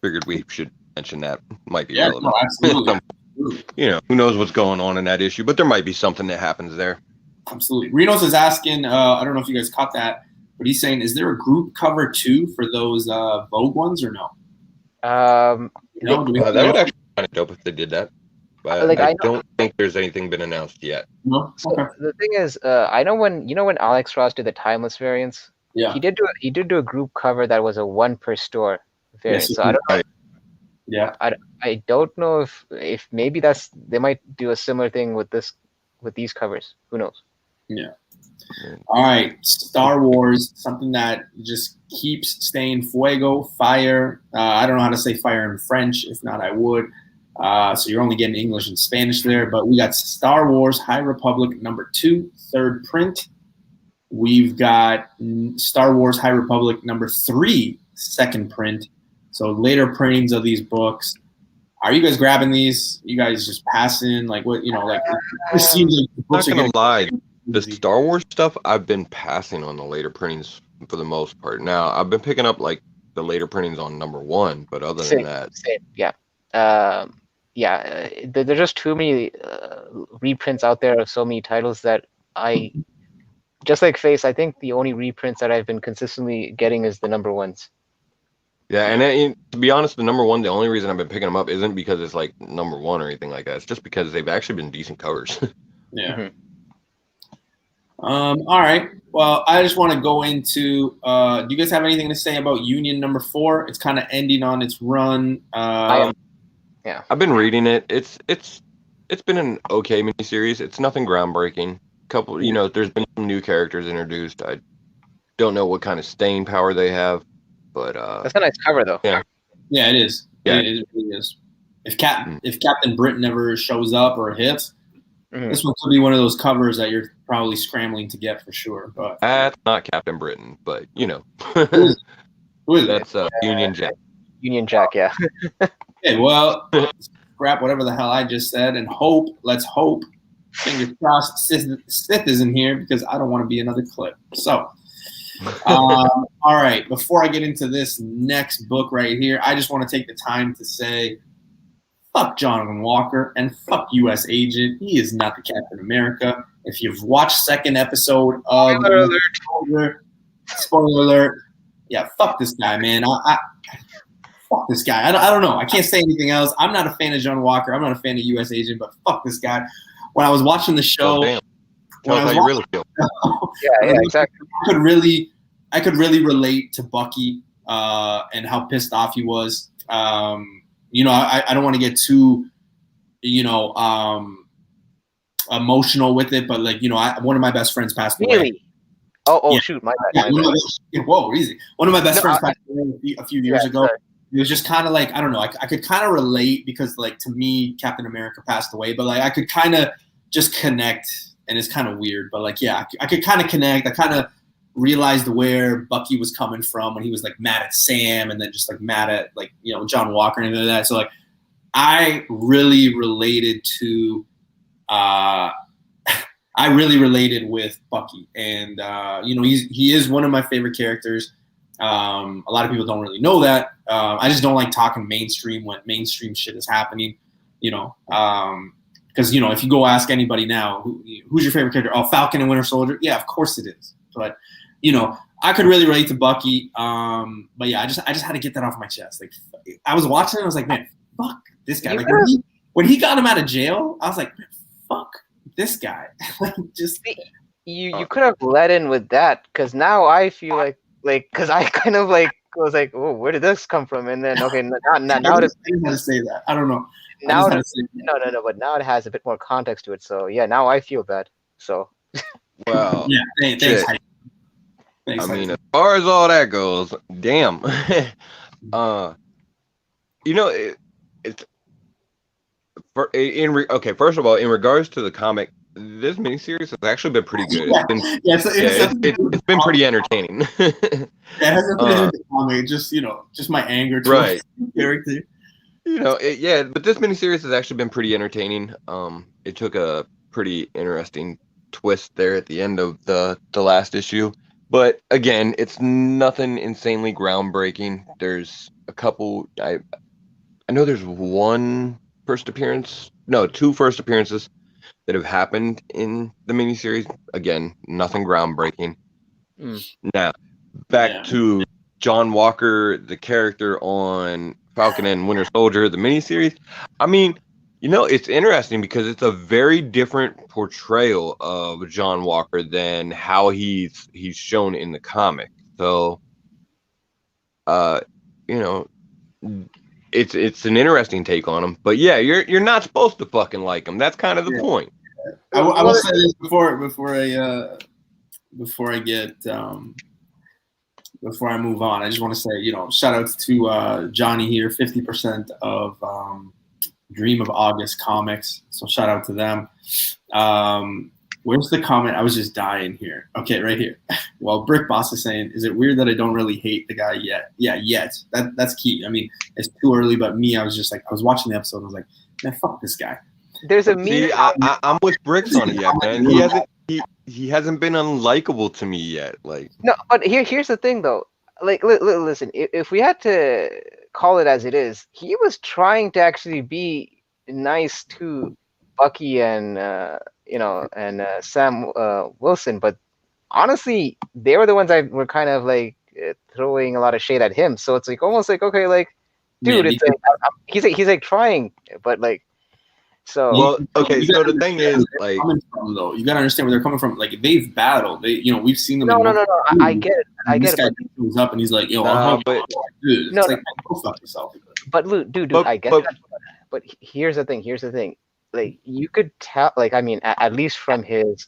figured we should mention that. Might be relevant. No, absolutely. Who knows what's going on in that issue, but there might be something that happens there. Absolutely. Renos is asking. I don't know if you guys caught that, but he's saying, is there a group cover too for those Vogue ones or no? That would actually be kind of dope if they did that. But I don't think there's anything been announced yet. No. Okay. So the thing is, I know when Alex Ross did the timeless variants. Yeah. He did do a group cover that was a 1 per store variant. Yes, so I don't know. Yeah. I don't know if maybe they might do a similar thing with these covers. Who knows? Yeah. All right. Star Wars, something that just keeps staying fuego, fire. I don't know how to say fire in French. If not, I would. So you're only getting English and Spanish there, but we got Star Wars High Republic #2, 3rd print. We've got Star Wars High Republic #3, 2nd print. So later printings of these books. Are you guys grabbing these? You guys just passing? Like what? It seems like the books I'm not gonna lie. The easy. Star Wars stuff, I've been passing on the later printings for the most part. Now I've been picking up like the later printings on #1, but other than that, yeah. There's just too many reprints out there of so many titles that just like Face, I think the only reprints that I've been consistently getting is the #1s. Yeah, and to be honest, the #1, the only reason I've been picking them up isn't because it's like #1 or anything like that. It's just because they've actually been decent covers. Yeah. Mhm. All right. Well, I just want to go into. Do you guys have anything to say about Union #4? It's kind of ending on its run. I've been reading it. It's been an okay miniseries. It's nothing groundbreaking. There's been some new characters introduced. I don't know what kind of staying power they have. But That's a nice cover, though. Yeah. Yeah, it is. Yeah. It really is. If Captain Britain ever shows up or hits, this one could be one of those covers that you're probably scrambling to get for sure. But that's not Captain Britain, but who is it? That's Union Jack. Union Jack, yeah. Okay, well, scrap whatever the hell I just said and hope. Let's hope. Fingers crossed. Sith isn't here because I don't want to be another clip. So, all right. Before I get into this next book right here, I just want to take the time to say, fuck Jonathan Walker and fuck U.S. Agent. He is not the Captain America. If you've watched second episode of spoiler alert. Yeah, fuck this guy, man. Fuck this guy. I don't know. I can't say anything else. I'm not a fan of John Walker. I'm not a fan of U.S. Agent, but fuck this guy. When I was watching the show, Tell us how you really feel. Yeah, exactly. I could really relate to Bucky and how pissed off he was. I don't want to get too, emotional with it, but one of my best friends passed away. Really? Oh, shoot, my bad. Whoa, easy. One of my best friends passed away a few years ago. Sorry. It was just kind of like, I don't know, I could kind of relate because to me, Captain America passed away, but I could kind of just connect, and it's kind of weird, but I could kind of connect. I kind of realized where Bucky was coming from when he was mad at Sam and then just mad at John Walker and anything like that. So I really related to I really related with Bucky, and he is one of my favorite characters. A lot of people don't really know that. I just don't like talking mainstream when mainstream shit is happening, because if you go ask anybody now, who's your favorite character? Oh, Falcon and Winter Soldier. Yeah, of course it is. But I could really relate to Bucky. But yeah, I just had to get that off my chest. I was watching it, I was like, man, fuck this guy. When he got him out of jail, I was like, man, fuck this guy. You could have let in with that, because now I feel because I kind of was like, oh, where did this come from? And then now I didn't have to say that. I don't know. No, but now it has a bit more context to it. So yeah, now I feel bad. So well, yeah, thanks. I mean, as far as all that goes, damn. First of all, in regards to the comic, this miniseries has actually been pretty good. It's been pretty entertaining. It hasn't been the comic, just my anger towards the character. But this miniseries has actually been pretty entertaining. It took a pretty interesting twist there at the end of the last issue. But again, it's nothing insanely groundbreaking. There's a couple. I know there's two first appearances that have happened in the miniseries. Again, nothing groundbreaking. Now, back to John Walker, the character on Falcon and Winter Soldier, the miniseries. I mean, it's interesting because it's a very different portrayal of John Walker than how he's shown in the comic. So, it's an interesting take on him. But yeah, you're not supposed to fucking like him. That's kind of the point. I will say this before I move on. I just want to say, shout out to Johnny here, 50% of Dream of August Comics. So shout out to them. Where's the comment? I was just dying here. Okay, right here. Well, Brick Boss is saying, is it weird that I don't really hate the guy yet? Yeah, yet. That's key. I mean, it's too early, but me, I was just I was watching the episode. I was like, man, fuck this guy. There's a meme. See, I'm with Bricks on it yet, man. He hasn't been unlikable to me yet. No, but here's the thing though. Listen, if we had to call it as it is, he was trying to actually be nice to Bucky and Sam Wilson, but honestly, they were the ones that were kind of throwing a lot of shade at him. So it's almost okay, dude, it's he's trying, but so. Well, okay. So the thing is, coming from, though, you gotta understand where they're coming from. They've battled. We've seen them. No. I get it. This guy comes up and he's like, "Yo, dude, go fuck yourself." But dude, I get that. But here's the thing. You could tell. At least from his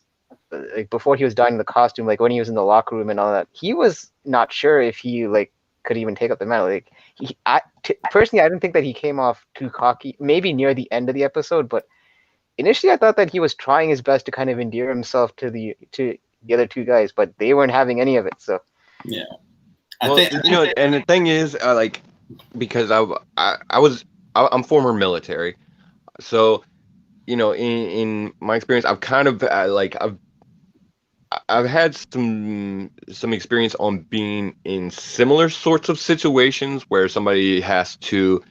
before he was donning the costume, when he was in the locker room and all that, he was not sure if he could even take up the mantle. Like personally, I didn't think that he came off too cocky. Maybe near the end of the episode, but initially I thought that he was trying his best to kind of endear himself to the other two guys, but they weren't having any of it. So yeah, and the thing is, because I'm former military, so in my experience, I've kind of I've had some experience on being in similar sorts of situations where somebody has to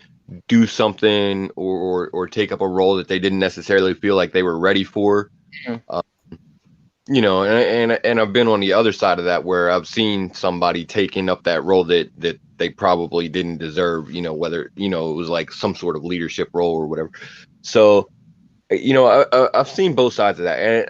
do something or take up a role that they didn't necessarily feel like they were ready for. Mm-hmm. And I've been on the other side of that where I've seen somebody taking up that role that they probably didn't deserve, whether, it was like some sort of leadership role or whatever. So, I've seen both sides of that. And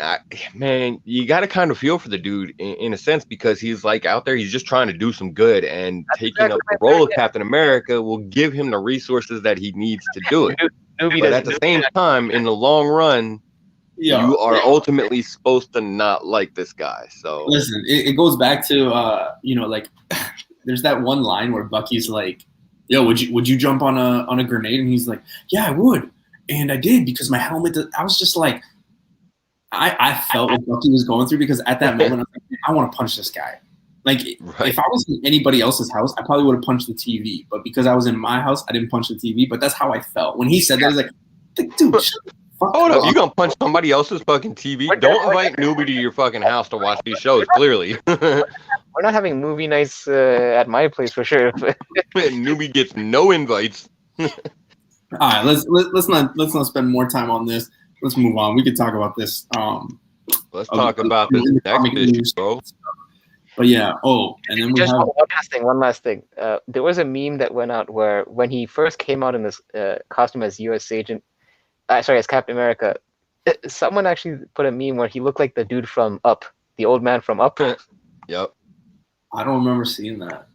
man, you got to kind of feel for the dude in a sense, because he's like out there, he's just trying to do some good, and taking up the role of Captain America will give him the resources that he needs to do it. But at the same time, in the long run, you are ultimately supposed to not like this guy. So listen, it goes back to like there's that one line where Bucky's like, "Yo, would you jump on a grenade?" And he's like, "Yeah, I would." And I did, because my helmet. I was just like, I felt what Bucky was going through, because at that moment I was like, I want to punch this guy. Like if I was in anybody else's house, I probably would have punched the TV. But because I was in my house, I didn't punch the TV. But that's how I felt when he said that. I was like, dude. Hold up, you gonna punch somebody else's fucking TV? Don't invite Newbie to your fucking house to watch these shows, clearly. We're not having movie nights at my place for sure. Newbie gets no invites. All right, let's not spend more time on this. Let's move on. We could talk about this. Let's talk about this next issue, bro. But yeah, and then we just have one last thing. There was a meme that went out where when he first came out in this costume as U.S. agent, as Captain America, someone actually put a meme where he looked like the dude from Up, the old man from Up. Yep. I don't remember seeing that.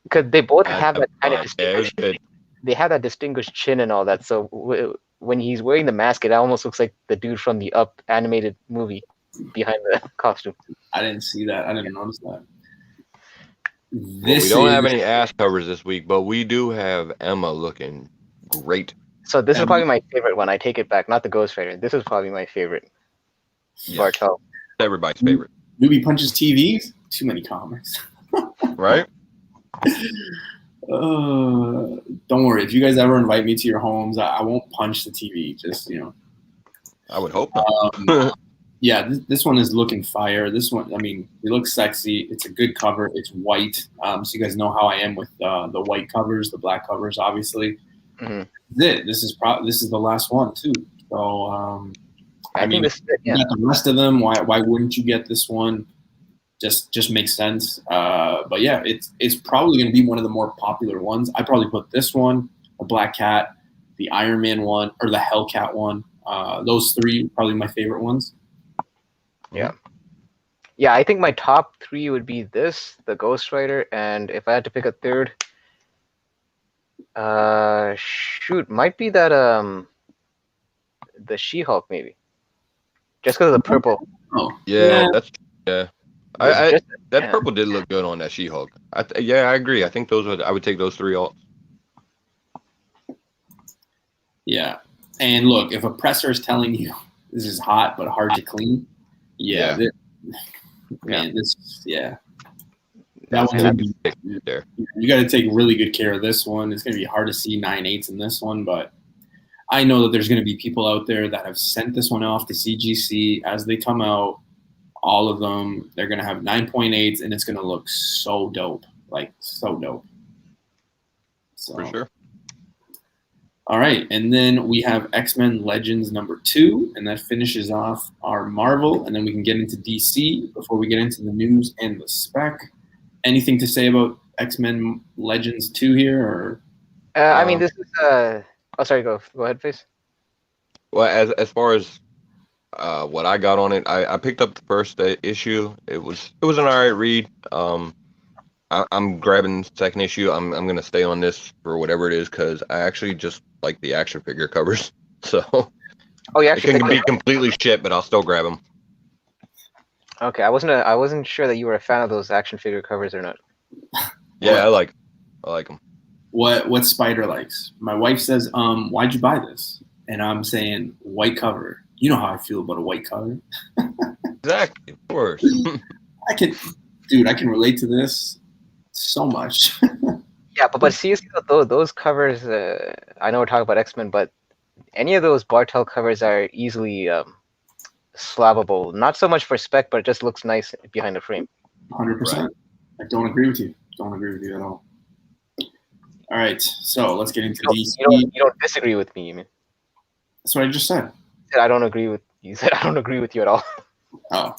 Because they both have that kind of distinguished. They have that distinguished chin and all that. So when he's wearing the mask, it almost looks like the dude from the Up animated movie behind the costume. I didn't see that. I didn't notice that. We don't have any ass covers this week, but we do have Emma looking great. So this is probably my favorite one. I take it back, not the Ghost Rider. This is probably my favorite. Yeah. Bartel. Everybody's favorite. Newbie punches TVs. Too many comics. Right? Don't worry. If you guys ever invite me to your homes, I won't punch the TV. Just I would hope not. Yeah, this one is looking fire. This one, I mean, it looks sexy. It's a good cover. It's white. So you guys know how I am with the white covers, the black covers, obviously. Mm-hmm. This is the last one too. So I mean, think this, you got the rest of them. Why wouldn't you get this one? Just makes sense. But yeah, it's probably going to be one of the more popular ones. I probably put this one, the Black Cat, the Iron Man one, or the Hellcat one. Those three probably my favorite ones. Yeah, I think my top three would be this, the Ghost Rider, and if I had to pick a third, might be that the She-Hulk maybe, just because of the purple. Oh yeah, that purple did look good on that She-Hulk. I agree. I think I would take those three all. Yeah, and look, if a presser is telling you this is hot but hard to clean, that one's gonna be there. You got to take really good care of this one. It's gonna be hard to see 9/8 in this one, but I know that there's gonna be people out there that have sent this one off to CGC as they come out. All of them, they're gonna have 9.8s, and it's gonna look so dope, like so dope. So, for sure. All right, and then we have X-Men Legends #2, and that finishes off our Marvel, and then we can get into DC before we get into the news and the spec. Anything to say about X-Men Legends 2 here, or? I mean, this is sorry, go ahead, please. Well, as far as what I got on it, I picked up the first issue. It was an alright read. I'm grabbing the second issue. I'm gonna stay on this for whatever it is, because I actually just like the action figure covers. So it can be completely shit, but I'll still grab them. Okay, I wasn't sure that you were a fan of those action figure covers or not. Yeah, I like. I like them. What Spider likes. My wife says, why'd you buy this? And I'm saying, white cover. You know how I feel about a white cover. Exactly, of course. I can relate to this so much. Yeah, but seriously, those covers, I know we're talking about X-Men, but any of those Bartel covers are easily slabbable. Not so much for Spec, but it just looks nice behind the frame. 100%. I don't agree with you. Don't agree with you at all. All right, so let's get into DC. You don't disagree with me, man. That's what I just said. I don't agree with you. Said I don't agree with you at all. Oh.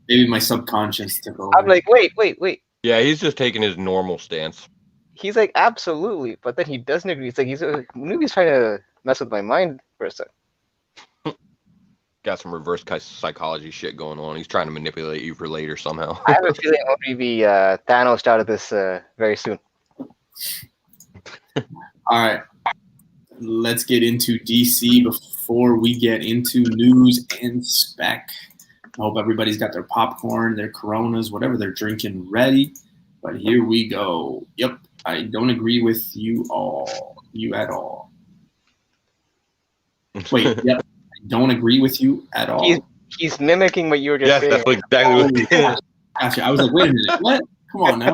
Maybe my subconscious took over. I'm like, wait. Yeah, he's just taking his normal stance. He's like, absolutely, but then he doesn't agree. It's like Newbie's trying to mess with my mind for a second. Got some reverse psychology shit going on. He's trying to manipulate you for later somehow. I have a feeling I'm going to be Thanos out of this very soon. All right. Let's get into DC before we get into news and spec. I hope everybody's got their popcorn, their Coronas, whatever they're drinking ready. But here we go. Yep, I don't agree with you at all. Wait, yep, I don't agree with you at all. He's mimicking what you were just saying. That's exactly what he did. Gotcha. I was like, wait a minute, what? Come on now.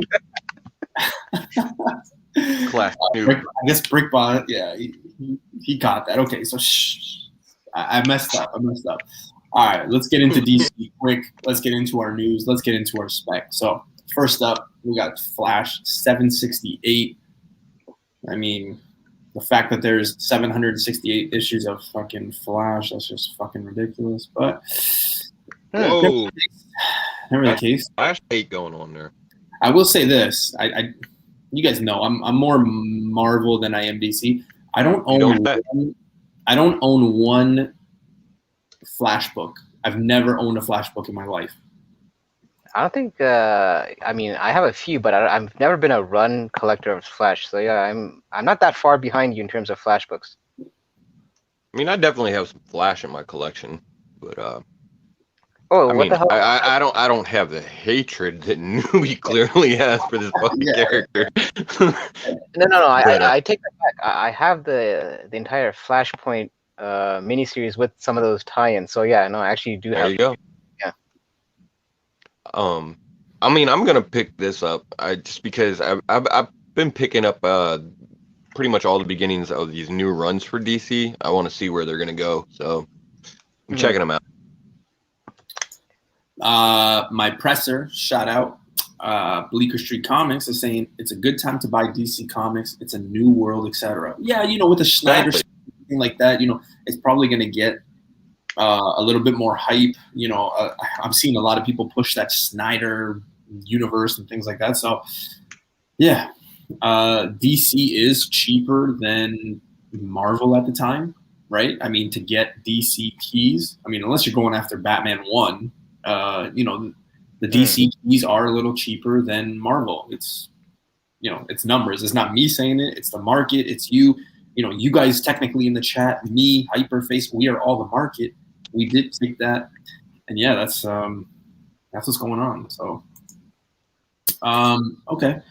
Class. I guess Brickbot, yeah, he got that. Okay, so I messed up. All right, let's get into DC quick. Let's get into our news. Let's get into our spec. So first up, we got Flash 768. I mean, the fact that there's 768 issues of fucking Flash, that's just fucking ridiculous. But whoa, never the case. Flash hate going on there. I will say this. You guys know I'm more Marvel than I am DC. I don't own one Flash book. I've never owned a Flash book in my life. I don't think. I mean, I have a few, but I've never been a run collector of Flash. So yeah, I'm not that far behind you in terms of Flash books. I mean, I definitely have some Flash in my collection, but the hell? I don't have the hatred that Newbie clearly has for this fucking character. No. I take that back. I have the entire Flashpoint miniseries with some of those tie-ins. So yeah, no, I actually do have. There you go. Yeah. I mean, I'm gonna pick this up. Just because I've been picking up pretty much all the beginnings of these new runs for DC. I want to see where they're gonna go, so I'm checking them out. My presser, shout out, Bleecker Street Comics is saying it's a good time to buy DC Comics. It's a new world, etc. Yeah, with the Schneider thing like that, it's probably going to get a little bit more hype. I'm seeing a lot of people push that Snyder universe and things like that. So, yeah, DC is cheaper than Marvel at the time, right? I mean, to get DC keys, unless you're going after Batman 1. The DC keys are a little cheaper than Marvel. It's it's numbers. It's not me saying it. It's the market. It's you. You guys technically in the chat, me, Hyperface, we are all the market. We did take that, and yeah, that's what's going on. So, okay.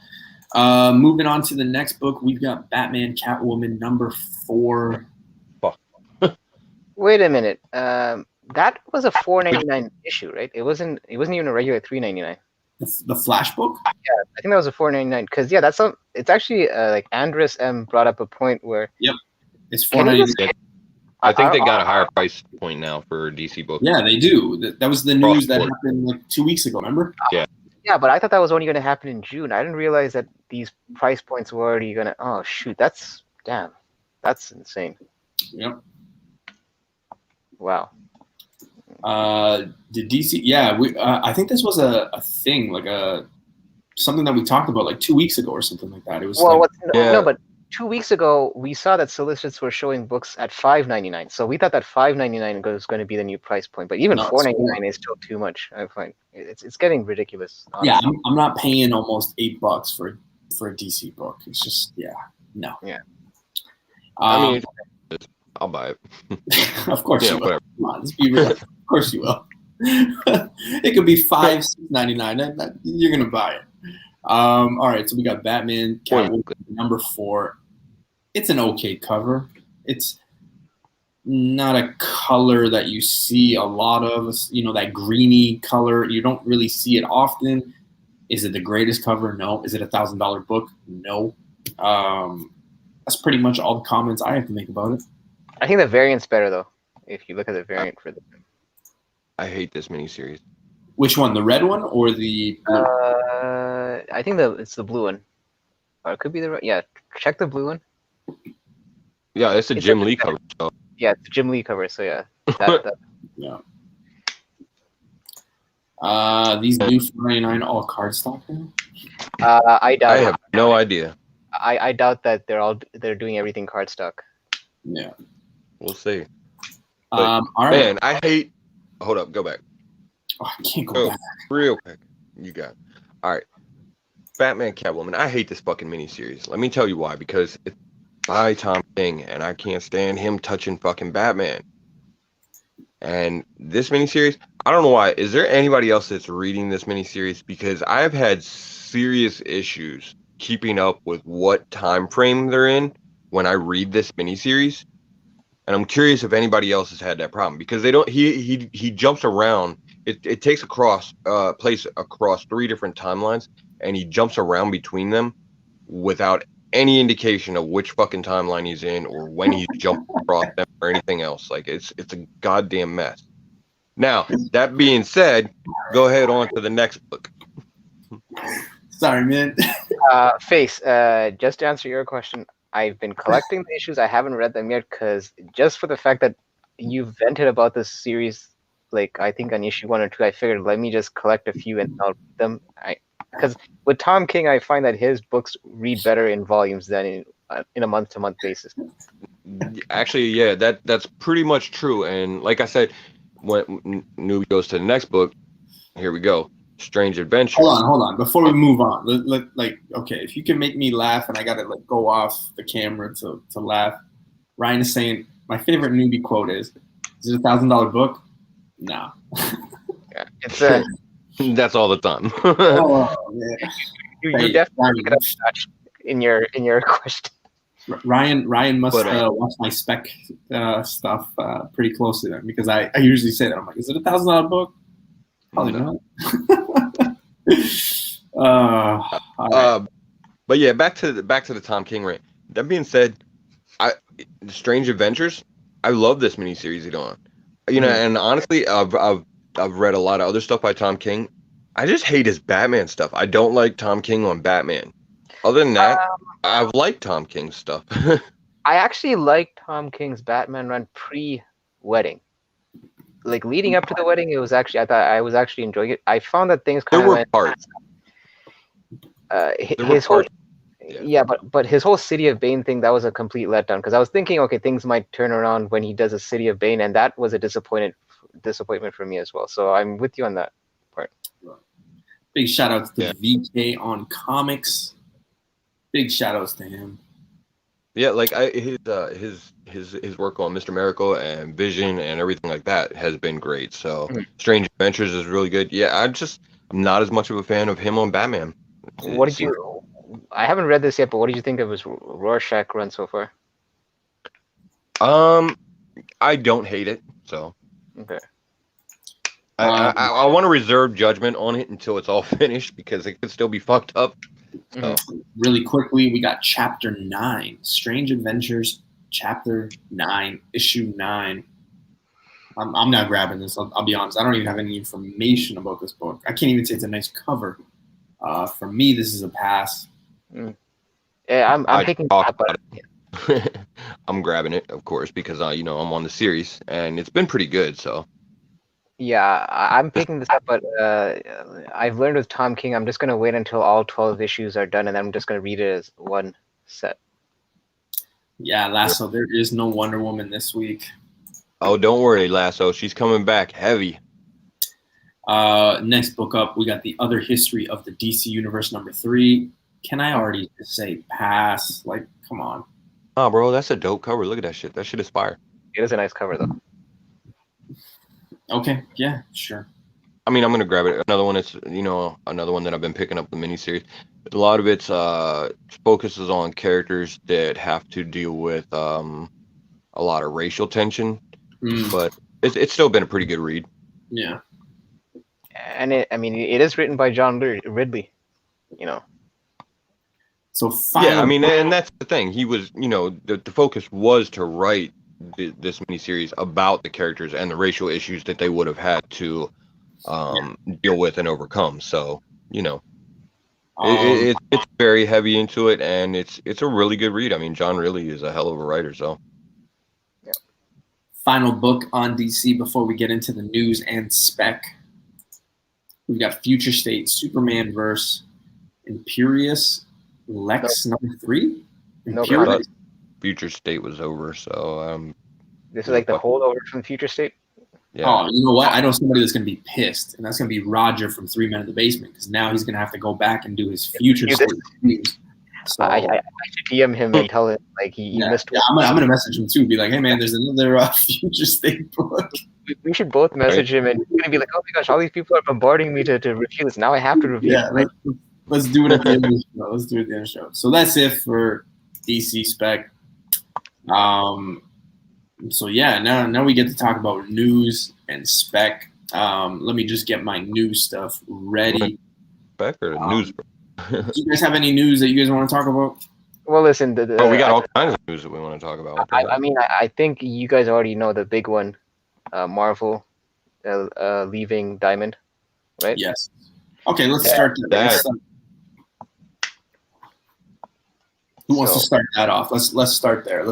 Moving on to the next book, we've got Batman Catwoman #4. Wait a minute. That was a $4.99 issue, right? It wasn't even a regular $3.99. The Flash book? Yeah, I think that was a $4.99. Because it's actually like Andres M brought up a point where. Yep, it's $4.99. I think they got a higher price point now for DC books. Yeah, they do. That was the news that happened like 2 weeks ago. Remember? Yeah. Yeah, but I thought that was only going to happen in June. I didn't realize that these price points were already going to. Oh shoot, that's insane. Yep. Wow. Did DC? Yeah, I think this was a thing, like something that we talked about like 2 weeks ago or something like that. It was no, but 2 weeks ago we saw that solicits were showing books at $5.99. So we thought that $5.99 was going to be the new price point. But even $4.99 is still too much. I find it's getting ridiculous. Honestly. Yeah, I'm not paying almost $8 for a DC book. It's just no. Yeah. I mean, I'll buy it. Of course you will. Whatever. Come on, let's be real. Of course you will. It could be $5.99. You're gonna buy it. All right, so we got Batman, Catwoman, number 4. It's an okay cover. It's not a color that you see a lot of, you know, that greeny color. You don't really see it often. Is it the greatest cover? No. Is it $1,000 book? No. That's pretty much all the comments I have to make about it. I think the variant's better though. If you look at the variant for the. I hate this miniseries. Which one? The red one or the blue? I think it's the blue one. Or it could be the red. Yeah, check the blue one. Yeah, it's a Jim Lee cover. So. Yeah, it's Jim Lee cover. So yeah, that. Yeah. These new 499 all cardstock now? I doubt. I have no idea. I doubt that they're doing everything cardstock. Yeah. We'll see. All right. Man, I hate. Hold up, go back. Oh, I can't go back. Real quick. You got it. All right. Batman, Catwoman. I hate this fucking miniseries. Let me tell you why. Because it's by Tom King, and I can't stand him touching fucking Batman. And this miniseries, I don't know why. Is there anybody else that's reading this miniseries? Because I've had serious issues keeping up with what time frame they're in when I read this miniseries. And I'm curious if anybody else has had that problem, because they don't. He jumps around. It takes place across 3 different timelines, and he jumps around between them without any indication of which fucking timeline he's in or when he's jumped across them or anything else. Like it's a goddamn mess. Now, that being said, go ahead on to the next book. Sorry, man. Face, just to answer your question, I've been collecting the issues. I haven't read them yet because just for the fact that you vented about this series, like I think on issue 1 or 2, I figured let me just collect a few and I'll read them. Because with Tom King, I find that his books read better in volumes than in a month-to-month basis. Actually, yeah, that's pretty much true. And like I said, when Newbie goes to the next book, here we go. Strange Adventures. Hold on. Before we move on, okay, if you can make me laugh, and I gotta go off the camera to laugh. Ryan is saying my favorite Newbie quote is it $1,000 book? No. Yeah, it's a. That's all the time. Oh, man. You definitely get a touch in your question. Ryan must watch my Spec stuff pretty closely then, because I usually say that. I'm like, is it $1,000 book? Probably not. Right. But yeah, back to the Tom King rant. That being said, Strange Adventures, I love this miniseries he's on. You know, and honestly, I've read a lot of other stuff by Tom King. I just hate his Batman stuff. I don't like Tom King on Batman. Other than that, I've liked Tom King's stuff. I actually liked Tom King's Batman run pre-wedding. Like leading up to the wedding, I thought I was actually enjoying it. I found that things kind of went. Parts. His whole, yeah, but his whole City of Bane thing, that was a complete letdown, because I was thinking, okay, things might turn around when he does a City of Bane, and that was a disappointment for me as well. So I'm with you on that part. Big shout outs to VK on comics. Big shout outs to him. Yeah, like his work on Mr. Miracle and Vision and everything like that has been great. So Strange Adventures is really good. Yeah, I'm not as much of a fan of him on Batman. What did you? I haven't read this yet, but what did you think of his Rorschach run so far? I don't hate it. So okay. I want to reserve judgment on it until it's all finished, because it could still be fucked up. So. Really quickly, we got Chapter 9, Strange Adventures, Chapter 9, Issue 9. I'm not grabbing this. I'll be honest. I don't even have any information about this book. I can't even say it's a nice cover. For me, this is a pass. Yeah, I'm picking it up. I'm grabbing it, of course, because I'm on the series and it's been pretty good. So. Yeah, I'm picking this up, but I've learned with Tom King, I'm just going to wait until all 12 issues are done, and then I'm just going to read it as one set. Yeah, Lasso, there is no Wonder Woman this week. Oh, don't worry, Lasso. She's coming back heavy. Next book up, we got The Other History of the DC Universe #3. Can I already just say pass? Like, come on. Oh, bro, that's a dope cover. Look at that shit. That shit is fire. It is a nice cover, though. Okay, yeah, sure. I mean, I'm gonna grab it. Another one is, another one that I've been picking up the miniseries. A lot of it's focuses on characters that have to deal with a lot of racial tension, but it's still been a pretty good read. Yeah. And it is written by John Ridley, So Yeah, I mean, and that's the thing. He was, the focus was to write this miniseries about the characters and the racial issues that they would have had to deal with and overcome. So, it's very heavy into it, and it's a really good read. I mean, John really is a hell of a writer. So, final book on DC before we get into the news and spec. We've got Future State, Superman verse, Imperious, Lex number 3. Imperious. Future State was over, so this is like the holdover from Future State. Yeah. Oh, you know what? I know somebody that's going to be pissed, and that's going to be Roger from 3 Men in the Basement, because now he's going to have to go back and do his Future State reviews. So I should DM him and tell him like he missed. Yeah, I'm going to message him too. Be like, hey man, there's another Future State book. We should both message him, and he's going to be like, oh my gosh, all these people are bombarding me to review this. Now I have to review. Yeah, it. let's do it at the end of the show. Let's do it at the end of the show. So that's it for DC Spec. So yeah, now we get to talk about news and spec. Let me just get my news stuff ready. Spec or news? Do you guys have any news that you guys want to talk about? Well, listen. We got all kinds of news that we want to talk about. I think you guys already know the big one, Marvel leaving Diamond, right? Yes. Okay, let's start there. Who wants to start that off? Let's start there.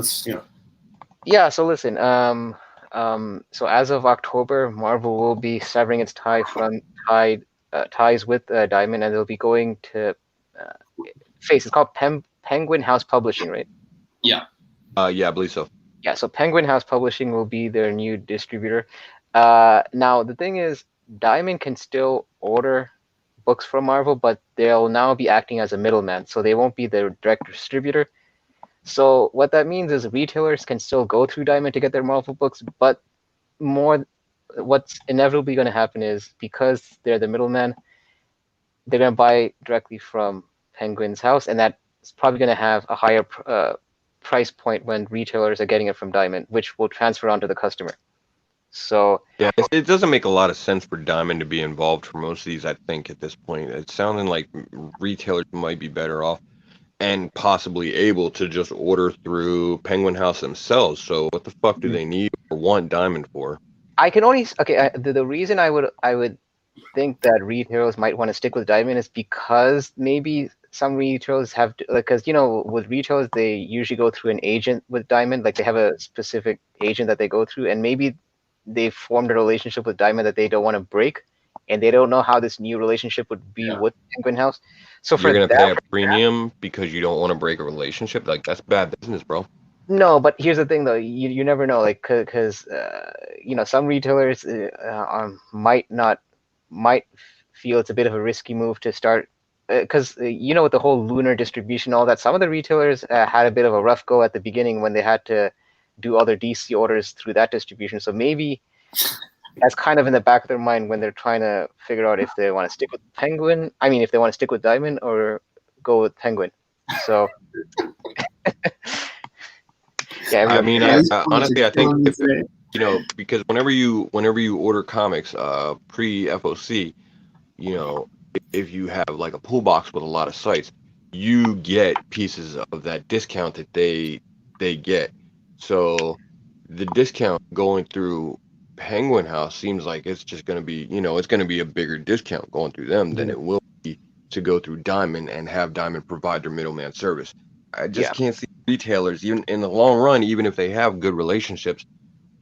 Yeah, so listen, so as of October, Marvel will be severing its ties with Diamond, and they'll be going to It's called Penguin House Publishing, right? Yeah. Yeah, I believe so. Yeah, so Penguin House Publishing will be their new distributor. Now, the thing is, Diamond can still order books from Marvel, but they'll now be acting as a middleman, so they won't be their direct distributor. So what that means is retailers can still go through Diamond to get their Marvel books, but what's inevitably going to happen is because they're the middleman, they're going to buy directly from Penguin's house, and that's probably going to have a higher price point when retailers are getting it from Diamond, which will transfer onto the customer. So yeah, it doesn't make a lot of sense for Diamond to be involved for most of these. I think at this point, it's sounding like retailers might be better off and possibly able to just order through Penguin House themselves. So what the fuck do they need or want Diamond for? The reason I would think that retailers might want to stick with Diamond is because maybe some retailers have, because with retailers they usually go through an agent with Diamond, like they have a specific agent that they go through, and maybe they've formed a relationship with Diamond that they don't want to break, and they don't know how this new relationship would be with Penguin House. So you're gonna pay a premium because you don't want to break a relationship? Like, that's bad business, bro. No, but here's the thing though, you never know, like, because some retailers might feel it's a bit of a risky move to start, because with the whole lunar distribution, all that, some of the retailers had a bit of a rough go at the beginning when they had to do other DC orders through that distribution. So maybe that's kind of in the back of their mind when they're trying to figure out if they want to stick with Penguin. I mean, if they want to stick with Diamond or go with Penguin. So yeah, I mean, honestly, I think because whenever you order comics pre-FOC, if you have like a pull box with a lot of sites, you get pieces of that discount that they get. So the discount going through Penguin House seems like it's just going to be, it's going to be a bigger discount going through them than it will be to go through Diamond and have Diamond provide their middleman service. I just can't see retailers, even in the long run, even if they have good relationships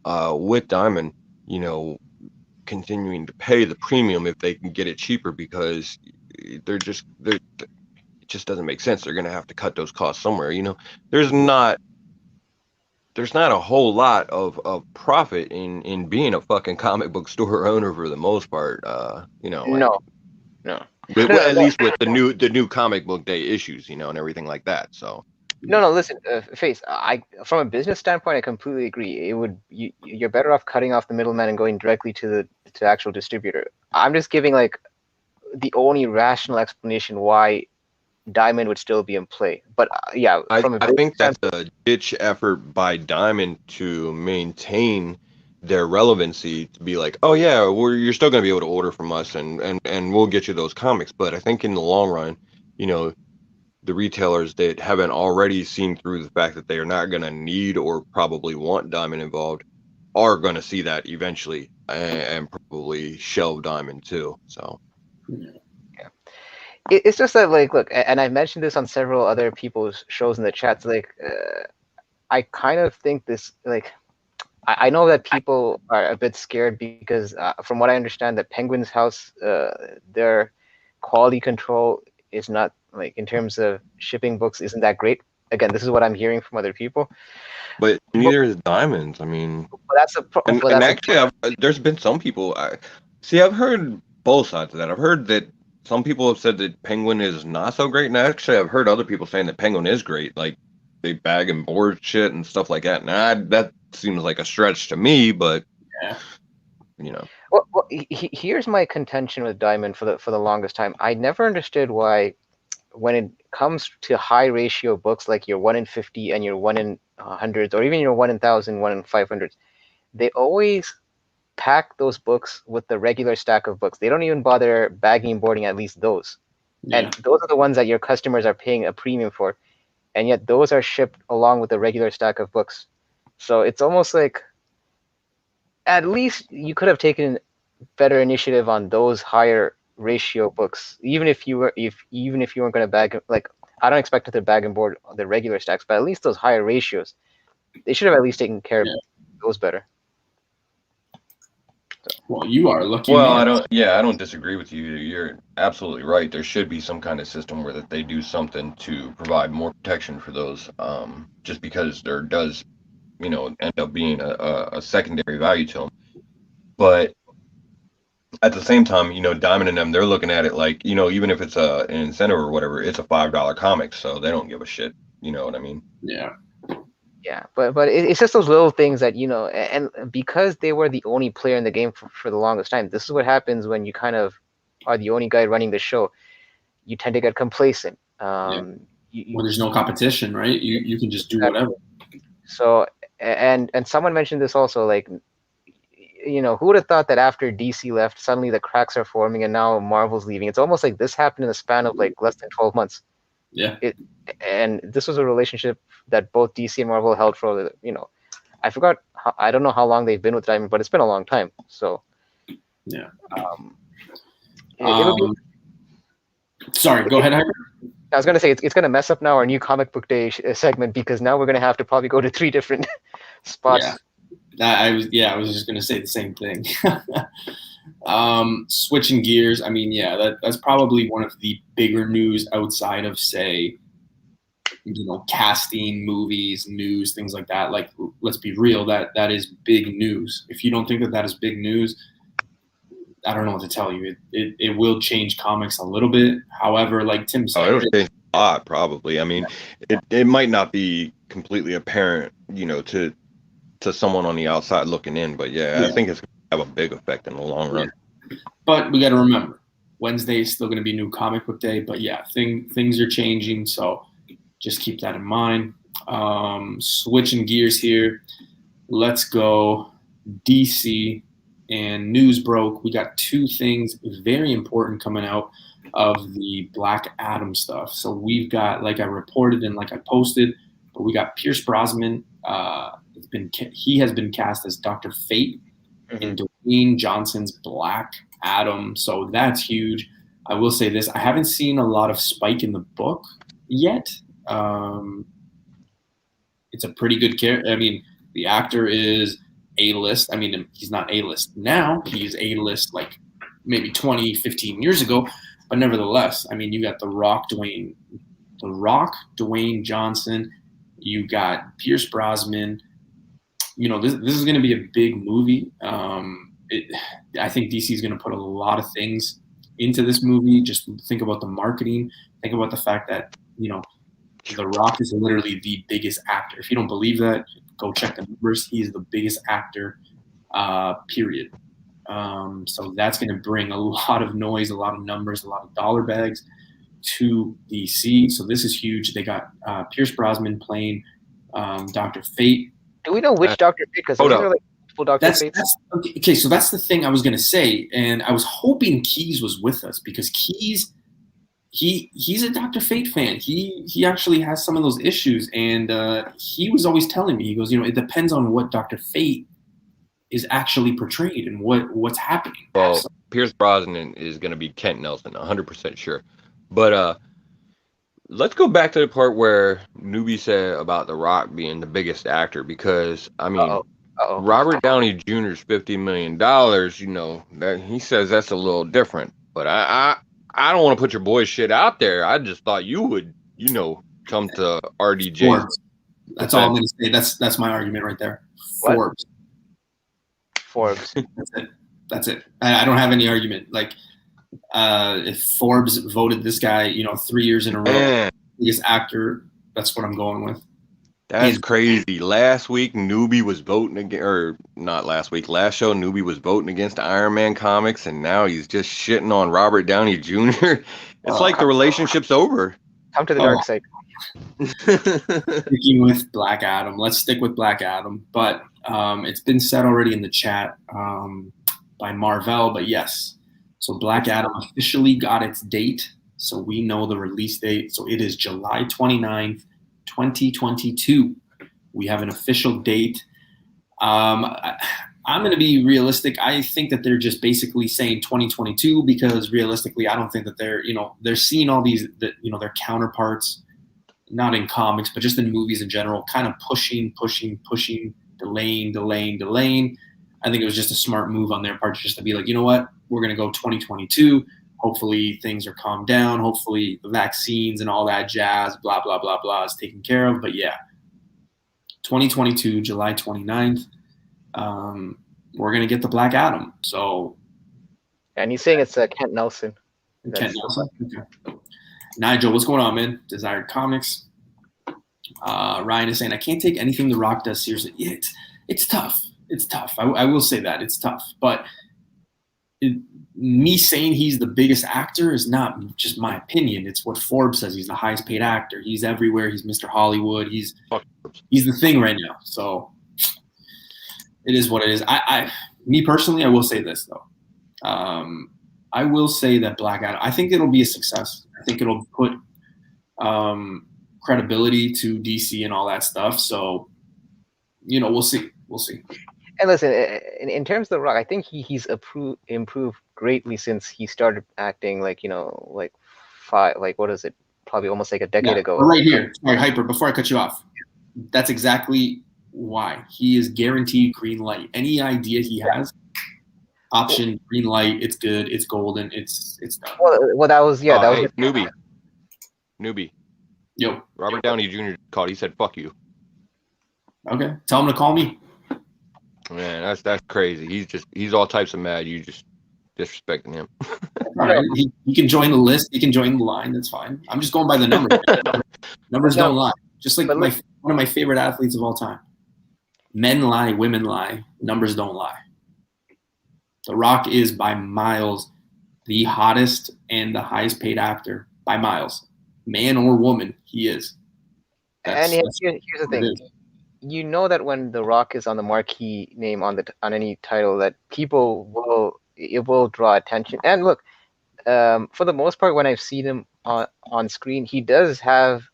with Diamond, continuing to pay the premium if they can get it cheaper, because it just doesn't make sense. They're going to have to cut those costs somewhere. There's not a whole lot of profit in being a fucking comic book store owner for the most part. No. At least with the new comic book day issues, and everything like that. So no. Listen, Face. From a business standpoint, I completely agree. You're better off cutting off the middleman and going directly to the actual distributor. I'm just giving like the only rational explanation why Diamond would still be in play. But yeah, I from a think business that's a ditch effort by Diamond to maintain their relevancy, to be like, oh yeah, you're still going to be able to order from us, and we'll get you those comics. But I think in the long run, you know, the retailers that haven't already seen through the fact that they are not going to need or probably want Diamond involved are going to see that eventually, and probably shelve Diamond too. So it's just that, like, look, and I mentioned this on several other people's shows in the chats. Like, I kind of think this, like, I know that people are a bit scared because, from what I understand, that Penguin's House, their quality control is not, like, in terms of shipping books, isn't that great. Again, this is what I'm hearing from other people. but neither is Diamond. I mean, But that's a and actually, there's been some people. I've heard both sides of that. I've heard that some people have said that Penguin is not so great, and actually, I've heard other people saying that Penguin is great. Like they bag and board shit and stuff like that. Now that seems like a stretch to me, but Yeah. you know. Well, here's my contention with Diamond for the longest time. I never understood why, when it comes to high ratio books like your 1 in 50 and your 1 in hundreds, or even your 1 in 1,000, 1 in 500s, they always pack those books with the regular stack of books. They don't even bother bagging and boarding at least those. Yeah. And those are the ones that your customers are paying a premium for. And yet those are shipped along with the regular stack of books. So it's almost like, at least you could have taken better initiative on those higher ratio books, even if you weren't going to bag, like, I don't expect it to bag and board the regular stacks, but at least those higher ratios, they should have at least taken care of those better. Well, you are lucky. Well, I don't disagree with you. You're absolutely right. There should be some kind of system where that they do something to provide more protection for those. Just because there does, end up being a secondary value to them. But at the same time, Diamond and them, they're looking at it like, even if it's an incentive or whatever, it's a $5 comic, so they don't give a shit. You know what I mean? Yeah. Yeah, but it's just those little things that, and because they were the only player in the game for the longest time, this is what happens when you kind of are the only guy running the show. You tend to get complacent. When there's no competition, right? You can just do whatever. So, and someone mentioned this also, like, who would have thought that after DC left, suddenly the cracks are forming and now Marvel's leaving? It's almost like this happened in the span of like less than 12 months. Yeah. And this was a relationship that both DC and Marvel held for, I forgot, I don't know how long they've been with Diamond, but it's been a long time. So, yeah. It'll be... Sorry, go ahead, Hyper. I was going to say, it's going to mess up now our new comic book day segment, because now we're going to have to probably go to 3 different spots. Yeah. I was just going to say the same thing. Switching gears, I mean, that's probably one of the bigger news outside of, say, casting, movies, news, things like that. Like, let's be real, that is big news. If you don't think that is big news, I don't know what to tell you. It will change comics a little bit. However, like Tim said, it'll change a lot, probably. I mean, it might not be completely apparent, to someone on the outside looking in, but I think it's going to have a big effect in the long run. But we got to remember, Wednesday is still going to be new comic book day. But things are changing, so just keep that in mind. Switching gears here, let's go DC. And news broke. We got 2 things very important coming out of the Black Adam stuff. So we've got, like I reported and like I posted, but we got Pierce Brosnan. He has been cast as Dr. Fate in Dwayne Johnson's Black Adam. So that's huge. I will say this: I haven't seen a lot of Spike in the book yet. It's a pretty good character. I mean, the actor is A-list. I mean, he's not A-list now. He's A-list like maybe 20, 15 years ago. But nevertheless, I mean, you got The Rock, Dwayne Johnson. You got Pierce Brosnan. This is going to be a big movie. I think DC is going to put a lot of things into this movie. Just think about the marketing. Think about the fact that, The Rock is literally the biggest actor. If you don't believe that, go check the numbers. He's the biggest actor, period. So that's going to bring a lot of noise, a lot of numbers, a lot of dollar bags to DC. So this is huge. They got Pierce Brosnan playing Dr. Fate. Do we know which Dr. Fate? Because there are like multiple Dr. Fates. Okay, so that's the thing I was going to say. And I was hoping Keys was with us because Keys, he's a Dr. Fate fan. He actually has some of those issues. And he was always telling me, he goes, it depends on what Dr. Fate is actually portrayed and what's happening. Well, Pierce Brosnan is going to be Kent Nelson, 100% sure. But let's go back to the part where Newbie said about The Rock being the biggest actor, because I mean, Robert Downey Jr.'s $50 million. That he says that's a little different. But I don't want to put your boy's shit out there. I just thought you would, come to RDJ. Forbes. That's all I'm going to say. That's my argument right there. Forbes. That's it. I don't have any argument. Like, if Forbes voted this guy, 3 years in a row, biggest actor, that's what I'm going with. That's crazy. Last week, Newbie was voting against, or not last week, last show, Newbie was voting against Iron Man comics, and now he's just shitting on Robert Downey Jr. It's like the relationship's over. Come to the dark side. Sticking with Black Adam. Let's stick with Black Adam. But it's been said already in the chat by Marvel, but yes. So Black Adam officially got its date. So we know the release date. So it is July 29th, 2022. We have an official date. I'm going to be realistic. I think that they're just basically saying 2022 because realistically, I don't think that they're seeing all these, their counterparts, not in comics, but just in movies in general, kind of pushing, delaying. I think it was just a smart move on their part just to be like, you know what, we're going to go 2022. Hopefully things are calmed down. Hopefully the vaccines and all that jazz, blah, blah, blah, blah, is taken care of. But yeah, 2022, July 29th, we're going to get the Black Adam. So, and he's saying it's Kent Nelson. Kent Nelson? Okay. Nigel, what's going on, man? Desired Comics. Ryan is saying, I can't take anything The Rock does seriously. It's tough. It's tough. I will say that. It's tough. But me saying he's the biggest actor is not just my opinion. It's what Forbes says. He's the highest paid actor. He's everywhere. He's Mr. Hollywood. He's the thing right now. So it is what it is. Me personally, I will say this, though. I will say that Black Adam, I think it'll be a success. I think it'll put credibility to DC and all that stuff. So, we'll see. We'll see. And listen, in terms of The Rock, I think he's improved greatly since he started acting probably almost like a decade ago. Right here. Sorry, Hyper, before I cut you off. That's exactly why. He is guaranteed green light. Any idea he has, option, green light, it's good, it's golden, it's done. Well, that was Newbie. Yo. Robert Downey Jr. called. He said, "Fuck you." Okay. Tell him to call me. Man, that's crazy. He's all types of mad. You just disrespecting him. All right. He can join the list. He can join the line. That's fine. I'm just going by the numbers. Numbers don't lie. Just like one of my favorite athletes of all time. Men lie, women lie. Numbers don't lie. The Rock is by miles the hottest and the highest paid actor by miles. Man or woman, he is. Here's the thing. You know that when The Rock is on the marquee name on any title, that it will draw attention. And look, for the most part, when I've seen him on screen, he does have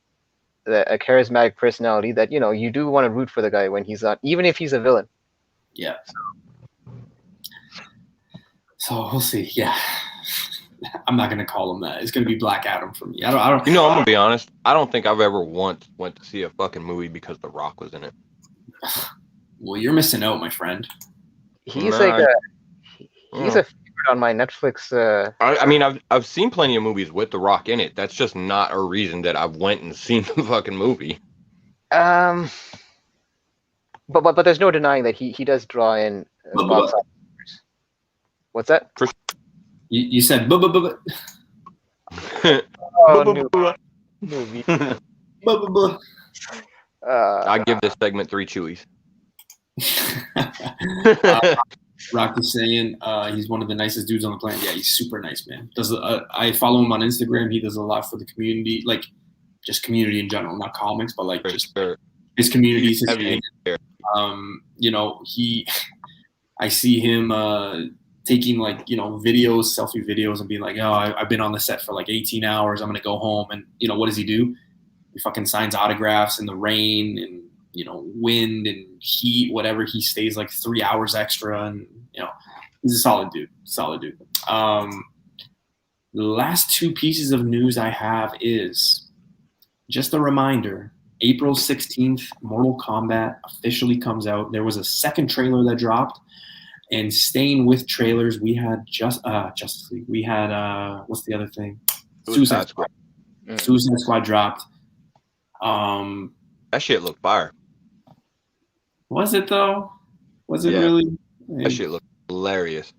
a charismatic personality that you do want to root for the guy when he's on, even if he's a villain. Yeah. So we'll see. Yeah. I'm not gonna call him that. It's gonna be Black Adam for me. I don't. I'm gonna be honest. I don't think I've ever once went to see a fucking movie because The Rock was in it. Well, you're missing out, my friend. He's a favorite on my Netflix. I mean, I've seen plenty of movies with The Rock in it. That's just not a reason that I've went and seen the fucking movie. But there's no denying that he does draw in box office. What's that? You said movie. I give this segment 3 chewies. Rock is saying he's one of the nicest dudes on the planet. Yeah, he's super nice, man. I follow him on Instagram. He does a lot for the community, like just community in general, not comics, but like just his community. His you know, I see him taking like, you know, selfie videos and being like, oh, I've been on the set for like 18 hours. I'm going to go home. And, you know, what does he do? He fucking signs autographs in the rain and, you know, wind and heat, whatever. He stays like 3 hours extra. And, you know, he's a solid dude. The last two pieces of news I have is just a reminder. April 16th, Mortal Kombat officially comes out. There was a second trailer that dropped. And staying with trailers, we had Justice League. We had what's the other thing? Suicide Squad. Suicide Squad dropped. That shit looked fire. Was it though? Was it really? That shit looked hilarious.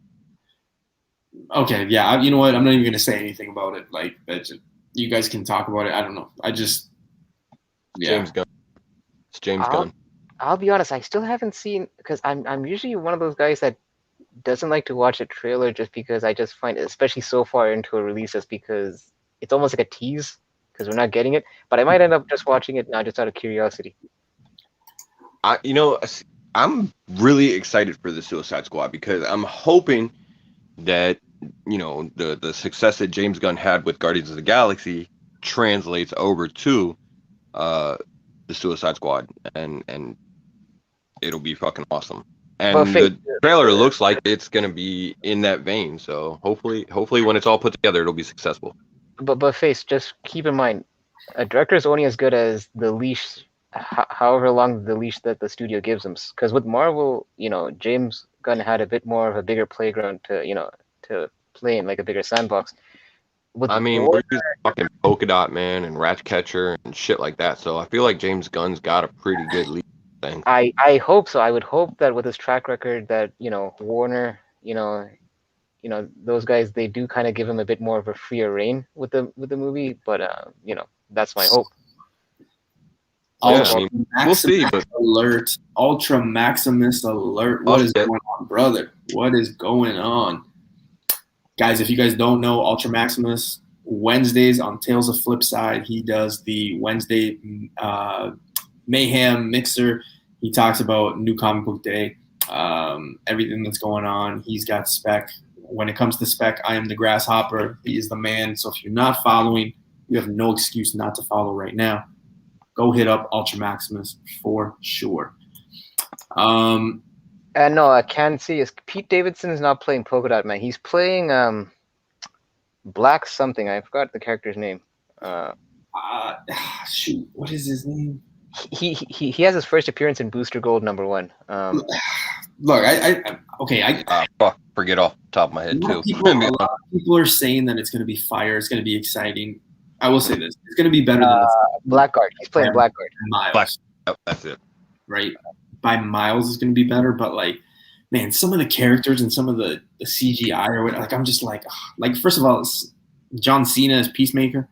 Okay, yeah. You know what? I'm not even gonna say anything about it. Like that. You guys can talk about it. I don't know. James Gunn. It's James Gunn. I'll be honest, I still haven't seen, because I'm usually one of those guys that doesn't like to watch a trailer just because I just find, especially so far into a release, just because it's almost like a tease because we're not getting it. But I might end up just watching it now just out of curiosity. I'm really excited for the Suicide Squad because I'm hoping that, you know, the success that James Gunn had with Guardians of the Galaxy translates over to the Suicide Squad, and it'll be fucking awesome. And the trailer looks like it's gonna be in that vein. So hopefully when it's all put together, it'll be successful. But Face, just keep in mind, a director is only as good as the leash, however long the leash that the studio gives them. Because with Marvel, you know, James Gunn had a bit more of a bigger playground to play in, like a bigger sandbox. We're just fucking Polka Dot Man and Ratcatcher and shit like that. So I feel like James Gunn's got a pretty good lead thing. I hope so. I would hope that with his track record, that, you know, Warner, you know, those guys, they do kind of give him a bit more of a freer reign with the movie. But you know, that's my hope. We'll see. But alert! Ultra Maximus alert! What is going on, brother? What is going on? Guys, if you guys don't know, Ultra Maximus, Wednesdays on Tales of Flipside, he does the Wednesday Mayhem Mixer. He talks about New Comic Book Day, everything that's going on. He's got Spec. When it comes to Spec, I am the grasshopper. He is the man. So if you're not following, you have no excuse not to follow right now. Go hit up Ultra Maximus for sure. And no, I can see is Pete Davidson is not playing Polka Dot Man. He's playing Black something. I forgot the character's name. Shoot, what is his name? He has his first appearance in Booster Gold #1. Look, forget off the top of my head too. A lot of people are saying that it's going to be fire. It's going to be exciting. I will say this: it's going to be better than Blackguard. He's playing Blackguard. Miles. That's it. Right. By miles is going to be better, but like, man, some of the characters and some of the CGI or whatever, like, I'm just like first of all, John Cena as Peacemaker.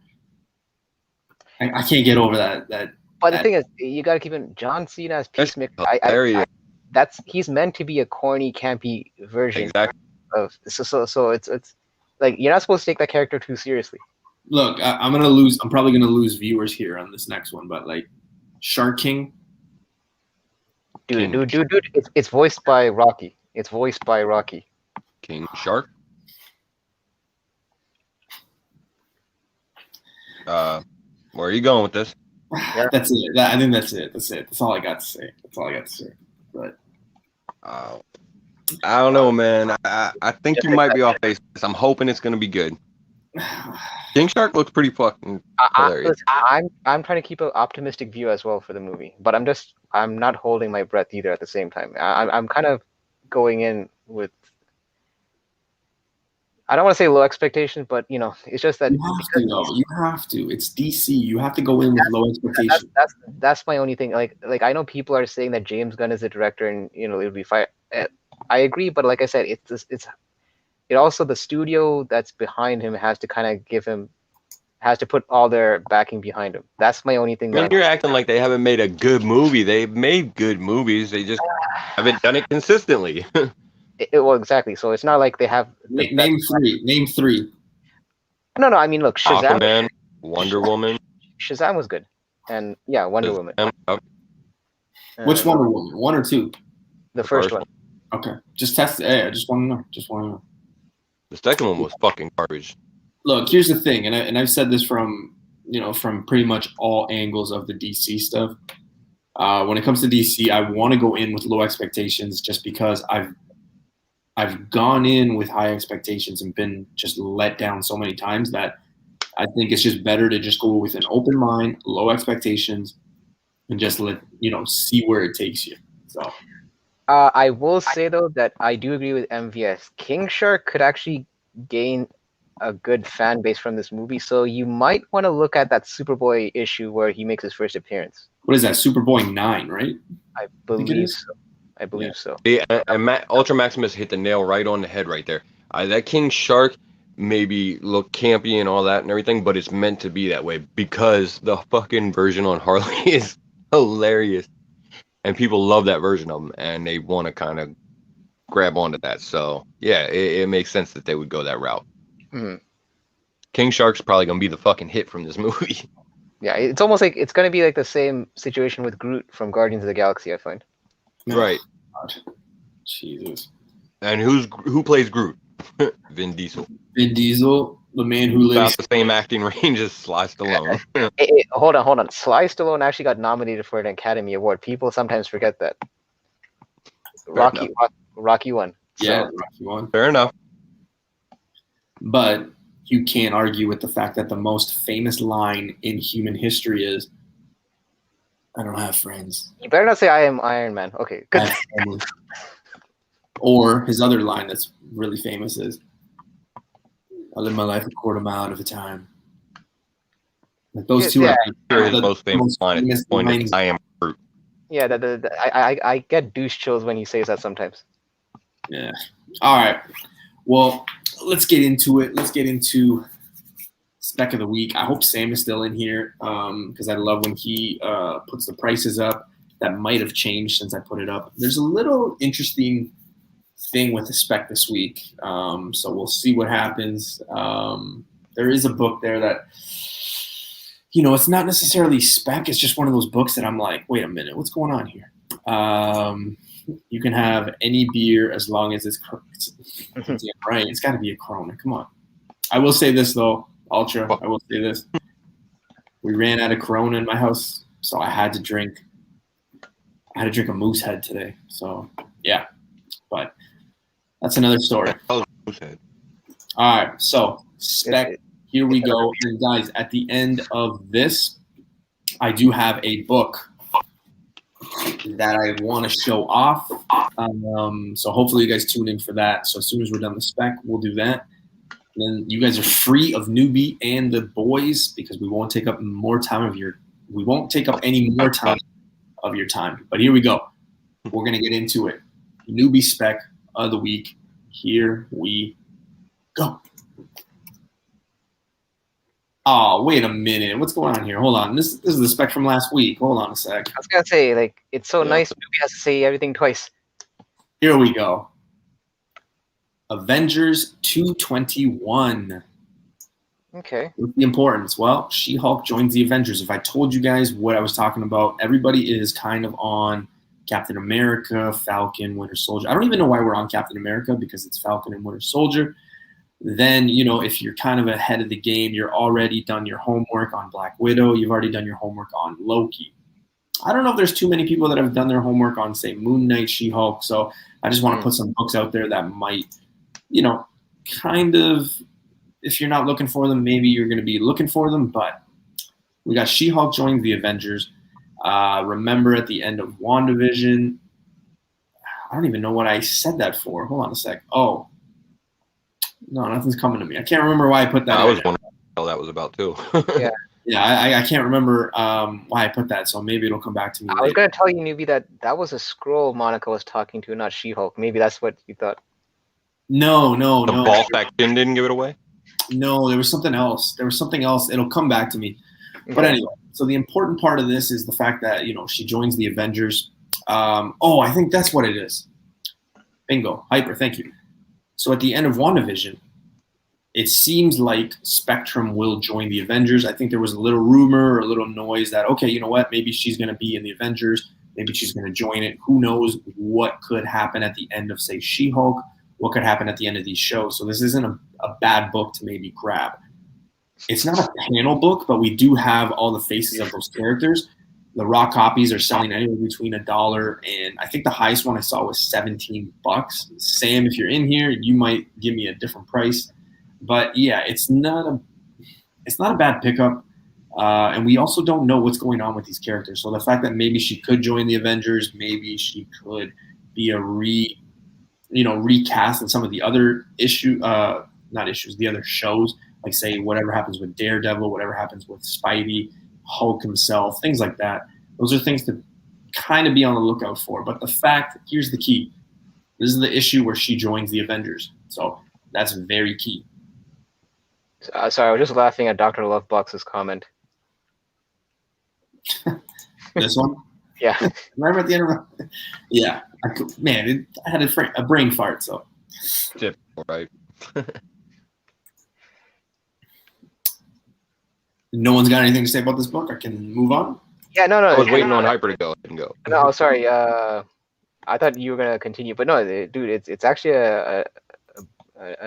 I can't get over that. But the thing is, you got to keep in John Cena as Peacemaker. He's meant to be a corny, campy version. Exactly. So it's like you're not supposed to take that character too seriously. Look, I'm probably gonna lose viewers here on this next one, but like Shark King. Dude, it's voiced by Rocky. King Shark. Where are you going with this? Yeah. That's it. I think that's it. That's all I got to say. But I don't know, man. I think you might be off base. I'm hoping it's gonna be good. King Shark looks pretty fucking hilarious. I'm trying to keep an optimistic view as well for the movie, but I'm not holding my breath either at the same time. I'm kind of going in with, I don't want to say low expectations, but you know, it's just that you have to. It's DC. You have to go in with low expectations. That's my only thing. Like I know people are saying that James Gunn is the director, and you know, it'll be fine. I agree, but like I said, it also, the studio that's behind him has to put all their backing behind him. That's my only thing. Man, you're acting like they haven't made a good movie. They've made good movies. They just haven't done it consistently. Well, exactly. So it's not like they have the Name three. Name three. No. I mean, look, Shazam. Aquaman, Wonder Woman. Shazam was good, and yeah, Wonder Woman. Which Wonder Woman? One or two? The first one. Okay, just test it. Hey, I just want to know. Just want to know. The second one was fucking garbage. Look, here's the thing, and I've said this from pretty much all angles of the DC stuff. When it comes to DC, I want to go in with low expectations just because I've gone in with high expectations and been just let down so many times that I think it's just better to just go with an open mind, low expectations, and just see where it takes you. So. I will say though that I do agree with MVS. King Shark could actually gain a good fan base from this movie, so you might want to look at that Superboy issue where he makes his first appearance. What is that? Superboy 9, right? I believe so. I believe so. Yeah, and Ultra Maximus hit the nail right on the head right there. That King Shark maybe look campy and all that and everything, but it's meant to be that way because the fucking version on Harley is hilarious. And people love that version of him, and they want to kind of grab onto that. So, yeah, it makes sense that they would go that route. Mm-hmm. King Shark's probably going to be the fucking hit from this movie. Yeah, it's almost like it's going to be like the same situation with Groot from Guardians of the Galaxy, I find. Right. God. Jesus. And who plays Groot? Vin Diesel. Vin Diesel, the man who lives... About the same acting range as Sly Stallone. Hold on. Sly Stallone actually got nominated for an Academy Award. People sometimes forget that. Rocky won. Yeah, so. Rocky won. Fair enough. But you can't argue with the fact that the most famous line in human history is, I don't have friends. You better not say I am Iron Man. Okay, good. Or his other line that's really famous is, I live my life a quarter mile at a time. Like those two are his most famous line. I am Groot. Yeah, I get douche chills when he says that sometimes. Yeah. All right. Well, let's get into it. Let's get into Spec of the Week. I hope Sam is still in here because I love when he puts the prices up. That might have changed since I put it up. There's a little interesting thing with the Spec this week. So we'll see what happens. There is a book there that, it's not necessarily Spec. It's just one of those books that I'm like, wait a minute, what's going on here? You can have any beer as long as it's right. It's got to be a Corona. Come on. I will say this, though, Ultra. I will say this. We ran out of Corona in my house, so I had to drink a Moose Head today. So, yeah. But that's another story. All right. So, Spec, here we go. And guys, at the end of this, I do have a book that I want to show off. So hopefully you guys tune in for that. So as soon as we're done with Spec, we'll do that. And then you guys are free of Newbie and the boys because we won't take up any more time of your time. But here we go. We're going to get into it. Newbie Spec of the week. Here we go. Oh, wait a minute. What's going on here? Hold on. This is the Spec from last week. Hold on a sec. I was going to say, it's so nice Newbie has to say everything twice. Here we go. Avengers 221. Okay. What's the importance? Well, She-Hulk joins the Avengers. If I told you guys what I was talking about, everybody is kind of on Captain America, Falcon, Winter Soldier. I don't even know why we're on Captain America because it's Falcon and Winter Soldier. Then, if you're kind of ahead of the game, you're already done your homework on Black Widow. You've already done your homework on Loki. I don't know if there's too many people that have done their homework on, say, Moon Knight, She-Hulk. So I just want to put some books out there that might, kind of, if you're not looking for them, maybe you're going to be looking for them. But we got She-Hulk joining the Avengers. Remember at the end of WandaVision, I don't even know what I said that for. Hold on a sec. Oh. No, nothing's coming to me. I can't remember why I put that. I was wondering what that was about too. Yeah, I can't remember why I put that, so maybe it'll come back to me. I was going to tell you, Newbie, that was a Skrull Monica was talking to, not She-Hulk. Maybe that's what you thought. No. The ball faction didn't give it away? No, there was something else. It'll come back to me. Okay. But anyway, so the important part of this is the fact that, she joins the Avengers. I think that's what it is. Bingo. Hyper, thank you. So at the end of WandaVision, it seems like Spectrum will join the Avengers. I think there was a little rumor or a little noise that, okay, you know what, maybe she's going to be in the Avengers. Maybe she's going to join it. Who knows what could happen at the end of, say, She-Hulk, what could happen at the end of these shows. So this isn't a bad book to maybe grab. It's not a panel book, but we do have all the faces of those characters. The raw copies are selling anywhere between $1 and I think the highest one I saw was $17. Sam, if you're in here, you might give me a different price. But yeah, it's not a bad pickup. And we also don't know what's going on with these characters. So the fact that maybe she could join the Avengers, maybe she could be a recast in some of the other the other shows, like say whatever happens with Daredevil, whatever happens with Spidey, Hulk himself, things like that. Those are things to kind of be on the lookout for. But the fact, here's the key. This is the issue where she joins the Avengers. So that's very key. Sorry, I was just laughing at Dr. Lovebox's comment. This one? Yeah. Remember at the end of yeah. I had a brain fart, so. Typical, right? No one's got anything to say about this book? I can move on? Yeah, no. I was waiting on Hyper to go. I didn't go. No, sorry. I thought you were gonna continue, but no, dude, it's actually a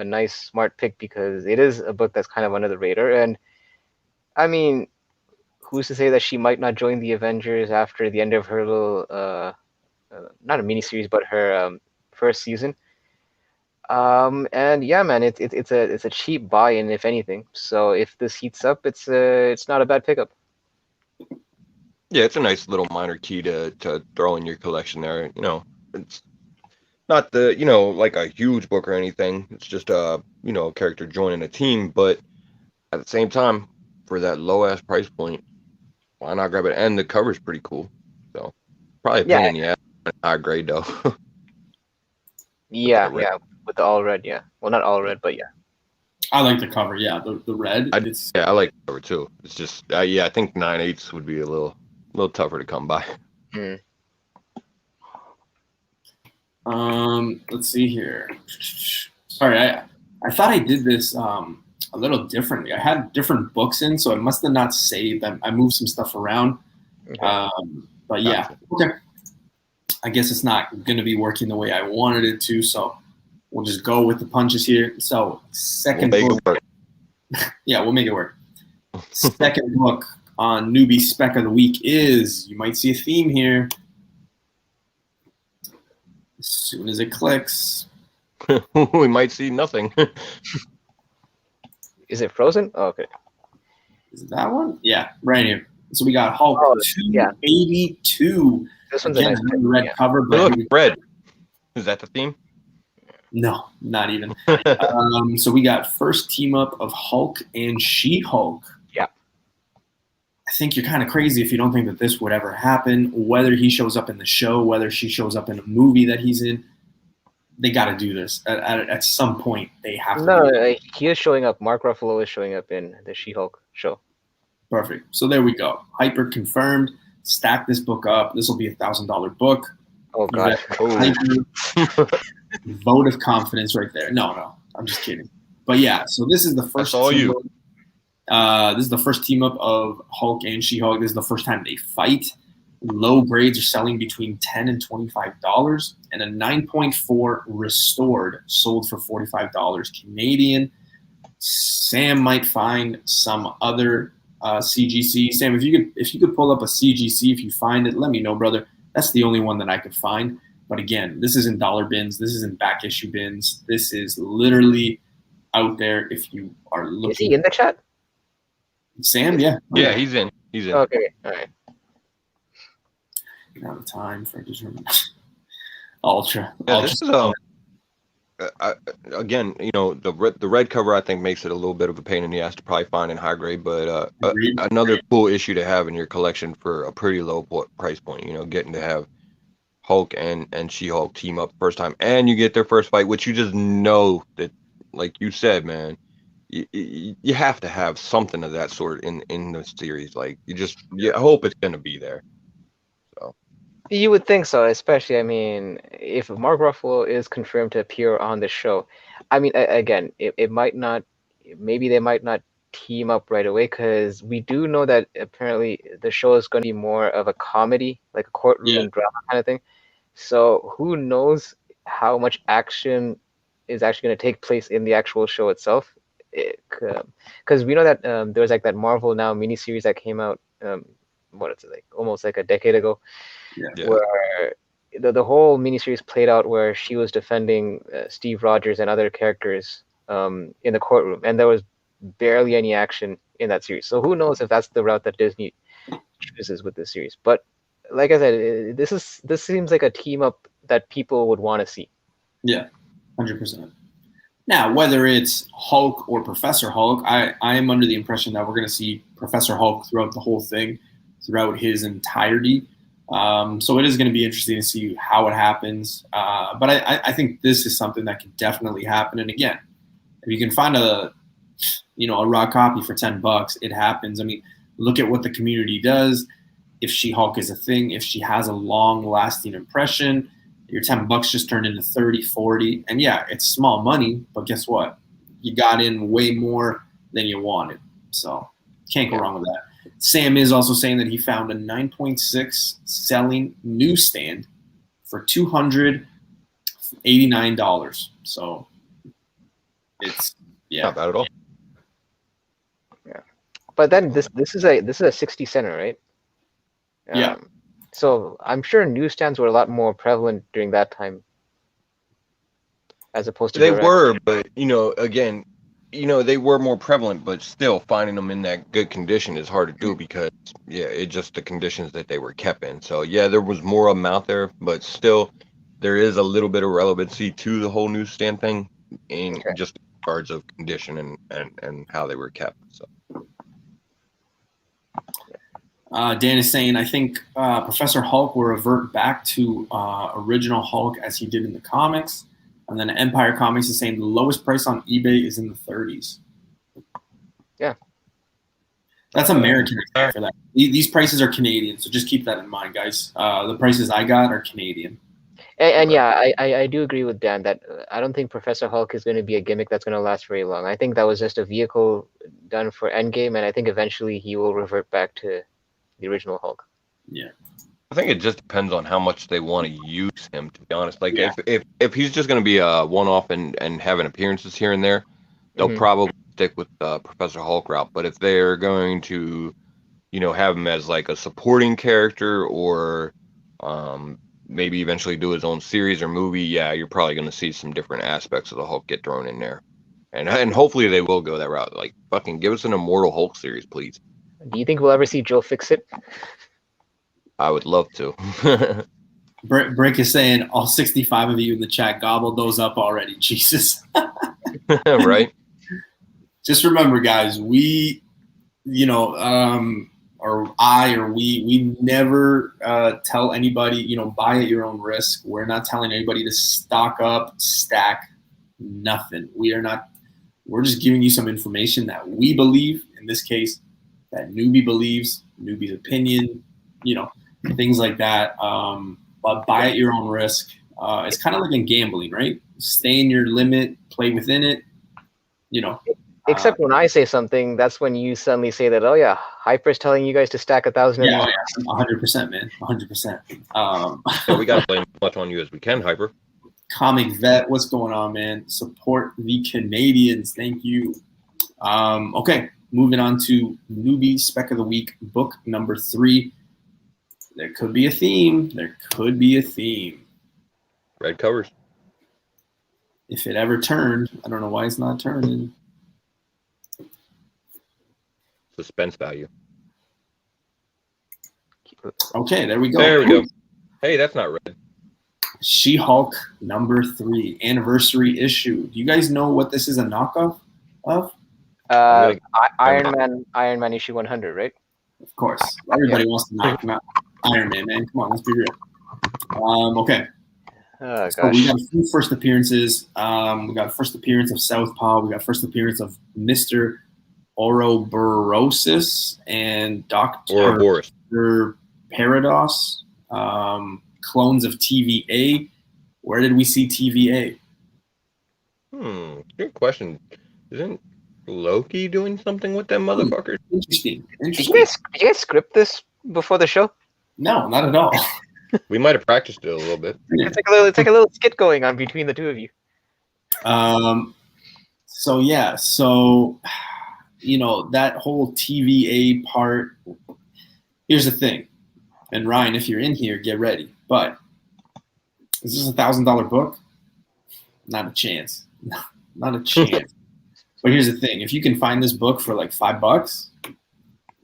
nice, smart pick because it is a book that's kind of under the radar, and I mean, who's to say that she might not join the Avengers after the end of her little, not a miniseries, but her first season. And yeah, man, it's a cheap buy-in if anything. So if this heats up, it's not a bad pickup. Yeah, it's a nice little minor key to throw in your collection there. It's not like a huge book or anything. It's just a character joining a team, but at the same time, for that low ass price point, why not grab it? And the cover's pretty cool. So probably a pain in the ass, high grade though. Yeah, with the all red, yeah. Well, not all red, but yeah. I like the cover, yeah. The red. I like the cover too. It's just I think 9/8 would be a little tougher to come by. Let's see here. Sorry, I thought I did this a little differently. I had different books in, so I must have not saved them. I moved some stuff around. Okay. But yeah, okay. I guess it's not going to be working the way I wanted it to, so we'll just go with the punches here. So second book. Yeah, we'll make it work. Second book on Newbie Spec of the Week is, you might see a theme here. As soon as it clicks. We might see nothing. Is it Frozen? Oh, okay. Is it that one? Yeah, right here. So we got Hulk 282. This one's a nice red cover. But look, red. Is that the theme? No, not even. So we got first team up of Hulk and She-Hulk. Yeah. I think you're kind of crazy if you don't think that this would ever happen. Whether he shows up in the show, whether she shows up in a movie that he's in, they got to do this. At some point, they have to. No, he is showing up. Mark Ruffalo is showing up in the She-Hulk show. Perfect. So there we go. Hyper confirmed. Stack this book up. This will be $1,000 book. Oh, God. Vote of confidence right there. No, I'm just kidding. But yeah, so this is the first. That's all you. This is the first team up of Hulk and She-Hulk. This is the first time they fight. Low grades are selling between $10 and $25, and a 9.4 restored sold for $45 Canadian. Sam might find some other CGC. Sam, if you could pull up a CGC, if you find it, let me know, brother. That's the only one that I could find. But again, this isn't dollar bins. This isn't back issue bins. This is literally out there if you are looking. Is he in the chat? Sam, yeah. Yeah, he's in. Okay, all right. Out of time for Ultra. Yeah, this is again, the red cover I think makes it a little bit of a pain in the ass to probably find in high grade, but another cool issue to have in your collection for a pretty low price point. Getting to have Hulk and She-Hulk team up first time, and you get their first fight, which you just know that, like you said, man, you have to have something of that sort in the series. Like you hope it's gonna be there. So You would think so, especially, I mean, if Mark Ruffalo is confirmed to appear on the show. I mean, again, it might not, maybe they might not team up right away, because we do know that apparently the show is going to be more of a comedy, like a courtroom drama kind of thing. So who knows how much action is actually going to take place in the actual show itself. Because we know that there was like that Marvel Now miniseries that came out, what is it, like almost like a decade ago, where the whole miniseries played out where she was defending Steve Rogers and other characters in the courtroom, and there was barely any action in that series. So who knows if that's the route that Disney chooses with this series. But like I said, this seems like a team up that people would want to see. Yeah, 100%. Now, whether it's Hulk or Professor Hulk, I am under the impression that we're going to see Professor Hulk throughout the whole thing, throughout his entirety. So it is going to be interesting to see how it happens. But I think this is something that can definitely happen. And again, if you can find a raw copy for $10, it happens. I mean, look at what the community does. If She-Hulk is a thing, if she has a long-lasting impression, your $10 just turned into 30, 40. And yeah, it's small money, but guess what? You got in way more than you wanted. So can't go wrong with that. Sam is also saying that he found a 9.6 selling newsstand for $289. So it's not bad at all. Yeah, but then this is a 60 center, right? Yeah. So I'm sure newsstands were a lot more prevalent during that time, as opposed to they were, but again, they were more prevalent, but still finding them in that good condition is hard to do because it's just the conditions that they were kept in. So yeah, there was more of them out there, but still there is a little bit of relevancy to the whole newsstand thing in just regards of condition and how they were kept. So Dan is saying, I think Professor Hulk will revert back to original Hulk as he did in the comics. And then Empire Comics is saying the lowest price on eBay is in the 30s. Yeah. That's American for that. These prices are Canadian, so just keep that in mind, guys. The prices I got are Canadian. And yeah, I do agree with Dan that I don't think Professor Hulk is going to be a gimmick that's going to last very long. I think that was just a vehicle done for Endgame, and I think eventually he will revert back to the original Hulk. Yeah. I think it just depends on how much they want to use him, to be honest. Like if he's just going to be a one-off and having appearances here and there, they'll probably stick with Professor Hulk route. But if they're going to, have him as like a supporting character or maybe eventually do his own series or movie, you're probably going to see some different aspects of the Hulk get thrown in there. And hopefully they will go that route. Like, fucking give us an Immortal Hulk series, please. Do you think we'll ever see Joe Fixit? I would love to. Brick is saying all 65 of you in the chat gobbled those up already. Jesus. Right? Just remember, guys, we never tell anybody, buy at your own risk. We're not telling anybody to stock up, stack, nothing. We're just giving you some information that we believe, in this case, that Newbie believes, Newbie's opinion, things like that. But buy at your own risk. It's kind of like in gambling, right? Stay in your limit, play within it, Except when I say something, that's when you suddenly say that, oh yeah, Hyper's telling you guys to stack 1,000 of these. 100%, man, 100%. So we got to blame as much on you as we can, Hyper. Comic Vet, what's going on, man? Support the Canadians. Thank you. Okay, moving on to Newbie Spec of the Week, book number 3. There could be a theme. Red covers. If it ever turned, I don't know why it's not turning. Suspense value. Okay, there we go. There we go. Hey, that's not red. She-Hulk number 3, anniversary issue. Do you guys know what this is a knockoff of? Iron Man issue 100, right? Of course. Everybody wants to knock him out. Iron Man, man. Come on, let's be real. Okay. Oh, so we got a few first appearances. We got first appearance of Southpaw. We got first appearance of Mr. Ouroboros and Dr. Ouroboros. Parados. Clones of TVA. Where did we see TVA? Good question. Isn't Loki doing something with them motherfuckers? Interesting. Did you guys script this before the show? No, not at all. We might have practiced it a little bit. It's like a little skit going on between the two of you. So that whole TVA part. Here's the thing, and Ryan, if you're in here, get ready. But is this $1,000 book? Not a chance. Not a chance. But here's the thing: if you can find this book for like $5,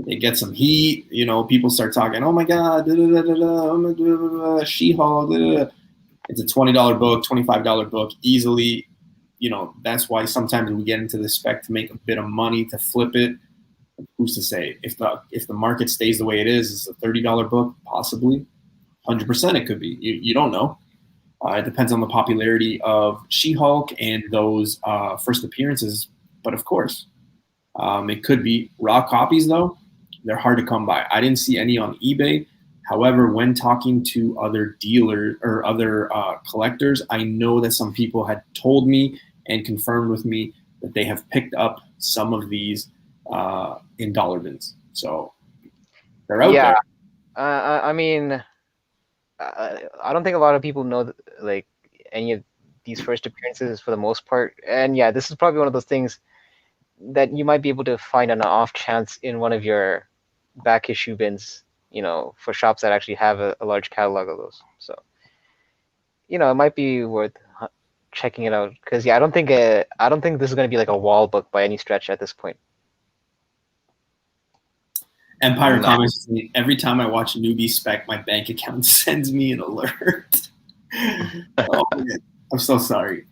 it gets some heat. People start talking. Oh my God, She-Hulk. It's a $20 book, $25 book, easily. That's why sometimes we get into the spec to make a bit of money to flip it. Who's to say? If the market stays the way it is, it's a $30 book, possibly. 100% it could be. You don't know. It depends on the popularity of She-Hulk and those first appearances. But of course, it could be. Raw copies, though, they're hard to come by. I didn't see any on eBay. However, when talking to other dealers or other collectors, I know that some people had told me and confirmed with me that they have picked up some of these in dollar bins. So they're out there. I mean, I don't think a lot of people know like any of these first appearances for the most part. And yeah, this is probably one of those things that you might be able to find on an off chance in one of your back issue bins, for shops that actually have a large catalog of those. So, it might be worth checking it out because I don't think this is going to be like a wall book by any stretch at this point. Empire comments, every time I watch Newbie Spec, my bank account sends me an alert. Oh, man. I'm so sorry.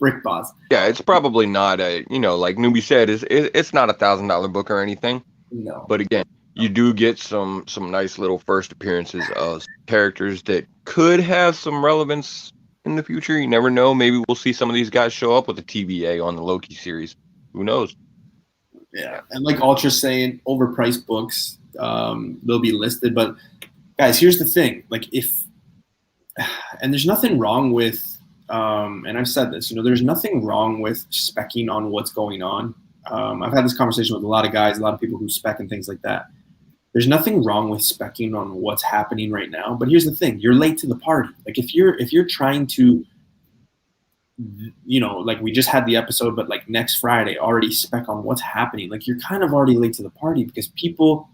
Brick Boss. Yeah, it's probably not like Newbie said, it's not $1,000 book or anything. No. But again, you do get some nice little first appearances of characters that could have some relevance in the future. You never know. Maybe we'll see some of these guys show up with a TVA on the Loki series. Who knows? Yeah, and like Ultra's saying, overpriced books, they'll be listed. But guys, here's the thing: like and there's nothing wrong with, and I've said this, there's nothing wrong with speccing on what's going on. I've had this conversation with a lot of guys, a lot of people who spec and things like that. There's nothing wrong with speccing on what's happening right now. But here's the thing: you're late to the party. Like if you're trying to, like we just had the episode, but like next Friday already spec on what's happening. Like you're kind of already late to the party because people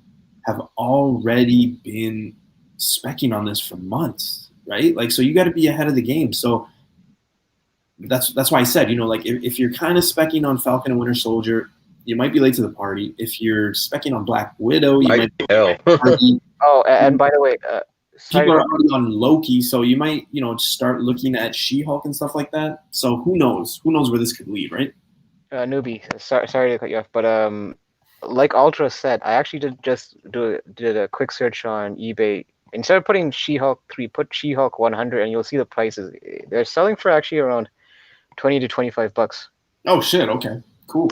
have already been specking on this for months, right? Like, so you got to be ahead of the game. So that's why I said, like if you're kind of specking on Falcon and Winter Soldier, you might be late to the party. If you're specking on Black Widow, you might be late to the party. Oh, and by the way, people are already on Loki, so you might, start looking at She-Hulk and stuff like that. So who knows? Who knows where this could lead, right? Newbie, sorry to cut you off, but like Ultra said, I actually did a quick search on eBay. Instead of putting She-Hulk 3, put She-Hulk 100, and you'll see the prices. They're selling for actually around $20 to $25. Oh shit! Okay, cool.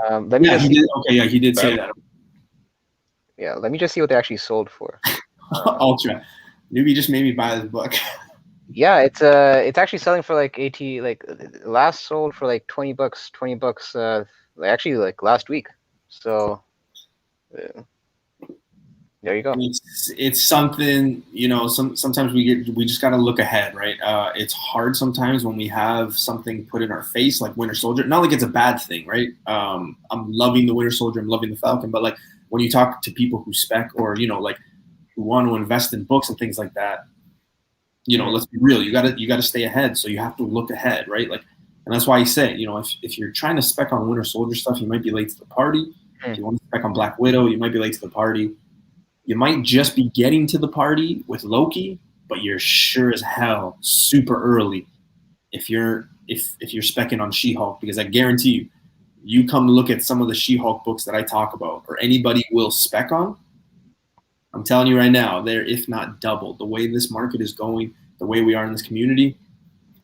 He did say that. Yeah, let me just see what they actually sold for. Ultra. Newbie just made me buy this book. Yeah, it's actually selling for like last sold for like $20, actually like last week. So there you go. It's something, sometimes we just got to look ahead, right? It's hard sometimes when we have something put in our face like Winter Soldier. Not like it's a bad thing, right? I'm loving the Winter Soldier, I'm loving the Falcon, but like when you talk to people who spec or, like who want to invest in books and things like that, let's be real. You gotta stay ahead. So you have to look ahead, right? Like, and that's why I say, if you're trying to spec on Winter Soldier stuff, you might be late to the party. If you want to spec on Black Widow, you might be late to the party. You might just be getting to the party with Loki, but you're sure as hell super early if you're specking on She-Hulk, because I guarantee you come look at some of the She-Hulk books that I talk about, or anybody will spec on. I'm telling you right now, they're, if not double, the way this market is going, the way we are in this community,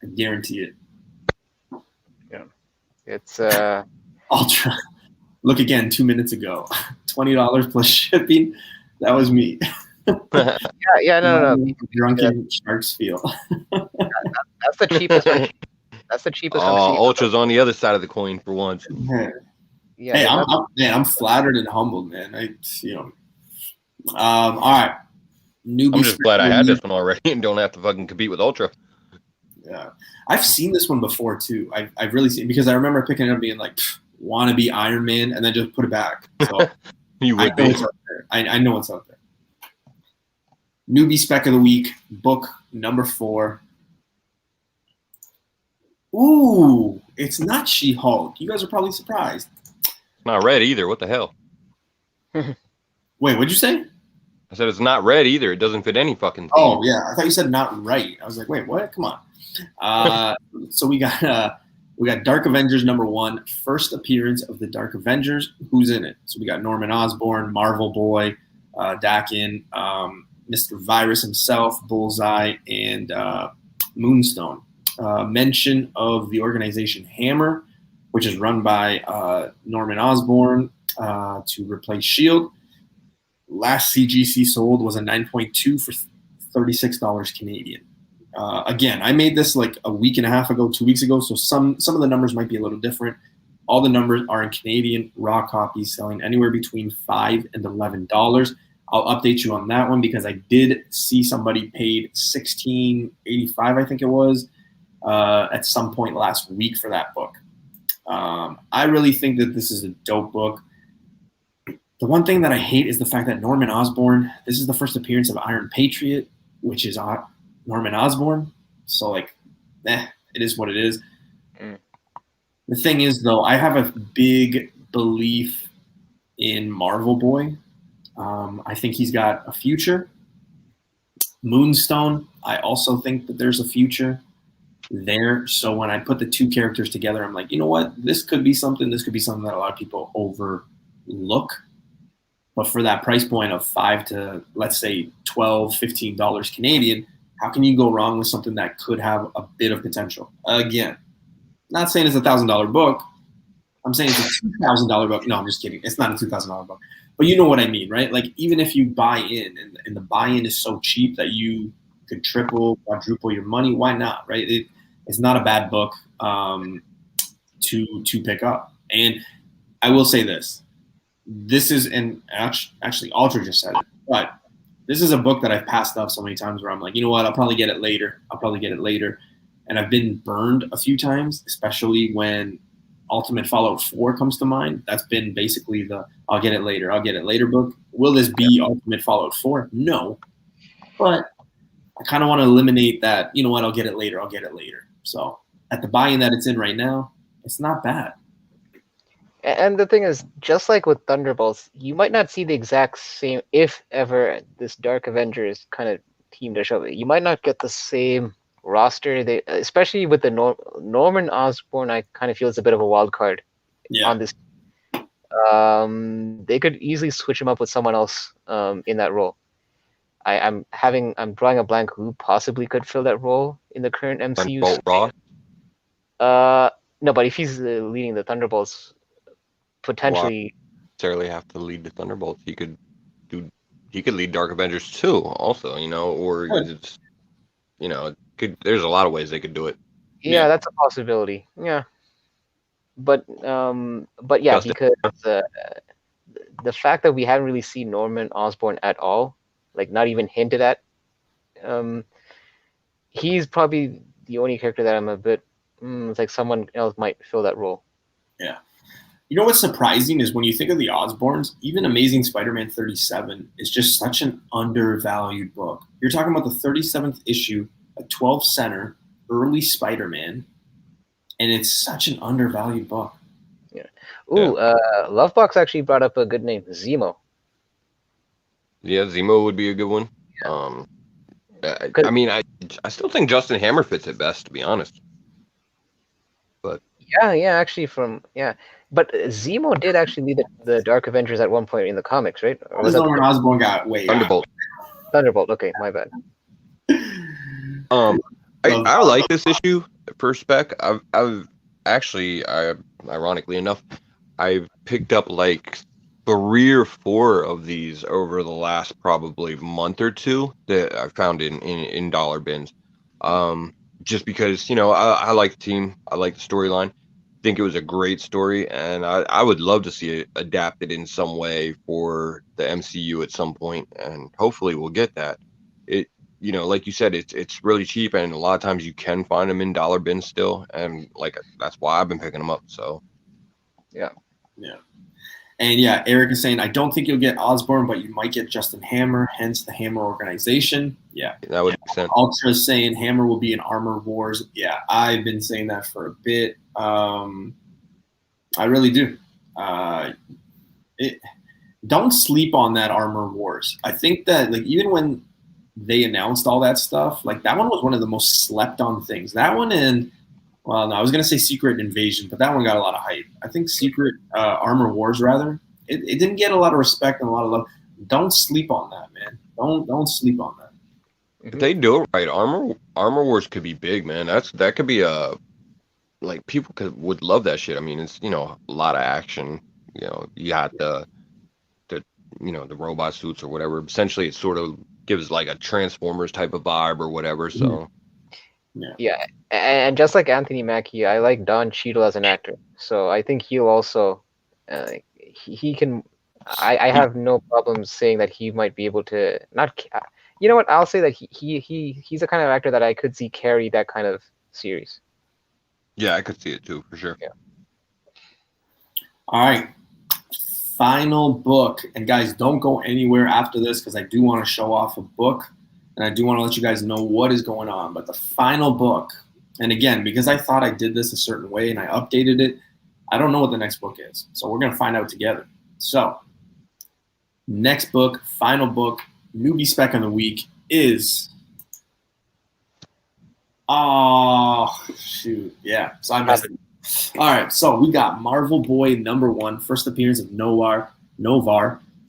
I guarantee it. Yeah. It's Ultra. Look again 2 minutes ago. $20 plus shipping. That was me. No. Drunken sharks feel. That's the cheapest one. That's the cheapest one. Ultra's on the other side of the coin for once. Yeah, Hey, I'm flattered and humbled, man. All right. Newbie I'm just glad I had this one already and don't have to fucking compete with Ultra. Yeah, I've seen this one before too. I've really seen, because I remember picking it up being like, "Want to be Iron Man," and then just put it back. So You would be. I know what's out there. Newbie Spec of the Week, book number 4. Ooh, it's not She-Hulk. You guys are probably surprised. It's not red either. What the hell? Wait, what'd you say? I said it's not red either. It doesn't fit any fucking thing. Oh yeah, I thought you said not right. I was like, wait, what? Come on. So we got Dark Avengers number 1, first appearance of the Dark Avengers. Who's in it? So we got Norman Osborn, Marvel Boy, Dakin, Mr. Virus himself, Bullseye, and Moonstone. Mention of the organization Hammer, which is run by Norman Osborn to replace S.H.I.E.L.D. Last CGC sold was a 9.2 for $36 Canadian. Again, I made this like a week and a half ago, 2 weeks ago, so some of the numbers might be a little different. All the numbers are in Canadian, raw copies selling anywhere between $5 and $11. I'll update you on that one because I did see somebody paid $16.85, I think it was, at some point last week for that book. I really think that this is a dope book. The one thing that I hate is the fact that Norman Osborn, this is the first appearance of Iron Patriot, which is Norman Osborn. So, like, it is what it is. The thing is, though, I have a big belief in Marvel Boy. I think he's got a future. Moonstone, I also think that there's a future there. So when I put the two characters together, I'm like, you know what? This could be something. This could be something that a lot of people overlook. But for that price point of $5 to, let's say, $12, $15 Canadian, how can you go wrong with something that could have a bit of potential? Again, not saying it's a $1,000 book. I'm saying it's a $2,000 book. No, I'm just kidding. It's not a $2,000 book. But you know what I mean, right? Like, even if you buy in and the buy-in is so cheap that you could triple, quadruple your money, why not, right? It's not a bad book to pick up. And I will say this. This is, and actually Ultra just said it, but this is a book that I've passed up so many times where I'm like, you know what, I'll probably get it later. And I've been burned a few times, especially when Ultimate Fallout 4 comes to mind. That's been basically the I'll get it later book. Will this be Ultimate Fallout 4? No. But I kind of want to eliminate that, you know what, I'll get it later. So at the buy-in that it's in right now, it's not bad. And the thing is, just like with Thunderbolts, you might not see the exact same, if ever this Dark Avengers kind of team to show. You might not get the same roster. They, especially with the Norman Osborn, I kind of feel it's a bit of a wild card on this. They could easily switch him up with someone else in that role. I'm drawing a blank who possibly could fill that role in the current MCU. Thunderbolt Raw? No, but if he's leading the Thunderbolts, potentially necessarily have to lead the Thunderbolts. He could lead Dark Avengers 2 also, or it's, there's a lot of ways they could do it. Yeah, that's a possibility. Yeah. But yeah, Justin. Because the fact that we haven't really seen Norman Osborn at all, like not even hinted at, he's probably the only character that I'm a bit it's like someone else might fill that role. Yeah. You know what's surprising is when you think of the Osborns, even Amazing Spider-Man 37 is just such an undervalued book. You're talking about the 37th issue, a 12 center, early Spider-Man, and it's such an undervalued book. Yeah. Ooh, Lovebox actually brought up a good name, Zemo. Yeah, Zemo would be a good one. I mean, I still think Justin Hammer fits it best, to be honest. But yeah, actually But Zemo did actually lead the Dark Avengers at one point in the comics, right? Or was Norman Osborn got way Thunderbolt. Thunderbolt. Okay, my bad. I like this issue for Spec. I've actually, ironically enough, I've picked up like 3 or 4 of these over the last probably month or two that I found in dollar bins. Just because, I like the team, I like the storyline, think it was a great story, and I would love to see it adapted in some way for the MCU at some point, and hopefully we'll get that. It, like you said, it's really cheap, and a lot of times you can find them in dollar bins still, and like that's why I've been picking them up. So, yeah. And yeah, Eric is saying, I don't think you'll get Osborn, but you might get Justin Hammer, hence the Hammer organization. Yeah. that would make sense. Ultra is saying Hammer will be in Armor Wars. Yeah, I've been saying that for a bit. I really do. Don't sleep on that Armor Wars. I think that even when they announced all that stuff, that one was one of the most slept on things. That one and no, I was gonna say Secret Invasion, but that one got a lot of hype. I think Secret Armor Wars rather. It didn't get a lot of respect and a lot of love. Don't sleep on that, man. Don't sleep on that. If they do it right, Armor Wars could be big, man. That could be people would love that shit. I mean, it's a lot of action. You got the robot suits or whatever. Essentially, it sort of gives a Transformers type of vibe or whatever. So yeah, and just like Anthony Mackie, I like Don Cheadle as an actor. So I think he'll also he can. I have no problem saying that he might be able to not. You know what? I'll say that he's the kind of actor that I could see carry that kind of series. Yeah, I could see it too, for sure. Yeah. All right. Final book. And guys, don't go anywhere after this because I do want to show off a book and I do want to let you guys know what is going on. But the final book, and again, because I thought I did this a certain way and I updated it, I don't know what the next book is. So we're going to find out together. So next book, final book, Newbie Spec of the Week is... Oh, shoot. Yeah. So I messed it up. All right. So we got Marvel Boy #1, first appearance of Novar.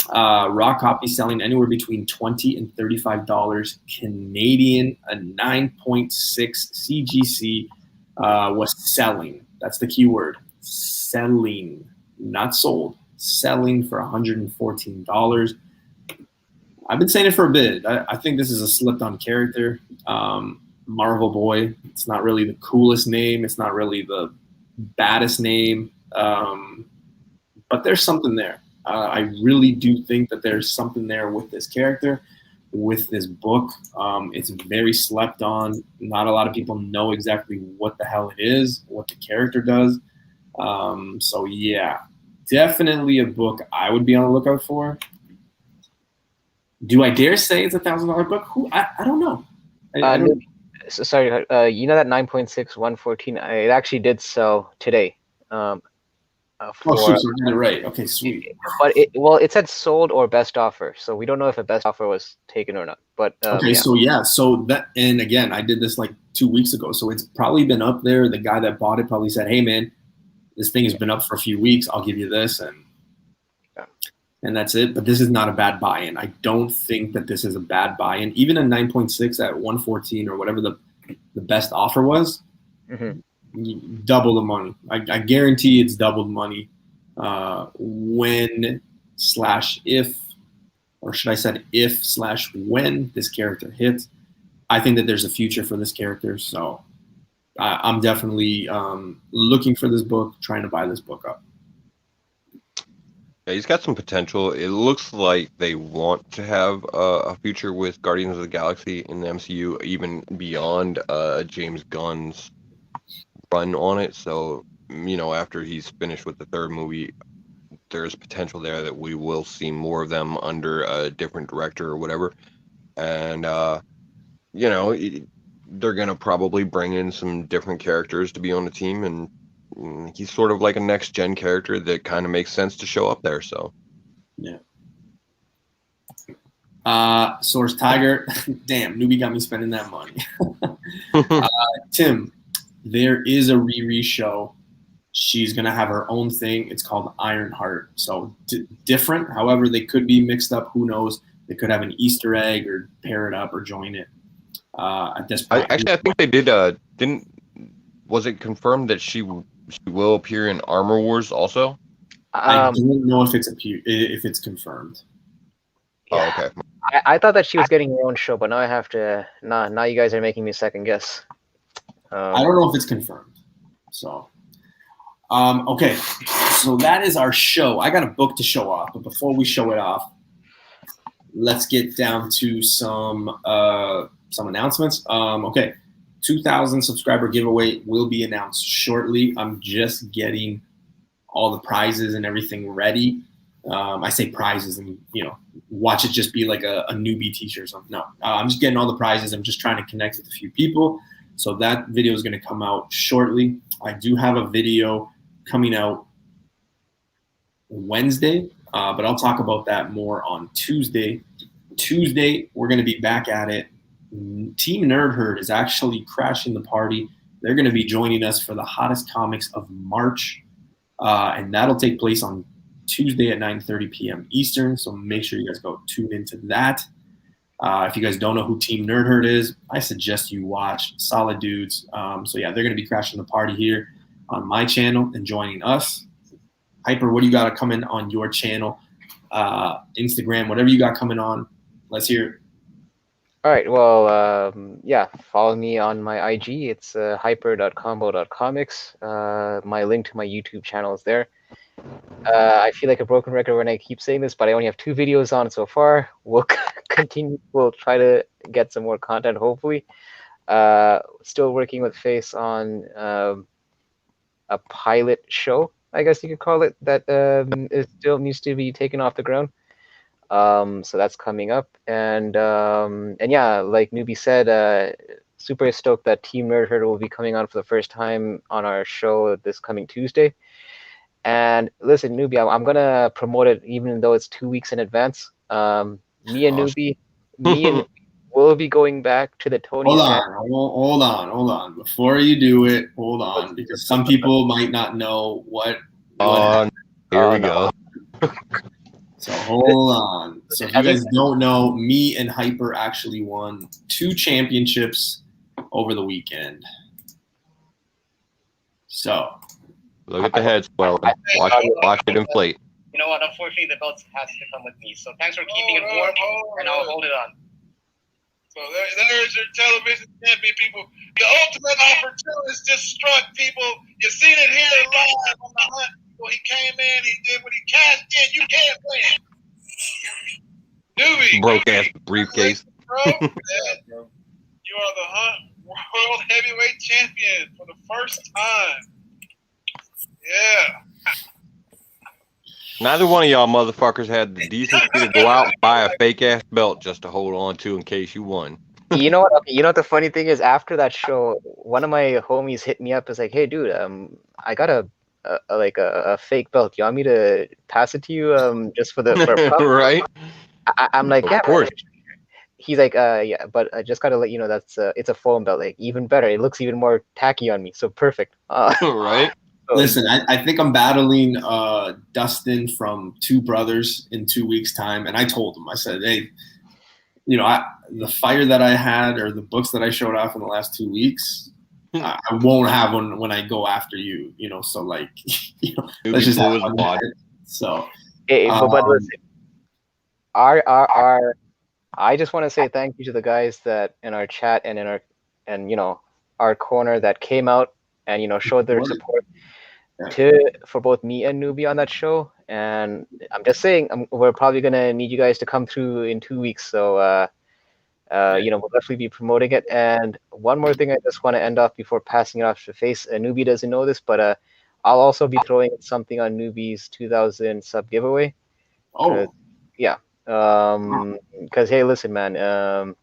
Raw copy selling anywhere between $20 and $35 Canadian. A 9.6 CGC was selling. That's the key word. Selling, not sold. Selling for $114. I've been saying it for a bit. I think this is a slipped-on character. Marvel Boy. It's not really the coolest name. It's not really the baddest name. But there's something there. I really do think that there's something there with this character, with this book. It's very slept on. Not a lot of people know exactly what the hell it is, what the character does. So yeah, definitely a book I would be on the lookout for. Do I dare say it's $1,000 book? I don't know. I don't Sorry, you know that 9.6 114? It actually did sell today. Oh, shoot, so I did it right. Okay, sweet. But it said sold or best offer, so we don't know if a best offer was taken or not. But okay, yeah. So that, and again, I did this 2 weeks ago, so it's probably been up there. The guy that bought it probably said, "Hey, man, this thing has been up for a few weeks. I'll give you this," and that's it. But this is not a bad buy-in. I don't think that this is a bad buy-in. Even a 9.6 at 114 or whatever the best offer was, double the money. I guarantee it's double the money when/if, or should I say if/when this character hits. I think that there's a future for this character. So I'm definitely looking for this book, trying to buy this book up. Yeah, he's got some potential. It looks like they want to have a future with Guardians of the Galaxy in the MCU, even beyond James Gunn's run on it. So, after he's finished with the third movie, there's potential there that we will see more of them under a different director or whatever. And, they're going to probably bring in some different characters to be on the team, and he's sort of like a next-gen character that kind of makes sense to show up there. So, yeah. Source Tiger, damn, Newbie got me spending that money. Tim, there is a Riri show. She's gonna have her own thing. It's called Ironheart. So different. However, they could be mixed up. Who knows? They could have an Easter egg or pair it up or join it. At this point, I think they did. Was it confirmed that she will appear in Armor Wars also? I don't know if it's confirmed. Oh, okay. I thought that she was getting her own show, but now I have to. Now you guys are making me second guess. I don't know if it's confirmed. So, okay. So that is our show. I got a book to show off, but before we show it off, let's get down to some announcements. Okay, 2,000 subscriber giveaway will be announced shortly. I'm just getting all the prizes and everything ready. I say prizes and, watch it just be like a newbie t-shirt or something. No, I'm just getting all the prizes. I'm just trying to connect with a few people. So that video is going to come out shortly. I do have a video coming out Wednesday, but I'll talk about that more on Tuesday. Tuesday, we're going to be back at it. Team Nerd Herd is actually crashing the party. They're going to be joining us for the hottest comics of March, and that'll take place on Tuesday at 9:30 p.m. Eastern, so make sure you guys go tune into that. If you guys don't know who Team Nerd Herd is, I suggest you watch. Solid dudes. So yeah, they're going to be crashing the party here on my channel and joining us. Hyper, what do you got coming on your channel? Instagram, whatever you got coming on. Let's hear it. All right. Well, follow me on my IG. It's hyper.combo.comics. My link to my YouTube channel is there. I feel like a broken record when I keep saying this, but I only have 2 videos on so far. We'll continue. We'll try to get some more content, hopefully. Still working with Face on a pilot show, I guess you could call it, that it still needs to be taken off the ground. So that's coming up. And yeah, like Newbie said, super stoked that Team Nerd Herd will be coming on for the first time on our show this coming Tuesday. And listen, Newbie, I'm gonna promote it even though it's 2 weeks in advance. Me and Newbie will be going back to the Tony. Hold on. Before you do it, hold on, because some people might not know what. Here we go. So hold on. So if you guys don't know, me and Hyper actually won 2 championships over the weekend. So. Look at the head swelling. Watch it inflate. You know what? Unfortunately, the belt has to come with me. So thanks for keeping it warm, and I'll hold it on. So there's your television champion, people. The ultimate opportunist just struck, people. You've seen it here live on the hunt. People. He came in, he did what he cashed in. You can't win. Newbie. Broke ass briefcase. Bro. Yeah, bro. You are the Hunt World Heavyweight Champion for the first time. Yeah. Neither one of y'all motherfuckers had the decency to go out and buy a fake ass belt just to hold on to in case you won. You know what? You know what the funny thing is? After that show, one of my homies hit me up. Is like, "Hey, dude, I got a fake belt. You want me to pass it to you? Just for right?" I'm like, of "Yeah, course." He's like, yeah, but I just gotta let you know that's it's a foam belt. Like, even better. It looks even more tacky on me. So perfect. Right. Listen, I think I'm battling Dustin from Two Brothers in 2 weeks' time, and I told him, I said, hey, the fire that I had or the books that I showed off in the last 2 weeks, I won't have when I go after you. So like, let's just have fun. So, but listen, I just want to say thank you to the guys that in our chat and our corner that came out and showed their support. For both me and Newbie on that show, and I'm just saying we're probably gonna need you guys to come through in 2 weeks. So we'll definitely be promoting it. And one more thing, I just want to end off before passing it off to Face. Newbie doesn't know this, but I'll also be throwing something on Newbie's 2,000 sub giveaway. Oh, yeah. Because hey, listen, man.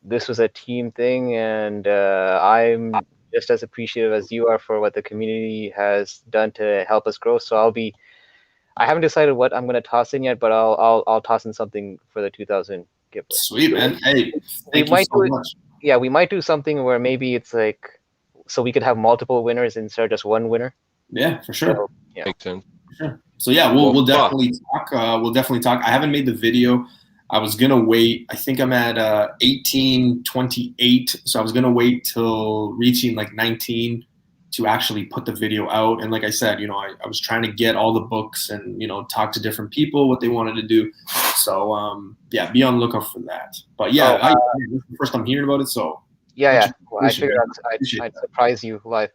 This was a team thing, and I'm just as appreciative as you are for what the community has done to help us grow. So I haven't decided what I'm going to toss in yet, but I'll toss in something for the 2000 giveaway. Sweet, man. Hey, thank you so much. Yeah, we might do something where maybe it's like, so we could have multiple winners instead of just one winner. Yeah, for sure. So, yeah. Makes sense. For sure. So yeah, we'll definitely talk. We'll definitely talk. I haven't made the video. I was gonna wait. I think I'm at 1828, so I was gonna wait till reaching like 19 to actually put the video out. And like I said, you know, I was trying to get all the books and, you know, talk to different people, what they wanted to do. So, yeah, be on the lookout for that. But yeah, this is the first I'm hearing about it. So yeah. Well, I figured I'd surprise you live.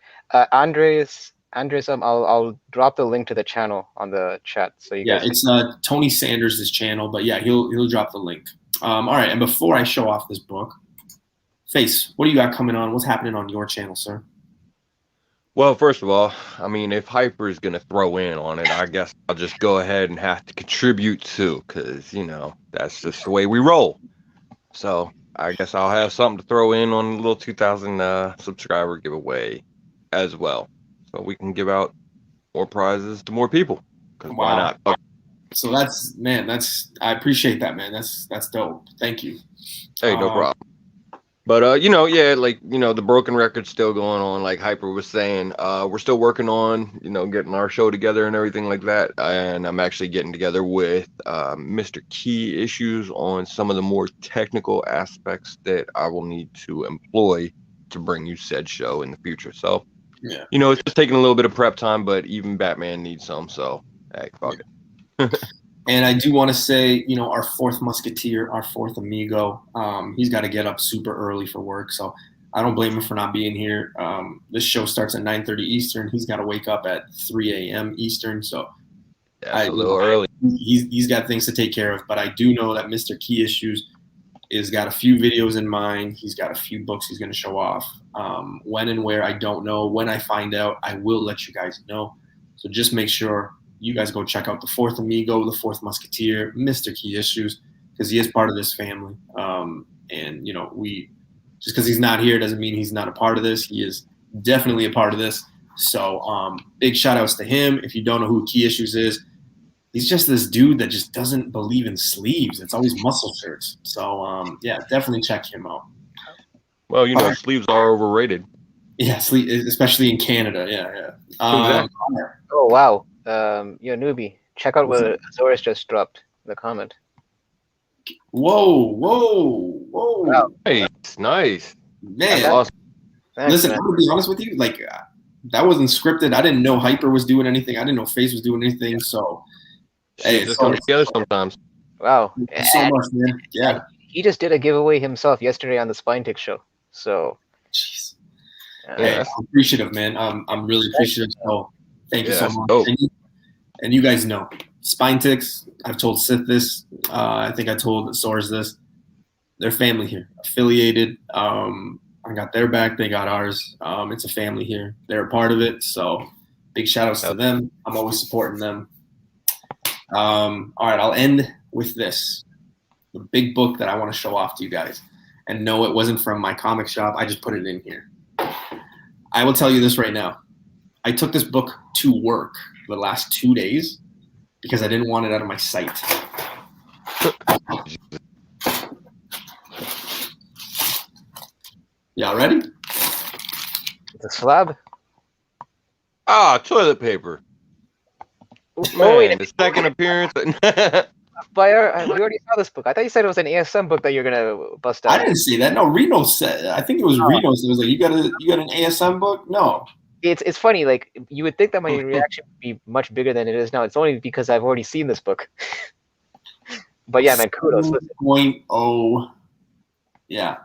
Andres, I'll drop the link to the channel on the chat. So you guys. It's Tony Sanders' channel, but yeah, he'll drop the link. All right. And before I show off this book, Face, what do you got coming on? What's happening on your channel, sir? Well, first of all, I mean, if Hyper is going to throw in on it, I guess I'll just go ahead and have to contribute too, because, you know, that's just the way we roll. So I guess I'll have something to throw in on a little 2,000 subscriber giveaway as well. So we can give out more prizes to more people. Because why not? So I appreciate that, man. That's dope. Thank you. Hey, no problem. But, you know, yeah, like, you know, the broken record's still going on, like Hyper was saying. We're still working on, you know, getting our show together and everything like that. And I'm actually getting together with Mr. Key Issues on some of the more technical aspects that I will need to employ to bring you said show in the future. So, yeah, you know, it's just taking a little bit of prep time, but even Batman needs some. So, hey, fuck it. And I do want to say, you know, our fourth musketeer, our fourth amigo, he's got to get up super early for work. So I don't blame him for not being here. This show starts at 9:30 Eastern. He's got to wake up at 3 a.m. Eastern. So a little early. He's got things to take care of. But I do know that Mr. Key Issues has got a few videos in mind. He's got a few books he's going to show off. When and where, I don't know. When I find out, I will let you guys know. So just make sure you guys go check out the fourth amigo, the fourth musketeer, Mr. Key Issues, because he is part of this family. And, you know, just because he's not here doesn't mean he's not a part of this. He is definitely a part of this. So big shout outs to him. If you don't know who Key Issues is, he's just this dude that just doesn't believe in sleeves. It's always muscle shirts. So, yeah, definitely check him out. Well, you know, sleeves are overrated. Yeah, especially in Canada. Yeah. Oh, wow. Newbie, check out what Azores just dropped in the comment. Whoa. Wow. Hey, nice. Man, awesome. Thanks, listen, man. I'm going to be honest with you. Like, that wasn't scripted. I didn't know Hyper was doing anything. I didn't know Face was doing anything. So, hey, it just comes together sometimes. Wow. Thank you so much, man. Yeah. He just did a giveaway himself yesterday on the Spine Tick show. So, jeez. Hey, I'm appreciative, man. I'm really appreciative. So, thank you so much. And you guys know, Spine Ticks, I've told Sith this. I think I told Soares this. They're family here, affiliated. I got their back. They got ours. It's a family here. They're a part of it. So big shout outs to them. I'm always supporting them. All right, I'll end with this. The big book that I want to show off to you guys. And no, it wasn't from my comic shop. I just put it in here. I will tell you this right now. I took this book to work the last 2 days because I didn't want it out of my sight. Y'all ready? The slab? Toilet paper. Man, the second appearance. But we already saw this book. I thought you said it was an ASM book that you're gonna bust out. I didn't see that. No, Reno said. I think it was Reno. So it was like, you got an ASM book? No. It's funny. Like, you would think that my reaction would be much bigger than it is now. It's only because I've already seen this book. But yeah, man, kudos. 2.0. Yeah.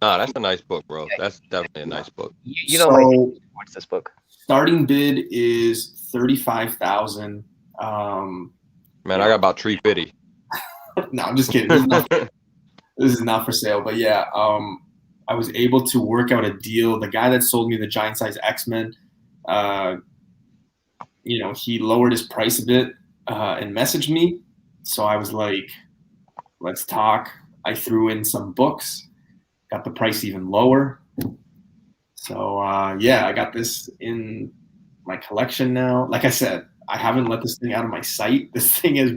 That's a nice book, bro. That's definitely a nice book. You know, what's this book? Starting bid is $35,000. Man, I got about 350. No, I'm just kidding. This is not for sale. But yeah, I was able to work out a deal. The guy that sold me the giant size X-Men, he lowered his price a bit and messaged me. So I was like, let's talk. I threw in some books, got the price even lower. So yeah, I got this in my collection now. Like I said, I haven't let this thing out of my sight. This thing has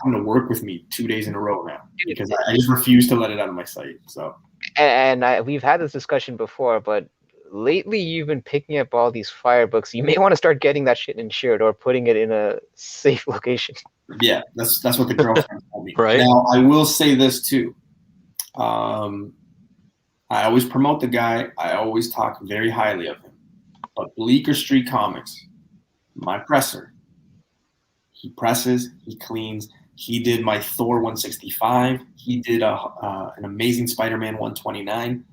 come to work with me 2 days in a row now because I just refuse to let it out of my sight. So, and we've had this discussion before, but lately you've been picking up all these fire books. You may want to start getting that shit insured or putting it in a safe location. Yeah, that's what the girlfriend told me. Right. Now I will say this too. I always promote the guy. I always talk very highly of him. But Bleecker Street Comics, my presser, he presses, he cleans. He did my Thor 165. He did an Amazing Spider-Man 129.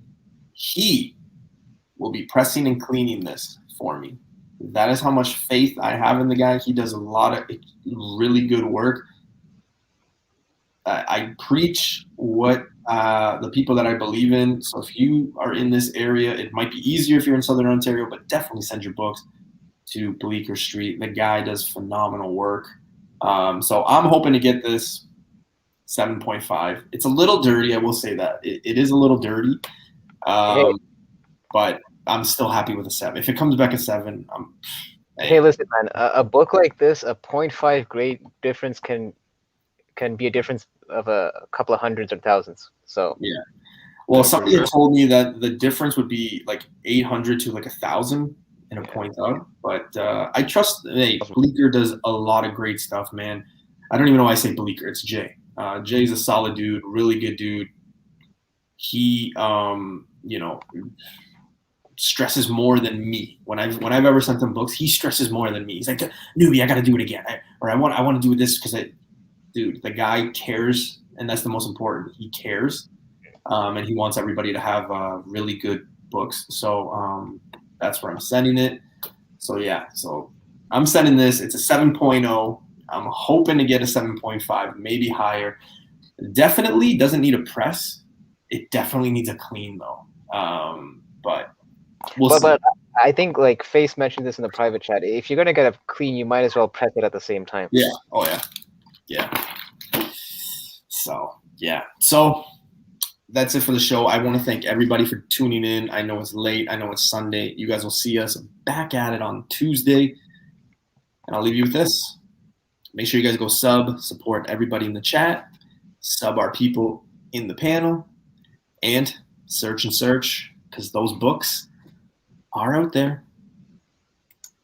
He will be pressing and cleaning this for me. That is how much faith I have in the guy. He does a lot of really good work. I preach what the people that I believe in. So if you are in this area, it might be easier if you're in Southern Ontario, but definitely send your books to Bleecker Street. The guy does phenomenal work. So I'm hoping to get this 7.5. It's a little dirty, I will say that. It is a little dirty, but I'm still happy with a 7. If it comes back a 7, Hey, listen, man. A book like this, a 0.5 grade difference can be a difference of a couple of hundreds or thousands. So yeah. Well, somebody had told me that the difference would be like 800 to like 1,000 in a point out. But I trust. Hey, Bleecker does a lot of great stuff, man. I don't even know why I say Bleecker. It's Jay. Jay's a solid dude, really good dude. He, stresses more than me. When I've ever sent him books, he stresses more than me. He's like, Newbie, I got to do it again, I want to do this because dude, the guy cares, and that's the most important. He cares, and he wants everybody to have really good books. So that's where I'm sending it. So yeah, so I'm sending this. It's a 7.0. I'm hoping to get a 7.5, maybe higher. Definitely doesn't need a press. It definitely needs a clean though. But we'll see. But I think like Face mentioned this in the private chat. If you're gonna get a clean, you might as well press it at the same time. Yeah. Oh yeah. Yeah. So yeah. So that's it for the show. I want to thank everybody for tuning in. I know it's late. I know it's Sunday. You guys will see us back at it on Tuesday. And I'll leave you with this. Make sure you guys go support everybody in the chat, sub our people in the panel, and search because those books are out there.